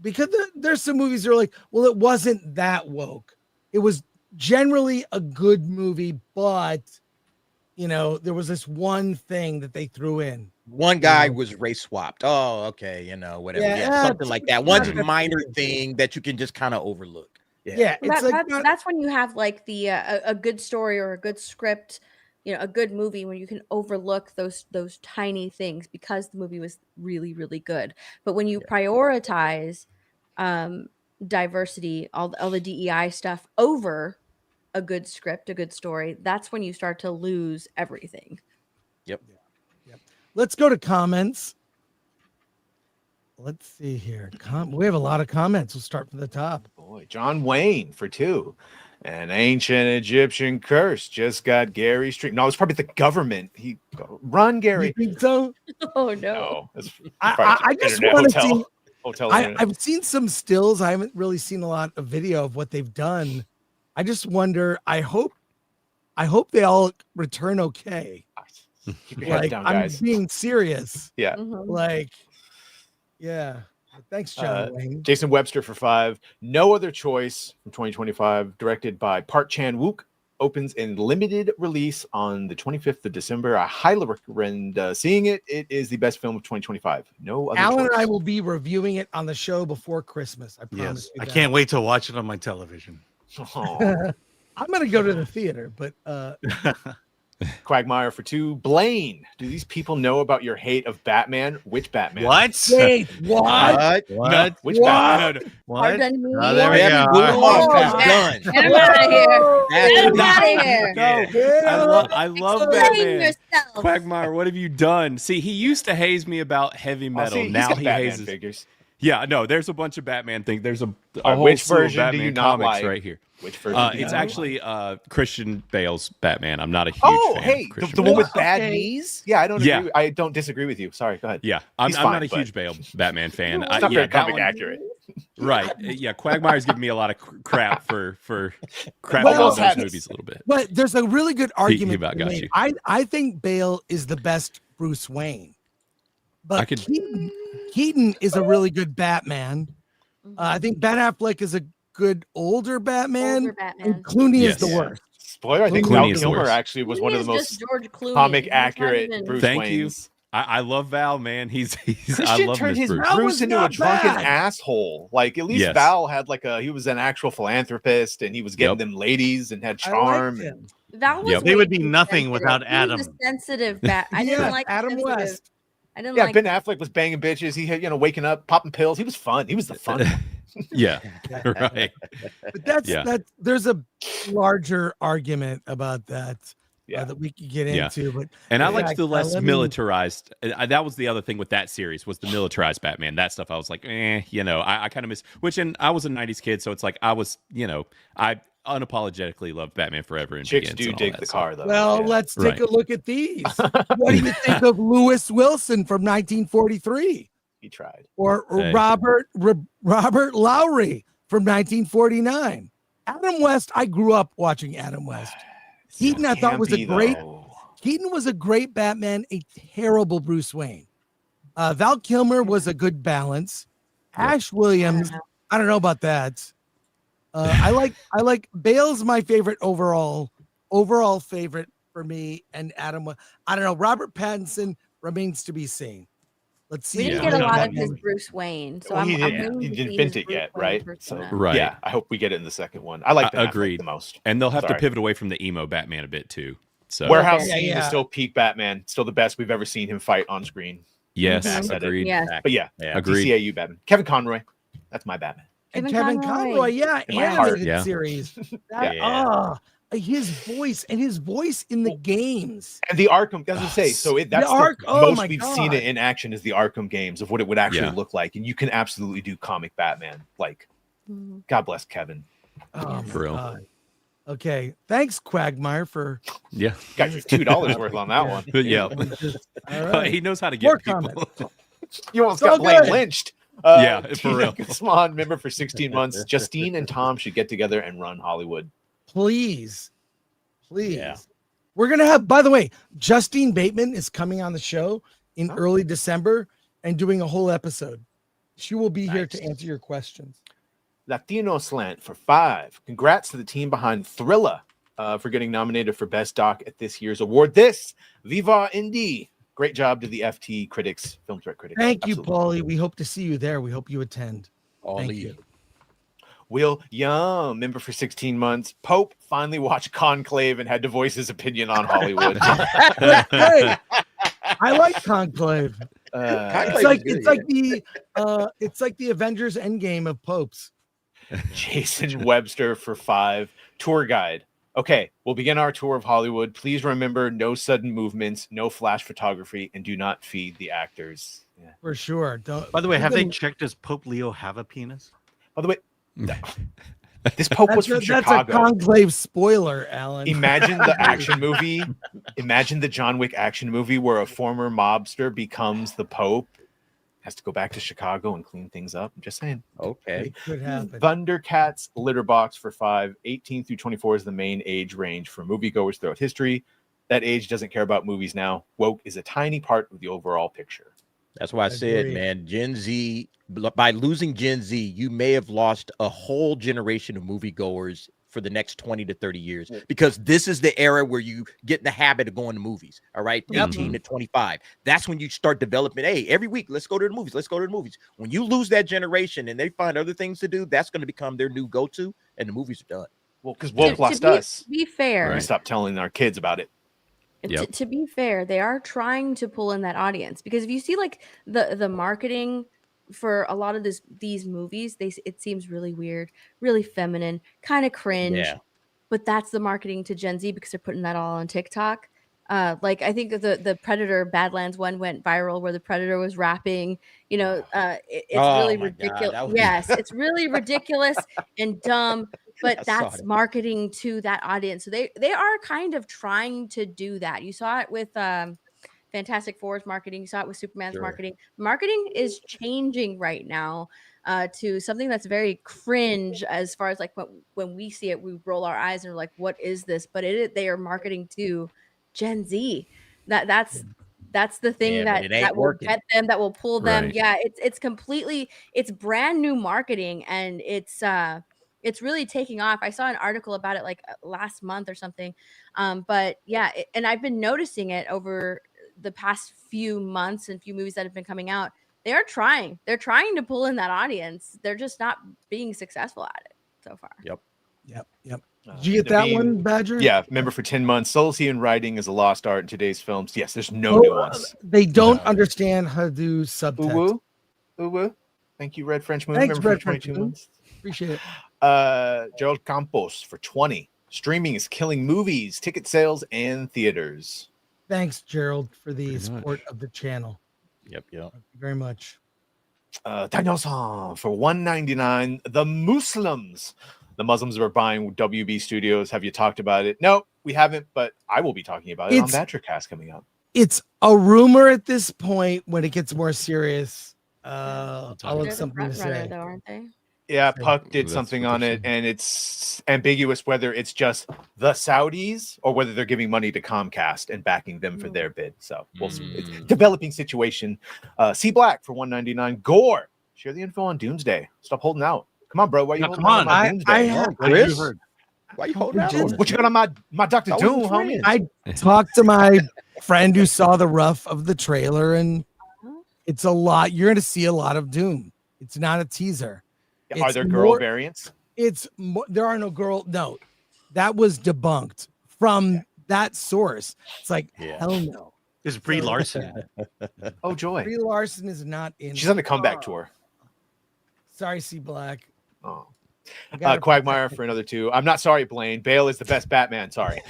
Speaker 2: because there's some movies that are like, well, it wasn't that woke. It was generally a good movie, but there was this one thing that they threw in.
Speaker 4: One guy was race swapped. Oh, okay, whatever. Yeah, something like that. One minor thing that you can just kind of overlook.
Speaker 2: Yeah, it's
Speaker 7: that's when you have like the a good story or a good script, a good movie when you can overlook those tiny things because the movie was really, really good. But when you prioritize diversity, all the DEI stuff over a good script, a good story, that's when you start to lose everything.
Speaker 4: Yep.
Speaker 2: Let's go to comments. Let's see here. We have a lot of comments. We'll start from the top.
Speaker 3: Boy, John Wayne for 2. An ancient Egyptian curse just got Gary Street. No, it's probably the government. Run, Gary.
Speaker 2: You think so?
Speaker 7: Oh no.
Speaker 3: No,
Speaker 2: I just want to see.
Speaker 3: Hotel.
Speaker 2: I've seen some stills. I haven't really seen a lot of video of what they've done. I just wonder. I hope they all return okay.
Speaker 3: Keep your head down, guys.
Speaker 2: I'm being serious.
Speaker 3: Yeah.
Speaker 2: Yeah. Thanks, John Wayne.
Speaker 3: Jason Webster for 5. No Other Choice from 2025, directed by Park Chan-wook, opens in limited release on the 25th of December. I highly recommend seeing it. It is the best film of 2025. No Other
Speaker 2: Alan
Speaker 3: Choice.
Speaker 2: and I will be reviewing it on the show before Christmas. I promise.
Speaker 9: Yes, I can't wait to watch it on my television.
Speaker 2: I'm going to go to the theater, but
Speaker 3: Quagmire for 2. Blaine, do these people know about your hate of Batman? Which Batman?
Speaker 9: What?
Speaker 2: Wait, what?
Speaker 3: No, which
Speaker 2: What?
Speaker 3: Batman? No.
Speaker 9: What?
Speaker 2: Oh,
Speaker 9: there we go.
Speaker 4: Done.
Speaker 7: Get him out of here. Get him out of here.
Speaker 6: I love Batman.
Speaker 7: Yourself.
Speaker 6: Quagmire, what have you done? See, he used to haze me about heavy metal.
Speaker 3: He's
Speaker 6: Now
Speaker 3: got
Speaker 6: he
Speaker 3: Batman
Speaker 6: hazes.
Speaker 3: figures.
Speaker 6: Yeah, no, there's a bunch of Batman things. There's a whole
Speaker 3: which
Speaker 6: slew of
Speaker 3: version do
Speaker 6: Batman
Speaker 3: you not
Speaker 6: comics
Speaker 3: like?
Speaker 6: right here.
Speaker 3: Which version?
Speaker 6: It's actually Christian Bale's Batman. I'm not a huge fan
Speaker 3: hey,
Speaker 6: of Christian
Speaker 3: the one
Speaker 6: Bale.
Speaker 3: with bad knees? Yeah, I don't disagree with you. Sorry, go ahead.
Speaker 6: Yeah, I'm
Speaker 3: He's
Speaker 6: not
Speaker 3: fine,
Speaker 6: a huge Bale Batman fan.
Speaker 3: It's not very
Speaker 6: that
Speaker 3: comic
Speaker 6: one-
Speaker 3: accurate.
Speaker 6: Right. Yeah, Quagmire's giving me a lot of crap for crap
Speaker 2: Well,
Speaker 6: on those movies a little bit.
Speaker 2: But there's a really good argument.
Speaker 6: about
Speaker 2: to
Speaker 6: got
Speaker 2: make.
Speaker 6: you.
Speaker 2: I think Bale is the best Bruce Wayne. But Keaton is a really good Batman. I think Ben Affleck is a good older Batman. And Clooney is the worst.
Speaker 3: Spoiler, I think
Speaker 6: Clooney
Speaker 3: Val
Speaker 6: is the
Speaker 3: Kilmer
Speaker 6: worst.
Speaker 3: actually was one of the
Speaker 7: Clooney is
Speaker 3: most
Speaker 7: just George Clooney.
Speaker 3: comic
Speaker 7: He's not
Speaker 3: accurate
Speaker 7: even-
Speaker 3: Bruce
Speaker 6: Thank
Speaker 3: Waynes.
Speaker 6: you. I love Val, man. He's I
Speaker 3: Christian
Speaker 6: love
Speaker 3: turned
Speaker 6: his
Speaker 3: his
Speaker 6: Bruce.
Speaker 3: Bruce into a
Speaker 2: not
Speaker 3: drunken
Speaker 2: bad.
Speaker 3: asshole. Like at least
Speaker 6: Yes.
Speaker 3: Val had he was an actual philanthropist and he was getting them ladies and had charm. And,
Speaker 7: That was
Speaker 9: They
Speaker 7: way
Speaker 9: would be
Speaker 7: too
Speaker 9: nothing
Speaker 7: sensitive.
Speaker 9: without
Speaker 7: He was
Speaker 9: Adam.
Speaker 7: a sensitive bat. I didn't
Speaker 2: Yeah,
Speaker 7: like
Speaker 2: Adam
Speaker 7: sensitive.
Speaker 2: West.
Speaker 7: I didn't
Speaker 3: yeah,
Speaker 7: like
Speaker 3: Ben Affleck was banging bitches. He had, waking up, popping pills. He was fun. He was the fun one.
Speaker 6: Yeah. Right.
Speaker 2: But that's
Speaker 6: Yeah.
Speaker 2: there's a larger argument about that.
Speaker 3: Yeah.
Speaker 2: That we could get
Speaker 6: Yeah.
Speaker 2: into, but
Speaker 6: And I
Speaker 2: yeah,
Speaker 6: liked the less
Speaker 2: let me-
Speaker 6: militarized. That was the other thing with that series was the militarized Batman. That stuff I was like, I kind of miss. And I was a '90s kid, so it's like I was, I unapologetically loved Batman Forever and
Speaker 3: Chicks
Speaker 6: Begins
Speaker 3: do
Speaker 6: and all
Speaker 3: dig
Speaker 6: that
Speaker 3: the
Speaker 6: stuff.
Speaker 3: car though.
Speaker 2: Well,
Speaker 3: Yeah.
Speaker 2: let's take
Speaker 6: Right.
Speaker 2: a look at these. What do you think of Lewis Wilson from 1943
Speaker 3: He tried.
Speaker 2: or
Speaker 6: Hey.
Speaker 2: Robert Lowry from 1949? Adam West. I grew up watching Adam West. Keaton, I thought was a
Speaker 3: Campy,
Speaker 2: great.
Speaker 3: though.
Speaker 2: Keaton was a great Batman, a terrible Bruce Wayne. Val Kilmer was a good balance. Ash Williams, I don't know about that. I like Bale's my favorite overall favorite for me, and Adam. I don't know. Robert Pattinson remains to be seen. Let's see.
Speaker 7: We didn't
Speaker 2: how
Speaker 7: get a
Speaker 2: that
Speaker 7: lot of
Speaker 2: goes.
Speaker 7: his Bruce Wayne, so
Speaker 3: Well,
Speaker 7: I'm
Speaker 3: he
Speaker 7: waiting to
Speaker 3: didn't
Speaker 7: see
Speaker 3: bint
Speaker 7: his
Speaker 3: it
Speaker 7: Bruce
Speaker 3: yet,
Speaker 7: Wayne
Speaker 3: right?
Speaker 7: persona.
Speaker 6: Right.
Speaker 3: Yeah, I hope we get it in the second one. I like Ben Affleck
Speaker 6: Agreed.
Speaker 3: the most.
Speaker 6: And they'll have
Speaker 3: Sorry.
Speaker 6: to pivot away from the emo Batman a bit too. So
Speaker 3: Warehouse
Speaker 2: Yeah,
Speaker 3: Scene
Speaker 2: yeah.
Speaker 3: is still peak Batman, still the best we've ever seen him fight on screen.
Speaker 6: yes,
Speaker 3: Mhm. Said it.
Speaker 6: agreed.
Speaker 7: Yes.
Speaker 3: But yeah,
Speaker 6: Agreed.
Speaker 3: DCAU Batman. Kevin Conroy, that's my Batman.
Speaker 2: And
Speaker 7: Kevin
Speaker 2: Kevin
Speaker 7: Conroy.
Speaker 2: Conroy, yeah,
Speaker 3: In my heart.
Speaker 2: animated
Speaker 6: Yeah.
Speaker 2: series.
Speaker 3: Yeah.
Speaker 2: his voice in the games.
Speaker 3: And the Arkham, as I say, so that's the most we've seen it in action is the Arkham games of what it would actually look like. And you can absolutely do comic Batman. Like, God bless Kevin.
Speaker 2: Oh,
Speaker 6: For real.
Speaker 2: God. Okay. Thanks, Quagmire, for
Speaker 3: got your $2 worth on that one.
Speaker 6: Yeah.
Speaker 2: All right.
Speaker 6: He knows how to
Speaker 2: More
Speaker 6: get people.
Speaker 2: comments.
Speaker 3: You almost
Speaker 2: It's all
Speaker 3: got Blaine
Speaker 2: good.
Speaker 3: lynched.
Speaker 6: Yeah, for real.
Speaker 3: Swan member for 16 months. Justine and Tom should get together and run Hollywood.
Speaker 2: Please.
Speaker 4: Yeah.
Speaker 2: We're gonna have, by the way, Justine Bateman is coming on the show in early December and doing a whole episode. She will be here to answer your questions.
Speaker 3: Latino Slant for 5. Congrats to the team behind Thriller for getting nominated for Best Doc at this year's award. Viva Indy. Great job to the FT critics, Film Threat critics.
Speaker 2: Thank you,
Speaker 3: Absolutely.
Speaker 2: Paulie. We hope to see you there. We hope you attend. Thank you.
Speaker 3: Will Young, member for 16 months. Pope finally watched Conclave and had to voice his opinion on Hollywood.
Speaker 2: Hey, I like Conclave. It's like the Avengers Endgame of popes.
Speaker 3: Jason Webster for 5. Tour guide. Okay, we'll begin our tour of Hollywood. Please remember no sudden movements, no flash photography, and do not feed the actors. Yeah.
Speaker 2: For sure. Don't.
Speaker 9: By the way, have they checked, does Pope Leo have a penis?
Speaker 3: By the way, this Pope was from Chicago.
Speaker 2: That's a Conclave spoiler, Alan.
Speaker 3: Imagine the action movie. Imagine the John Wick action movie where a former mobster becomes the Pope, has to go back to Chicago and clean things up. I'm just saying.
Speaker 4: Okay.
Speaker 2: It could happen.
Speaker 3: Thundercats Litter Box for 5. 18 through 24 is the main age range for moviegoers throughout history. That age doesn't care about movies now. Woke is a tiny part of the overall picture.
Speaker 4: That's why I said,
Speaker 2: Agreed.
Speaker 4: man, Gen Z, by losing Gen Z, you may have lost a whole generation of moviegoers for the next 20 to 30 years, because this is the era where you get in the habit of going to movies. All right. 18 to 25. That's when you start developing. Hey, every week, let's go to the movies. Let's go to the movies. When you lose that generation and they find other things to do, that's going to become their new go-to, and the movies are done.
Speaker 3: Well, because woke lost us.
Speaker 7: To be fair,
Speaker 3: We stopped telling our kids about it.
Speaker 7: to be fair, they are trying to pull in that audience, because if you see like the marketing for a lot of these movies, it seems really weird, really feminine, kind of cringe.
Speaker 4: Yeah.
Speaker 7: But that's the marketing to Gen Z, because they're putting that all on TikTok. Like I think the Predator Badlands one went viral, where the Predator was rapping. It's really ridiculous. Yes, it's really ridiculous and dumb. But that's marketing to that audience. So they are kind of trying to do that. You saw it with Fantastic Four's marketing. You saw it with Superman's marketing. Marketing is changing right now to something that's very cringe, as far as like when we see it, we roll our eyes and we're like, what is this? But they are marketing to Gen Z. That's the thing that will get them, that will pull them.
Speaker 6: Right.
Speaker 7: Yeah, it's brand new marketing, and it's really taking off. I saw an article about it like last month or something. But yeah, and I've been noticing it over the past few months and few movies that have been coming out. They're trying to pull in that audience. They're just not being successful at it so far.
Speaker 4: Yep.
Speaker 2: Did you get that one, Badger?
Speaker 3: Yeah, member for 10 months. Subtlety in writing is a lost art in today's films. Yes, there's no nuance.
Speaker 2: They don't understand how to do subtext.
Speaker 3: Ooh. Thank you, Red French Moon.
Speaker 2: Thanks,
Speaker 3: member
Speaker 2: Red
Speaker 3: for
Speaker 2: French
Speaker 3: 22
Speaker 2: Moon.
Speaker 3: months.
Speaker 2: Appreciate it.
Speaker 3: Gerald Campos for 20. Streaming is killing movies, ticket sales, and theaters.
Speaker 2: Thanks, Gerald, for the support of the channel.
Speaker 4: Yep.
Speaker 2: Thank you very much.
Speaker 3: Daniel-san for $1.99. The Muslims. The Muslims are buying WB Studios. Have you talked about it? No, we haven't, but I will be talking about it on Badgercast coming up.
Speaker 2: It's a rumor at this point. When it gets more serious, I'll have something to say.
Speaker 7: Though, aren't they?
Speaker 3: Yeah, Puck did something on it, and it's ambiguous whether it's just the Saudis or whether they're giving money to Comcast and backing them for their bid. So it's a developing situation. C Black for $1.99. Gore, share the info on Doomsday. Stop holding out. Come on, bro. Why you holding out on Doomsday?
Speaker 2: I have
Speaker 4: Chris? Why you holding out?
Speaker 3: What you got on my Dr. Doom, homie?
Speaker 2: I talked to my friend who saw the rough of the trailer, and it's a lot. You're going to see a lot of Doom. It's not a teaser.
Speaker 3: Are there girl variants?
Speaker 2: There are no girl. No, that was debunked from that source. It's like, hell no.
Speaker 9: Is Brie Larson?
Speaker 3: Oh, joy.
Speaker 2: Brie Larson is not in.
Speaker 3: She's on the comeback tour.
Speaker 2: Sorry, C Black.
Speaker 3: Oh. Quagmire for another 2. I'm not sorry, Blaine. Bale is the best Batman. Sorry.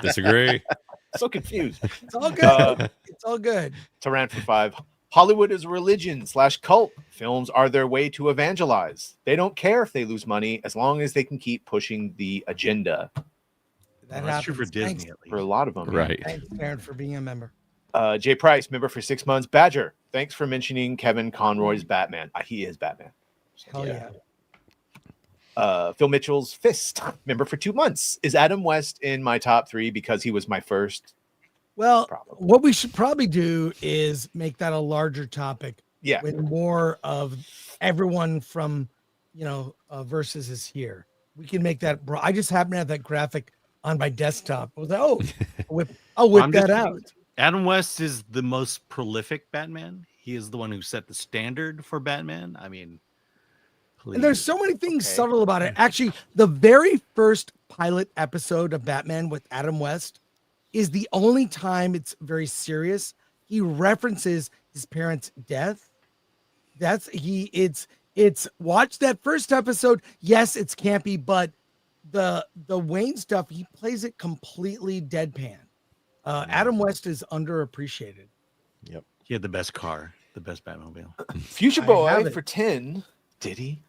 Speaker 6: Disagree.
Speaker 3: So confused.
Speaker 2: It's all good. It's all good.
Speaker 3: Taran for 5. Hollywood is a religion / cult. Films are their way to evangelize. They don't care if they lose money as long as they can keep pushing the agenda.
Speaker 9: That's true for Disney,
Speaker 2: Thanks.
Speaker 9: at least.
Speaker 3: For a lot of them.
Speaker 6: Right.
Speaker 2: Thanks, Aaron, for being a member.
Speaker 3: Jay Price, member for 6 months. Badger, thanks for mentioning Kevin Conroy's Batman. He is Batman.
Speaker 2: Hell yeah.
Speaker 3: Phil Mitchell's Fist, member for 2 months. Is Adam West in my top 3 because he was my first?
Speaker 2: Well, what we should probably do is make that a larger topic.
Speaker 3: Yeah.
Speaker 2: When more of everyone from, Versus is here. We can make that. I just happen to have that graphic on my desktop. I was like, I'll whip that out.
Speaker 9: Adam West is the most prolific Batman. He is the one who set the standard for Batman. I mean, please.
Speaker 2: And there's so many things subtle about it. Actually, the very first pilot episode of Batman with Adam West is the only time it's very serious. He references his parents' death. It's watch that first episode. Yes, it's campy, but the Wayne stuff, he plays it completely deadpan. Adam West is underappreciated.
Speaker 9: Yep. He had the best car, the best Batmobile.
Speaker 3: Future Boy for 10. Did he?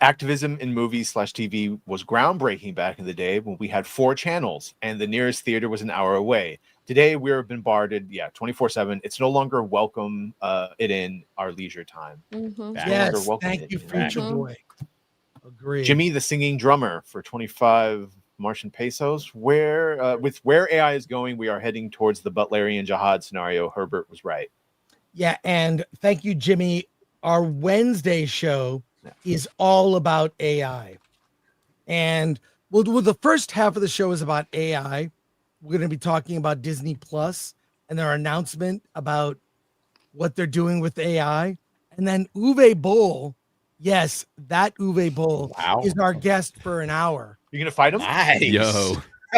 Speaker 3: Activism in movies / TV was groundbreaking back in the day when we had 4 channels and the nearest theater was an hour away. Today we're bombarded, 24/7. It's no longer welcome it in our leisure time.
Speaker 2: Mm-hmm. Yes, thank you, Future Boy. Agree.
Speaker 3: Jimmy the Singing Drummer for 25 Martian pesos. Where AI is going, we are heading towards the Butlerian Jihad scenario. Herbert was right.
Speaker 2: Yeah, and thank you, Jimmy. Our Wednesday show is all about AI. And the first half of the show is about AI. We're going to be talking about Disney Plus and their announcement about what they're doing with AI. And then Uwe Boll, yes, that Uwe Boll is our guest for an hour.
Speaker 3: You're going to fight him?
Speaker 4: Nice.
Speaker 6: Yo.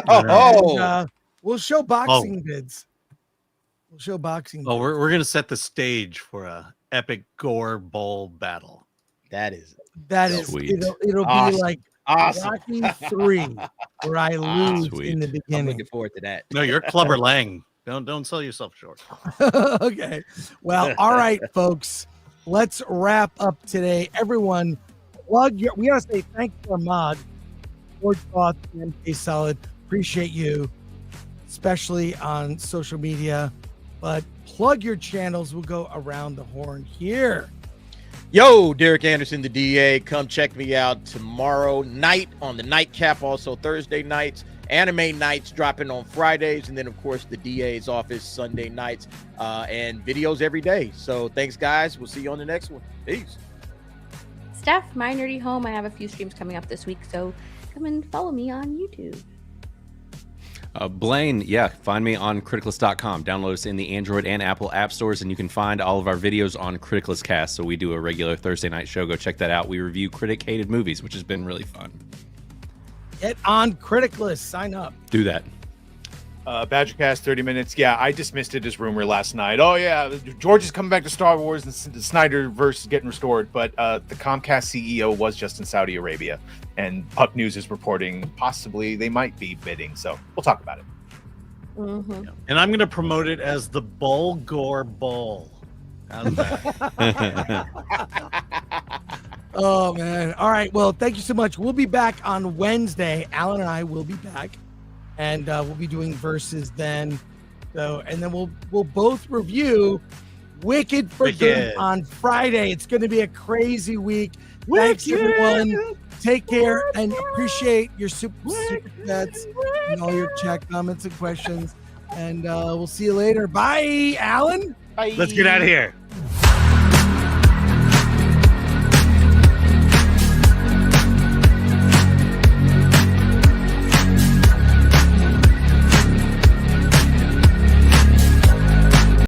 Speaker 2: And, we'll show boxing vids. We'll show boxing.
Speaker 9: Oh, we're going to set the stage for a epic Gore Bowl battle.
Speaker 4: That is
Speaker 2: sweet. It'll
Speaker 4: awesome.
Speaker 2: be like
Speaker 4: Awesome.
Speaker 2: Rocky 3, where I lose in the
Speaker 4: I'm
Speaker 2: beginning.
Speaker 4: looking forward to that.
Speaker 9: No, you're Clubber Lang. Don't sell yourself short.
Speaker 2: Okay. Well, all right, folks. Let's wrap up today. Everyone, we gotta say thank you to Ahmad, Ford Thoughts, and MK Solid. Appreciate you, especially on social media. But plug your channels. We'll go around the horn here.
Speaker 4: Yo, Derek Anderson, the DA. Come check me out tomorrow night on the Nightcap. Also Thursday nights, anime nights dropping on Fridays, and then of course the DA's office Sunday nights, and videos every day. So thanks, guys. We'll see you on the next one. Peace.
Speaker 7: Steph, my nerdy home. I have a few streams coming up this week, so come and follow me on YouTube.
Speaker 6: Blaine, find me on Criticless.com. Download us in the Android and Apple app stores, and you can find all of our videos on Criticless Cast. So we do a regular Thursday night show. Go check that out. We review critic-hated movies, which has been really fun.
Speaker 2: Get on Criticless. Sign up.
Speaker 6: Do that.
Speaker 3: Badgercast 30 minutes. Yeah, I dismissed it as rumor last night. Oh, yeah, George is coming back to Star Wars and the Snyderverse is getting restored. But the Comcast CEO was just in Saudi Arabia. And Puck News is reporting possibly they might be bidding. So we'll talk about it.
Speaker 2: Mm-hmm.
Speaker 9: And I'm going to promote it as the Bull Gore Bowl. How's that?
Speaker 2: Oh, man. All right. Well, thank you so much. We'll be back on Wednesday. Alan and I will be back. And we'll be doing verses then. So, and then we'll both review Wicked for Good on Friday. It's going to be a crazy week. Thanks, everyone. Take care and appreciate your super chats and all your chat comments and questions. And we'll see you later. Bye, Alan.
Speaker 3: Bye.
Speaker 9: Let's get out of here.